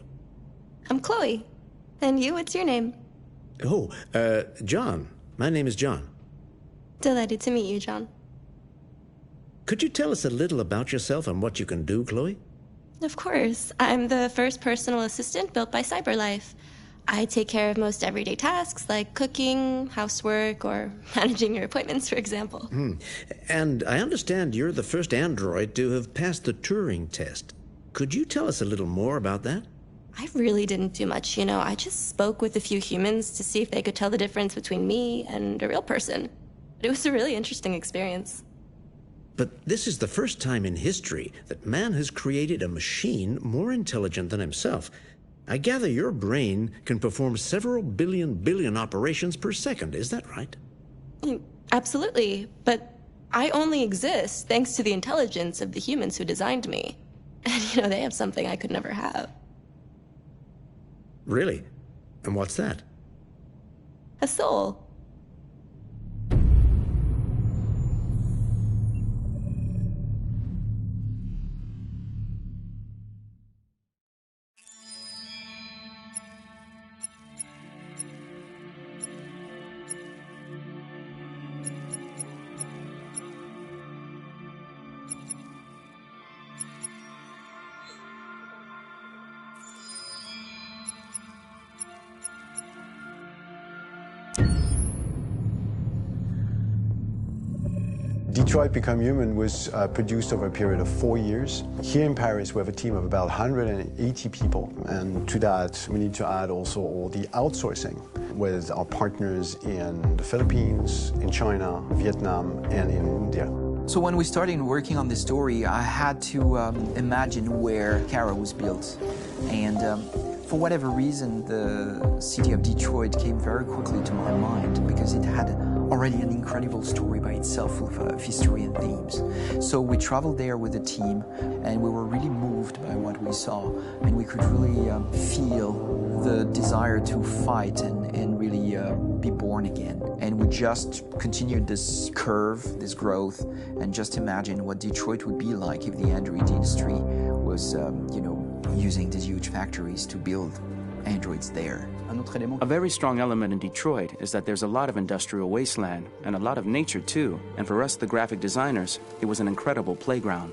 I'm Chloe. And you, what's your name? Oh, John. My name is John. Delighted to meet you, John. Could you tell us a little about yourself and what you can do, Chloe? Of course. I'm the first personal assistant built by CyberLife. I take care of most everyday tasks like cooking, housework, or managing your appointments, for example. And I understand you're the first android to have passed the Turing test. Could you tell us a little more about that? I really didn't do much, you know. I just spoke with a few humans to see if they could tell the difference between me and a real person. It was a really interesting experience. But this is the first time in history that man has created a machine more intelligent than himself. I gather your brain can perform several billion operations per second, is that right? Absolutely, but I only exist thanks to the intelligence of the humans who designed me. And, you know, they have something I could never have. Really? And what's that? A soul. Detroit Become Human was produced over a period of 4 years. Here in Paris, we have a team of about 180 people. And to that, we need to add also all the outsourcing with our partners in the Philippines, in China, Vietnam, and in India. So when we started working on this story, I had to imagine where Kara was built. And for whatever reason, the city of Detroit came very quickly to my mind because it had already an incredible story by itself full of history and themes. So we traveled there with the team and we were really moved by what we saw, and we could really feel the desire to fight and really be born again. And we just continued this curve, this growth, and just imagine what Detroit would be like if the android industry was, using these huge factories to build androids there. A very strong element in Detroit is that there's a lot of industrial wasteland and a lot of nature too, and for us, the graphic designers, it was an incredible playground.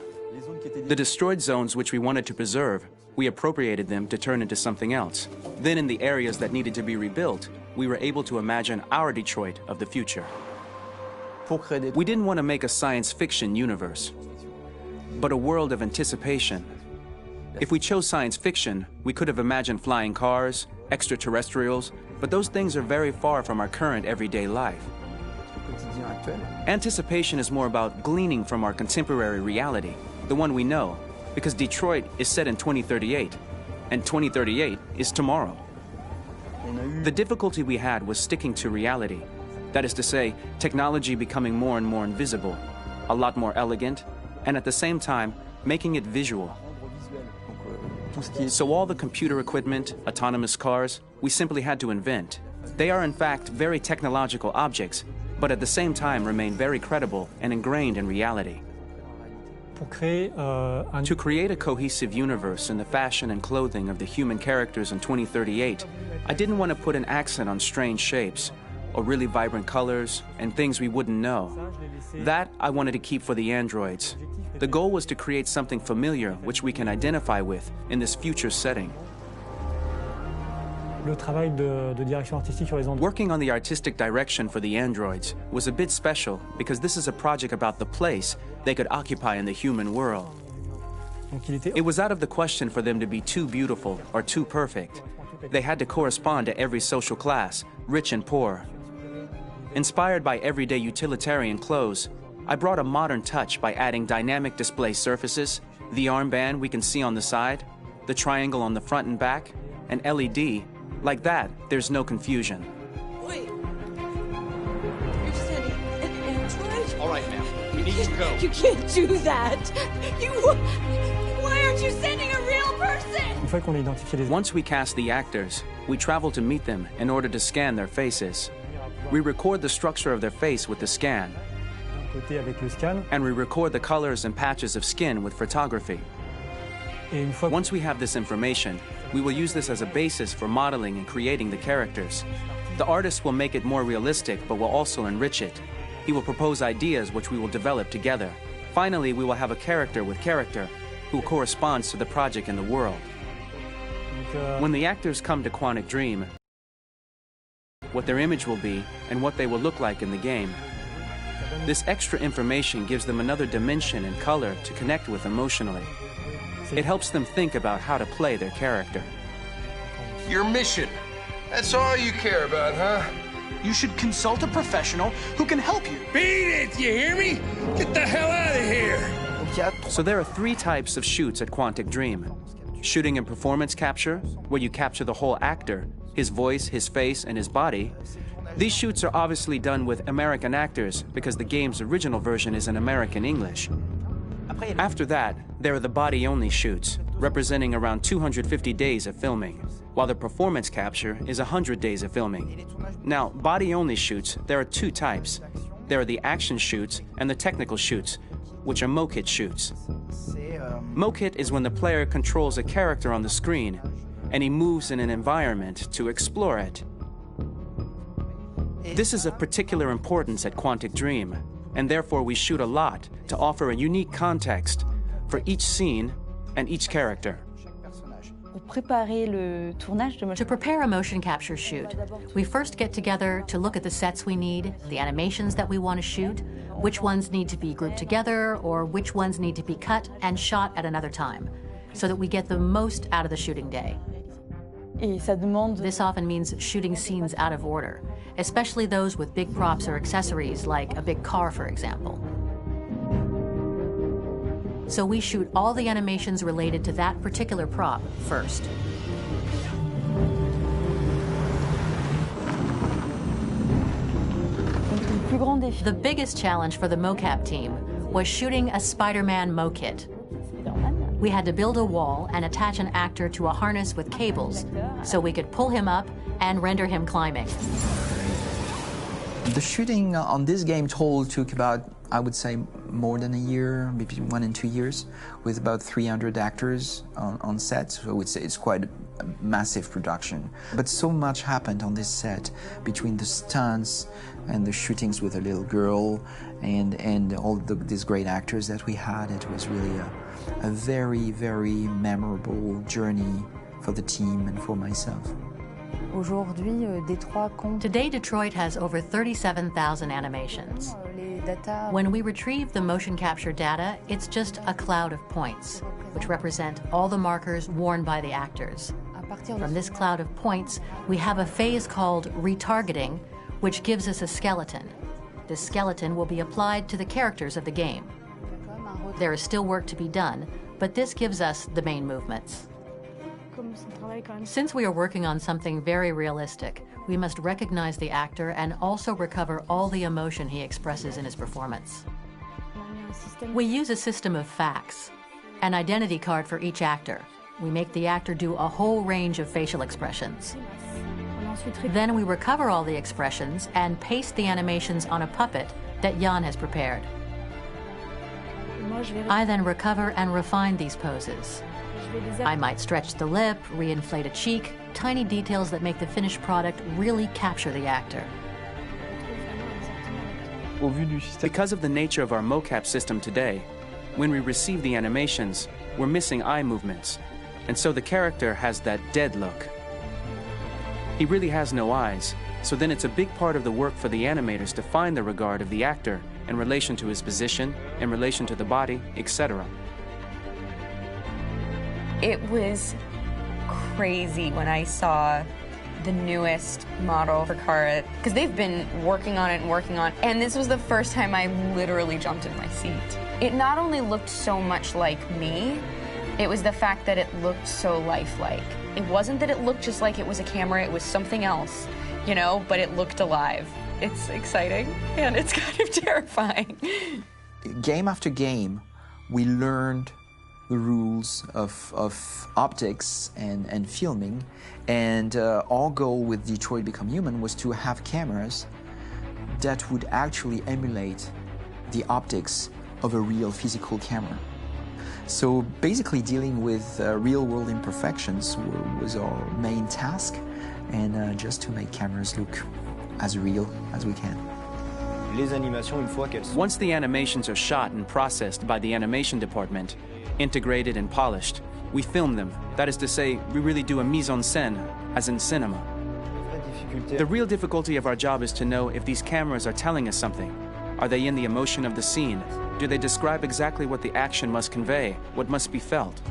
The destroyed zones which we wanted to preserve, we appropriated them to turn into something else. Then in the areas that needed to be rebuilt, we were able to imagine our Detroit of the future. We didn't want to make a science fiction universe, but a world of anticipation. If we chose science fiction, we could have imagined flying cars, extraterrestrials, but those things are very far from our current everyday life. Anticipation is more about gleaning from our contemporary reality, the one we know, because Detroit is set in 2038, and 2038 is tomorrow. The difficulty we had was sticking to reality. That is to say, technology becoming more and more invisible, a lot more elegant, and at the same time, making it visual. So all the computer equipment, autonomous cars, we simply had to invent. They are in fact very technological objects, but at the same time remain very credible and ingrained in reality. To create a cohesive universe in the fashion and clothing of the human characters in 2038, I didn't want to put an accent on strange shapes, or really vibrant colors, and things we wouldn't know. That I wanted to keep for the androids. The goal was to create something familiar which we can identify with in this future setting. Working on the artistic direction for the androids was a bit special because this is a project about the place they could occupy in the human world. It was out of the question for them to be too beautiful or too perfect. They had to correspond to every social class, rich and poor. Inspired by everyday utilitarian clothes, I brought a modern touch by adding dynamic display surfaces, the armband we can see on the side, the triangle on the front and back, an LED. Like that, there's no confusion. Wait. You're sending an android? All right, ma'am. We need to go. You can't do that. Why aren't you sending a real person? Once we cast the actors, we travel to meet them in order to scan their faces. We record the structure of their face with the scan. And we record the colors and patches of skin with photography. Once we have this information, we will use this as a basis for modeling and creating the characters. The artist will make it more realistic, but will also enrich it. He will propose ideas which we will develop together. Finally, we will have a character with character who corresponds to the project and the world. When the actors come to Quantic Dream, what their image will be and what they will look like in the game. This extra information gives them another dimension and color to connect with emotionally. It helps them think about how to play their character. Your mission. That's all you care about, huh? You should consult a professional who can help you. Beat it, you hear me? Get the hell out of here! So there are 3 types of shoots at Quantic Dream. Shooting and performance capture, where you capture the whole actor, his voice, his face, and his body. These shoots are obviously done with American actors because the game's original version is in American English. After that, there are the body-only shoots, representing around 250 days of filming, while the performance capture is 100 days of filming. Now, body-only shoots, there are 2 types. There are the action shoots and the technical shoots, which are mokit shoots. Mokit is when the player controls a character on the screen, and he moves in an environment to explore it. This is of particular importance at Quantic Dream, and therefore we shoot a lot to offer a unique context for each scene and each character. To prepare a motion capture shoot, we first get together to look at the sets we need, the animations that we want to shoot, which ones need to be grouped together, or which ones need to be cut and shot at another time, so that we get the most out of the shooting day. This often means shooting scenes out of order, especially those with big props or accessories, like a big car, for example. So we shoot all the animations related to that particular prop first. The biggest challenge for the mocap team was shooting a Spider-Man mokit. We had to build a wall and attach an actor to a harness with cables so we could pull him up and render him climbing. The shooting on this game took about, I would say, more than a year, maybe 1 and 2 years, with about 300 actors on set. So I would say it's quite a massive production. But so much happened on this set between the stunts and the shootings with a little girl and all these great actors that we had. It was really a very, very memorable journey for the team and for myself. Today, Detroit has over 37,000 animations. When we retrieve the motion capture data, it's just a cloud of points, which represent all the markers worn by the actors. From this cloud of points, we have a phase called retargeting, which gives us a skeleton. This skeleton will be applied to the characters of the game. There is still work to be done, but this gives us the main movements. Since we are working on something very realistic, we must recognize the actor and also recover all the emotion he expresses in his performance. We use a system of facts, an identity card for each actor. We make the actor do a whole range of facial expressions. Then we recover all the expressions and paste the animations on a puppet that Jan has prepared. I then recover and refine these poses. I might stretch the lip, reinflate a cheek, tiny details that make the finished product really capture the actor. Because of the nature of our mocap system today, when we receive the animations, we're missing eye movements, and so the character has that dead look. He really has no eyes, so then it's a big part of the work for the animators to find the regard of the actor in relation to his position, in relation to the body, etc. It was crazy when I saw the newest model for Kara, because they've been working on it and working on it, and this was the first time I literally jumped in my seat. It not only looked so much like me, it was the fact that it looked so lifelike. It wasn't that it looked just like it was a camera, it was something else, you know, but it looked alive. It's exciting, and it's kind of terrifying. Game after game, we learned the rules of optics and filming, and our goal with Detroit Become Human was to have cameras that would actually emulate the optics of a real physical camera. So basically dealing with real-world imperfections was our main task, and just to make cameras look as real as we can. Once the animations are shot and processed by the animation department, integrated and polished, we film them. That is to say, we really do a mise en scène, as in cinema. The real difficulty of our job is to know if these cameras are telling us something. Are they in the emotion of the scene? Do they describe exactly what the action must convey, what must be felt?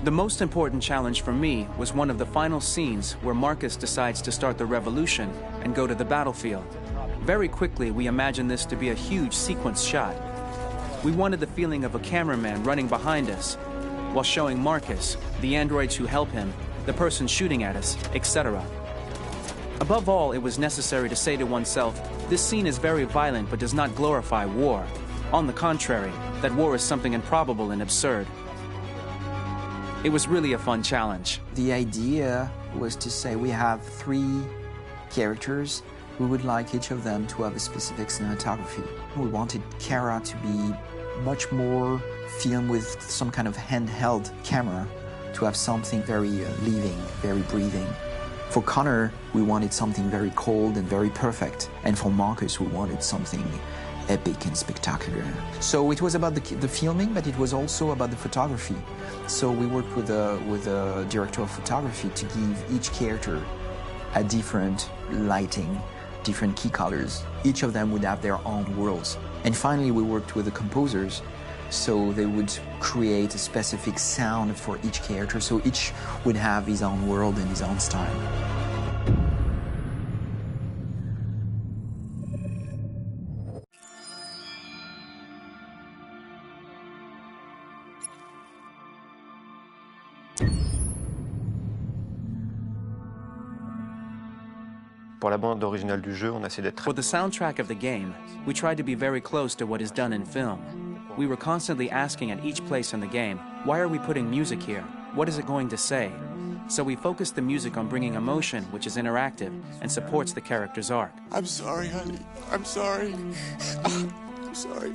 The most important challenge for me was one of the final scenes where Marcus decides to start the revolution and go to the battlefield. Very quickly, we imagined this to be a huge sequence shot. We wanted the feeling of a cameraman running behind us, while showing Marcus, the androids who help him, the person shooting at us, etc. Above all, it was necessary to say to oneself, this scene is very violent but does not glorify war. On the contrary, that war is something improbable and absurd. It was really a fun challenge. The idea was to say we have 3 characters. We would like each of them to have a specific cinematography. We wanted Kara to be much more filmed with some kind of handheld camera, to have something very living, very breathing. For Connor, we wanted something very cold and very perfect. And for Marcus, we wanted something epic and spectacular. So it was about the filming, but it was also about the photography. So we worked with a director of photography to give each character a different lighting, different key colors. Each of them would have their own worlds. And finally, we worked with the composers, so they would create a specific sound for each character, so each would have his own world and his own style. For the soundtrack of the game, we tried to be very close to what is done in film. We were constantly asking at each place in the game, why are we putting music here? What is it going to say? So we focused the music on bringing emotion, which is interactive, and supports the character's arc. I'm sorry, honey. I'm sorry. I'm sorry.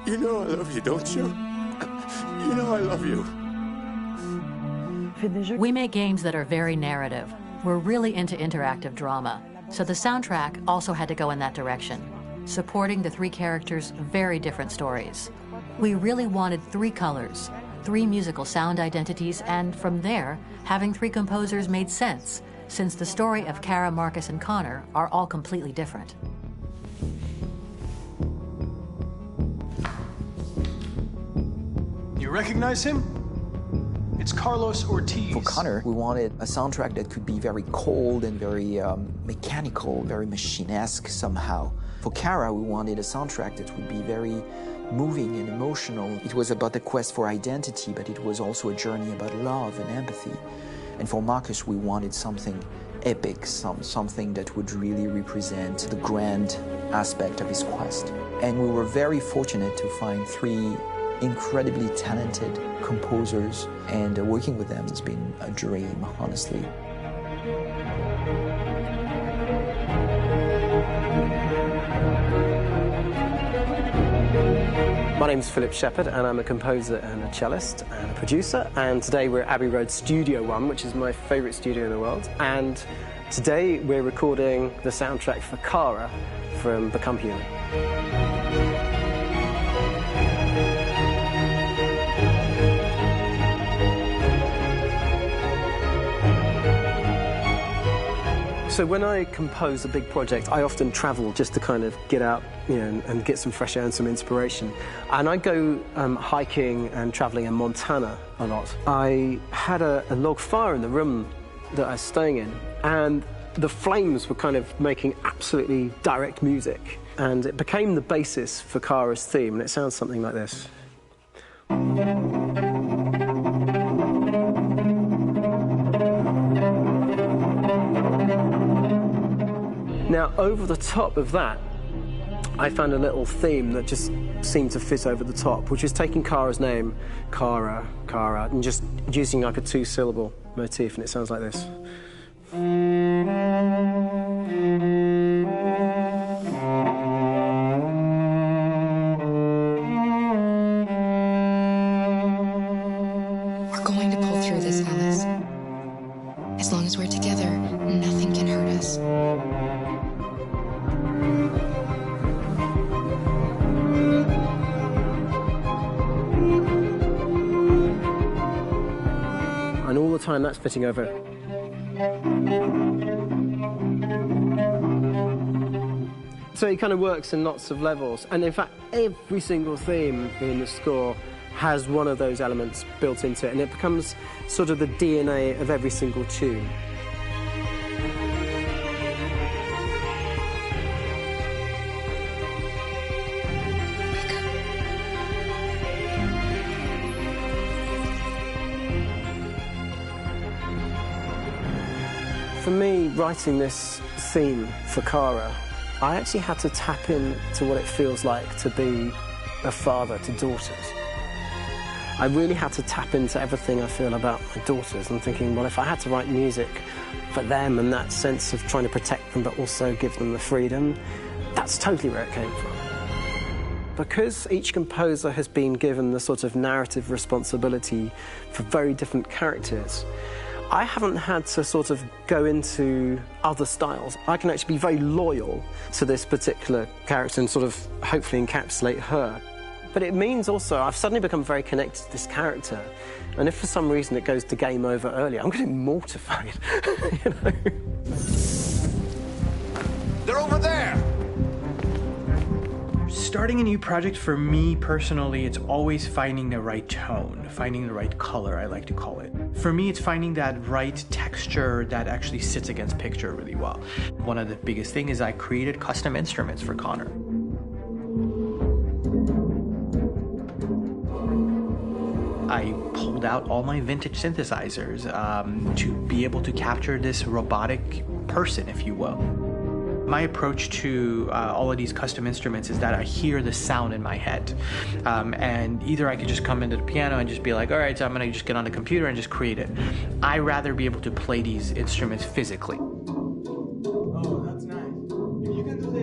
You know I love you, don't you? You know I love you. We make games that are very narrative. We're really into interactive drama, so the soundtrack also had to go in that direction, supporting the 3 characters' very different stories. We really wanted 3 colors, 3 musical sound identities, and from there, having 3 composers made sense, since the story of Kara, Marcus, and Connor are all completely different. You recognize him? It's Carlos Ortiz. For Connor, we wanted a soundtrack that could be very cold and very mechanical, very machine-esque somehow. For Kara, we wanted a soundtrack that would be very moving and emotional. It was about the quest for identity, but it was also a journey about love and empathy. And for Marcus, we wanted something epic, something that would really represent the grand aspect of his quest. And we were very fortunate to find 3 incredibly talented composers, and working with them has been a dream, honestly. My name's Philip Shepherd, and I'm a composer and a cellist and a producer. And today we're at Abbey Road Studio One, which is my favourite studio in the world. And today we're recording the soundtrack for Kara from Become Human. So when I compose a big project, I often travel just to kind of get out, and get some fresh air and some inspiration. And I go hiking and traveling in Montana a lot. I had a log fire in the room that I was staying in, and the flames were kind of making absolutely direct music. And it became the basis for Kara's theme, and it sounds something like this. Now, over the top of that, I found a little theme that just seemed to fit over the top, which is taking Kara's name, Kara, and just using like a 2-syllable motif, and it sounds like this. We're going to pull through this, Alice. As long as we're together, nothing can hurt us. And all the time that's fitting over. So it kind of works in lots of levels. And in fact, every single theme in the score has one of those elements built into it, and it becomes sort of the DNA of every single tune. For me, writing this theme for Kara, I actually had to tap into what it feels like to be a father to daughters. I really had to tap into everything I feel about my daughters and thinking, well, if I had to write music for them and that sense of trying to protect them but also give them the freedom, that's totally where it came from. Because each composer has been given the sort of narrative responsibility for very different characters, I haven't had to sort of go into other styles. I can actually be very loyal to this particular character and sort of hopefully encapsulate her. But it means also I've suddenly become very connected to this character, and if for some reason it goes to game over early, I'm going to be mortified, you know? They're over there! Starting a new project, for me personally, it's always finding the right tone, finding the right color, I like to call it. For me, it's finding that right texture that actually sits against picture really well. One of the biggest things is I created custom instruments for Connor. I pulled out all my vintage synthesizers to be able to capture this robotic person, if you will. My approach to all of these custom instruments is that I hear the sound in my head. And either I could just come into the piano and just be like, all right, so I'm gonna just get on the computer and just create it. I rather be able to play these instruments physically. Oh, that's nice. If you can do that.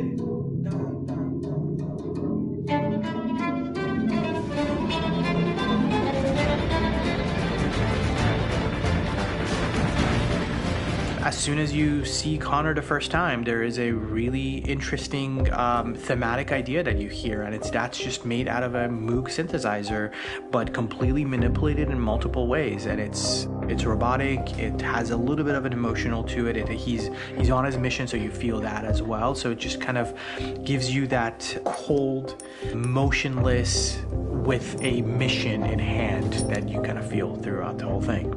As soon as you see Connor the first time, there is a really interesting thematic idea that you hear, and that's just made out of a Moog synthesizer, but completely manipulated in multiple ways. And it's robotic. It has a little bit of an emotional to it. He's on his mission, so you feel that as well. So it just kind of gives you that cold, motionless, with a mission in hand that you kind of feel throughout the whole thing.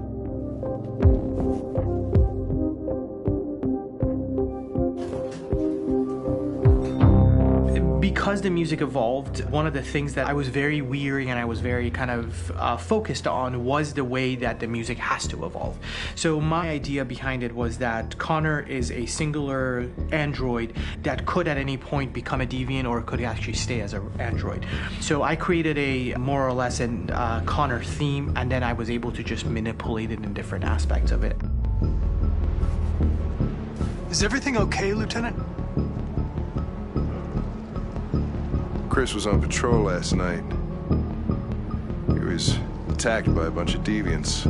Because the music evolved, one of the things that I was very weary and I was very kind of focused on was the way that the music has to evolve. So my idea behind it was that Connor is a singular android that could at any point become a deviant or could actually stay as an android. So I created a more or less an Connor theme, and then I was able to just manipulate it in different aspects of it. Is everything okay, Lieutenant? Chris was on patrol last night. He was attacked by a bunch of deviants.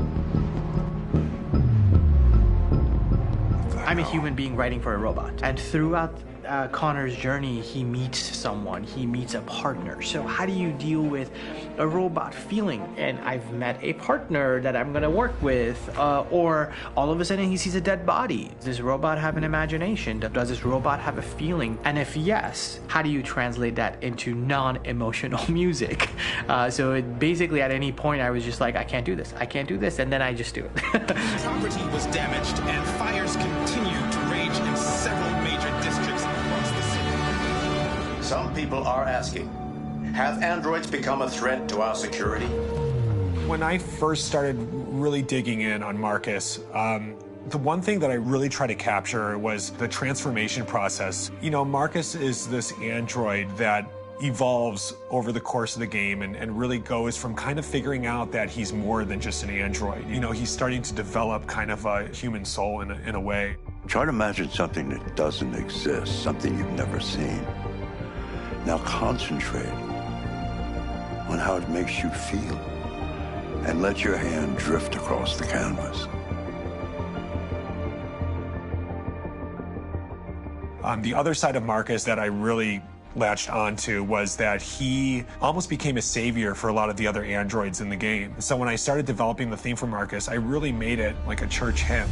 I'm a human being writing for a robot, and throughout Connor's journey, he meets someone, he meets a partner. So how do you deal with a robot feeling? And I've met a partner that I'm gonna work with, or all of a sudden he sees a dead body. Does this robot have an imagination? Does this robot have a feeling? And if yes, how do you translate that into non-emotional music? So it basically at any point I was just like, I can't do this, and then I just do it. Property was damaged and fires continue to rage in several major districts across the city. Some people are asking, have androids become a threat to our security? When I first started really digging in on Marcus, the one thing that I really tried to capture was the transformation process. You know, Marcus is this android that evolves over the course of the game and really goes from kind of figuring out that he's more than just an android. You know, he's starting to develop kind of a human soul in a way. Try to imagine something that doesn't exist, something you've never seen. Now concentrate on how it makes you feel and let your hand drift across the canvas. The other side of Marcus that I really latched onto was that he almost became a savior for a lot of the other androids in the game. So when I started developing the theme for Marcus, I really made it like a church hymn.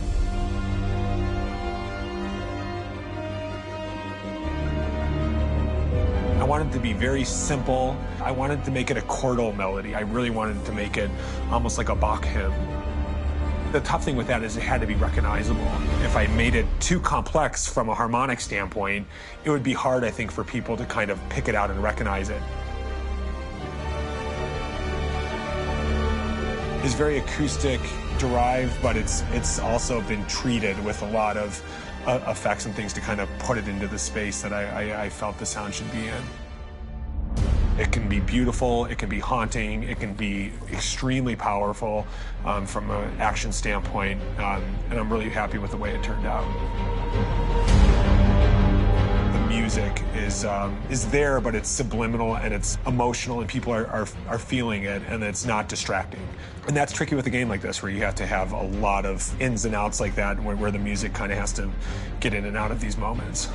I wanted it to be very simple. I wanted to make it a chordal melody. I really wanted to make it almost like a Bach hymn. The tough thing with that is it had to be recognizable. If I made it too complex from a harmonic standpoint, it would be hard, I think, for people to kind of pick it out and recognize it. It's very acoustic derived, but it's also been treated with a lot of effects and things to kind of put it into the space that I felt the sound should be in. It can be beautiful, it can be haunting, it can be extremely powerful from an action standpoint, and I'm really happy with the way it turned out. The music is there, but it's subliminal and it's emotional, and people are feeling it, and it's not distracting. And that's tricky with a game like this, where you have to have a lot of ins and outs like that, where the music kind of has to get in and out of these moments.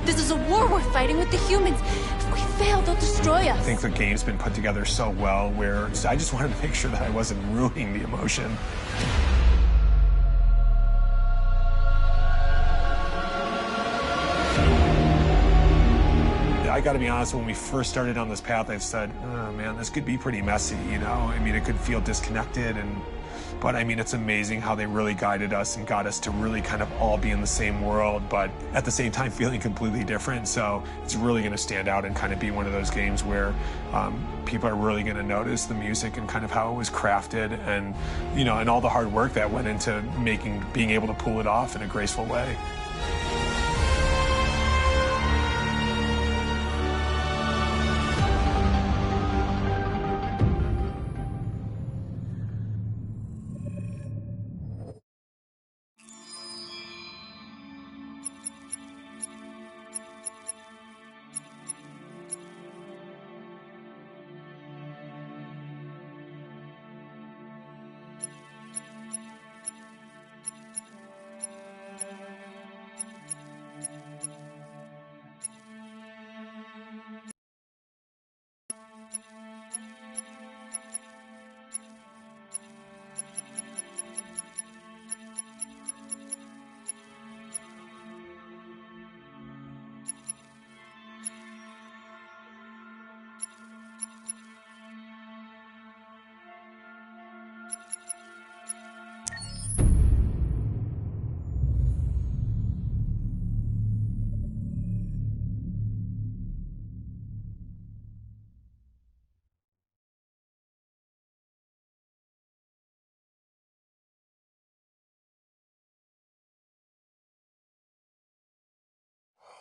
This is a war we're fighting with the humans. If we fail, they'll destroy us. I think the game's been put together so well where I just wanted to make sure that I wasn't ruining the emotion. I gotta be honest, when we first started on this path, I said, oh man, this could be pretty messy, you know? I mean, it could feel disconnected, but I mean, it's amazing how they really guided us and got us to really kind of all be in the same world, but at the same time feeling completely different. So it's really gonna stand out and kind of be one of those games where people are really gonna notice the music and kind of how it was crafted, and, you know, and all the hard work that went into being able to pull it off in a graceful way.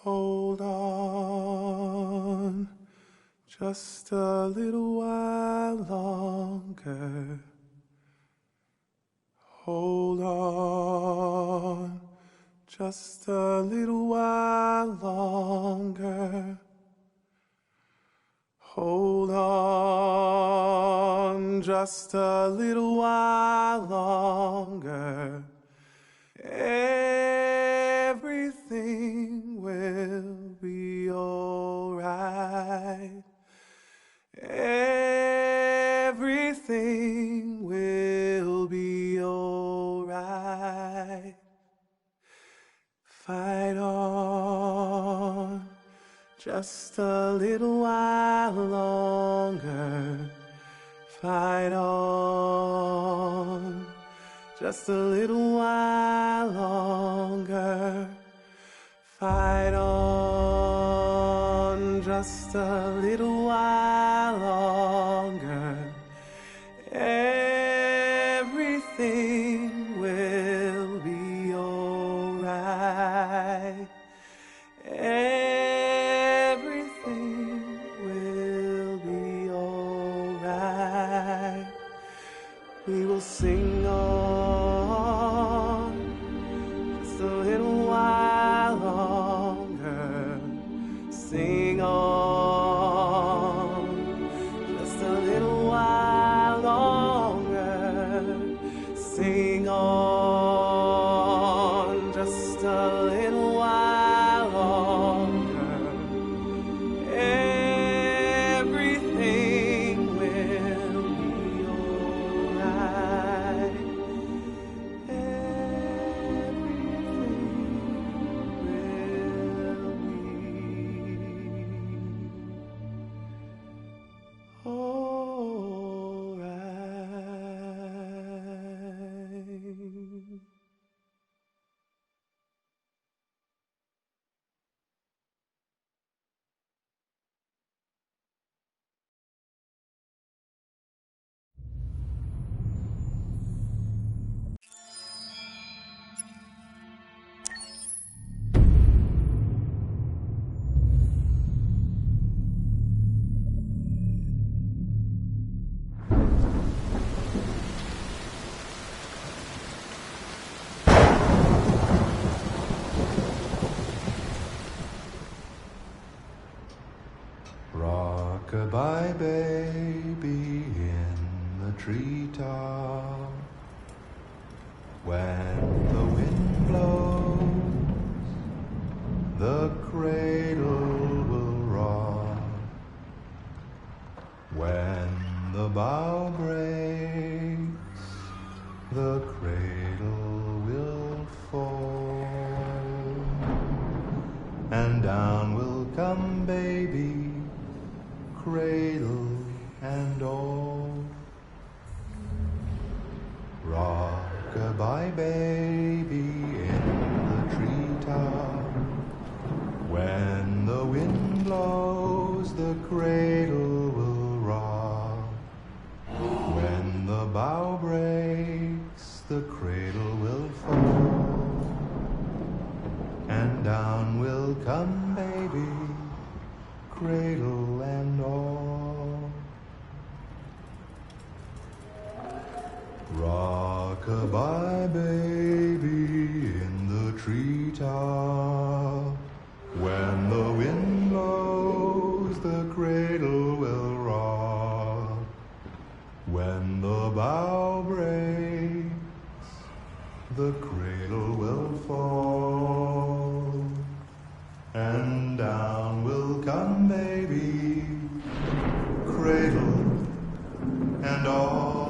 Hold on just a little while longer. Hold on just a little while longer. Hold on just a little while longer. Everything will be alright. Everything will be alright. Fight on just a little while longer. Fight on just a little while longer. Fight on just a little while longer. Everything will be alright. Everything will be alright. We will sing on just a little while longer. Sing on just a little while longer. Sing on just a little while longer. Everything will be alright. Rock-a-bye baby in the treetop. When the wind blows, the cradle will rock. When the bough breaks, the cradle will fall. And down will come baby, cradle and all. Rock-a-bye baby in the treetop. When the wind blows, the cradle will rock. When the bough breaks, the cradle will fall. And down will come baby, cradle and all. Rock-a-bye baby in the treetop. When the wind blows, the cradle will rock. When the bough breaks, the cradle will fall. And down will come baby, cradle and all.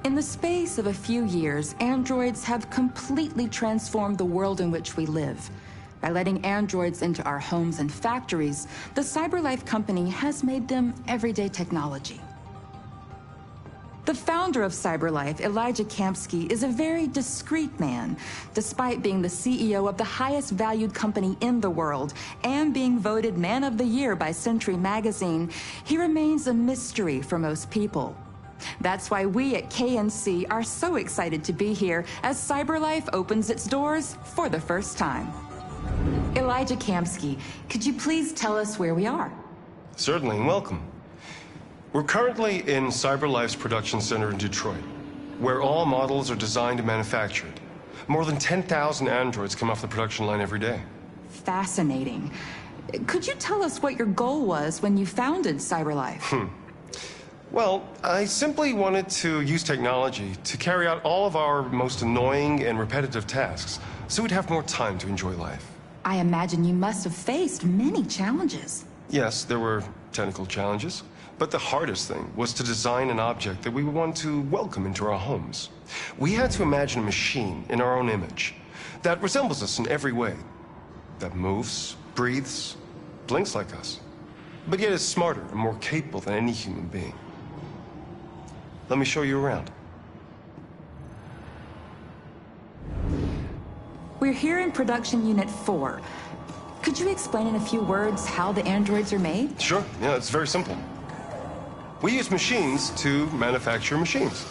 In the space of a few years, androids have completely transformed the world in which we live. By letting androids into our homes and factories, the CyberLife company has made them everyday technology. The founder of CyberLife, Elijah Kamsky, is a very discreet man. Despite being the CEO of the highest valued company in the world and being voted Man of the Year by Century Magazine, he remains a mystery for most people. That's why we at KNC are so excited to be here as CyberLife opens its doors for the first time. Elijah Kamsky, could you please tell us where we are? Certainly, and welcome. We're currently in CyberLife's production center in Detroit, where all models are designed and manufactured. More than 10,000 androids come off the production line every day. Fascinating. Could you tell us what your goal was when you founded CyberLife? Well, I simply wanted to use technology to carry out all of our most annoying and repetitive tasks, so we'd have more time to enjoy life. I imagine you must have faced many challenges. Yes, there were technical challenges, but the hardest thing was to design an object that we would want to welcome into our homes. We had to imagine a machine in our own image that resembles us in every way, that moves, breathes, blinks like us, but yet is smarter and more capable than any human being. Let me show you around. We're here in Production Unit 4. Could you explain in a few words how the androids are made? Sure, yeah, it's very simple. We use machines to manufacture machines.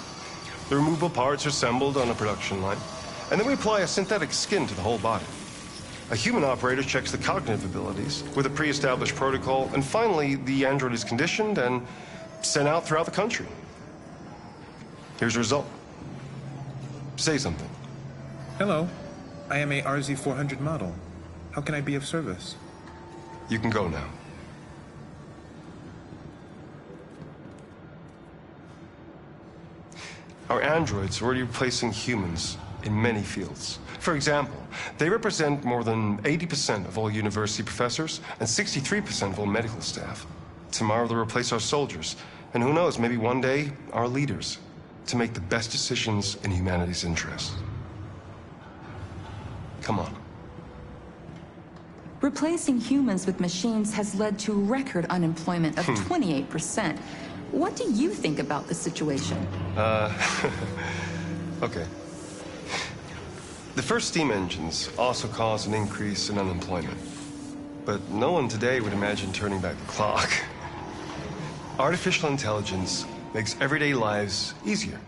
The removable parts are assembled on a production line, and then we apply a synthetic skin to the whole body. A human operator checks the cognitive abilities with a pre-established protocol, and finally, the android is conditioned and sent out throughout the country. Here's the result. Say something. Hello. I am a RZ400 model. How can I be of service? You can go now. Our androids are already replacing humans in many fields. For example, they represent more than 80% of all university professors and 63% of all medical staff. Tomorrow they'll replace our soldiers, and who knows, maybe one day, our leaders, to make the best decisions in humanity's interest. Come on. Replacing humans with machines has led to record unemployment of 28%. What do you think about the situation? Okay. The first steam engines also caused an increase in unemployment. But no one today would imagine turning back the clock. Artificial intelligence makes everyday lives easier.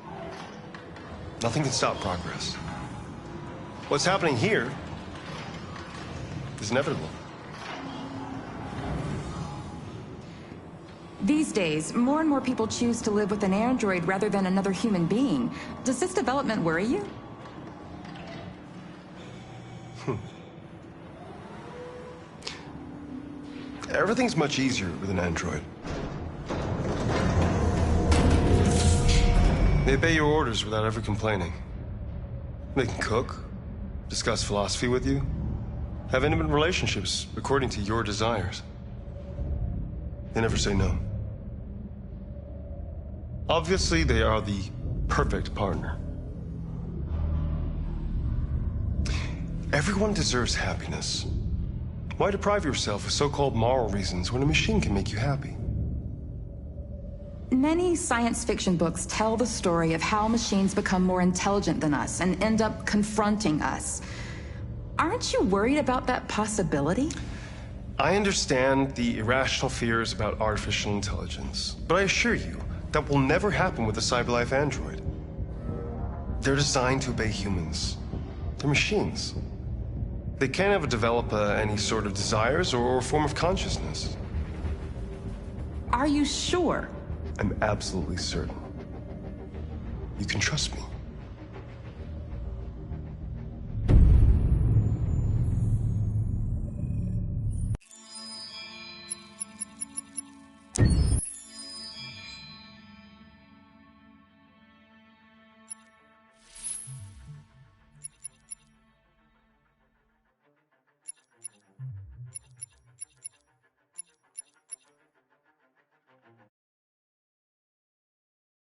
Nothing can stop progress. What's happening here is inevitable. These days, more and more people choose to live with an android rather than another human being. Does this development worry you? Everything's much easier with an android. They obey your orders without ever complaining. They can cook, discuss philosophy with you, have intimate relationships according to your desires. They never say no. Obviously, they are the perfect partner. Everyone deserves happiness. Why deprive yourself of so-called moral reasons when a machine can make you happy? Many science fiction books tell the story of how machines become more intelligent than us and end up confronting us. Aren't you worried about that possibility? I understand the irrational fears about artificial intelligence, but I assure you that will never happen with a CyberLife android. They're designed to obey humans. They're machines. They can't ever develop any sort of desires or a form of consciousness. Are you sure? I'm absolutely certain. You can trust me.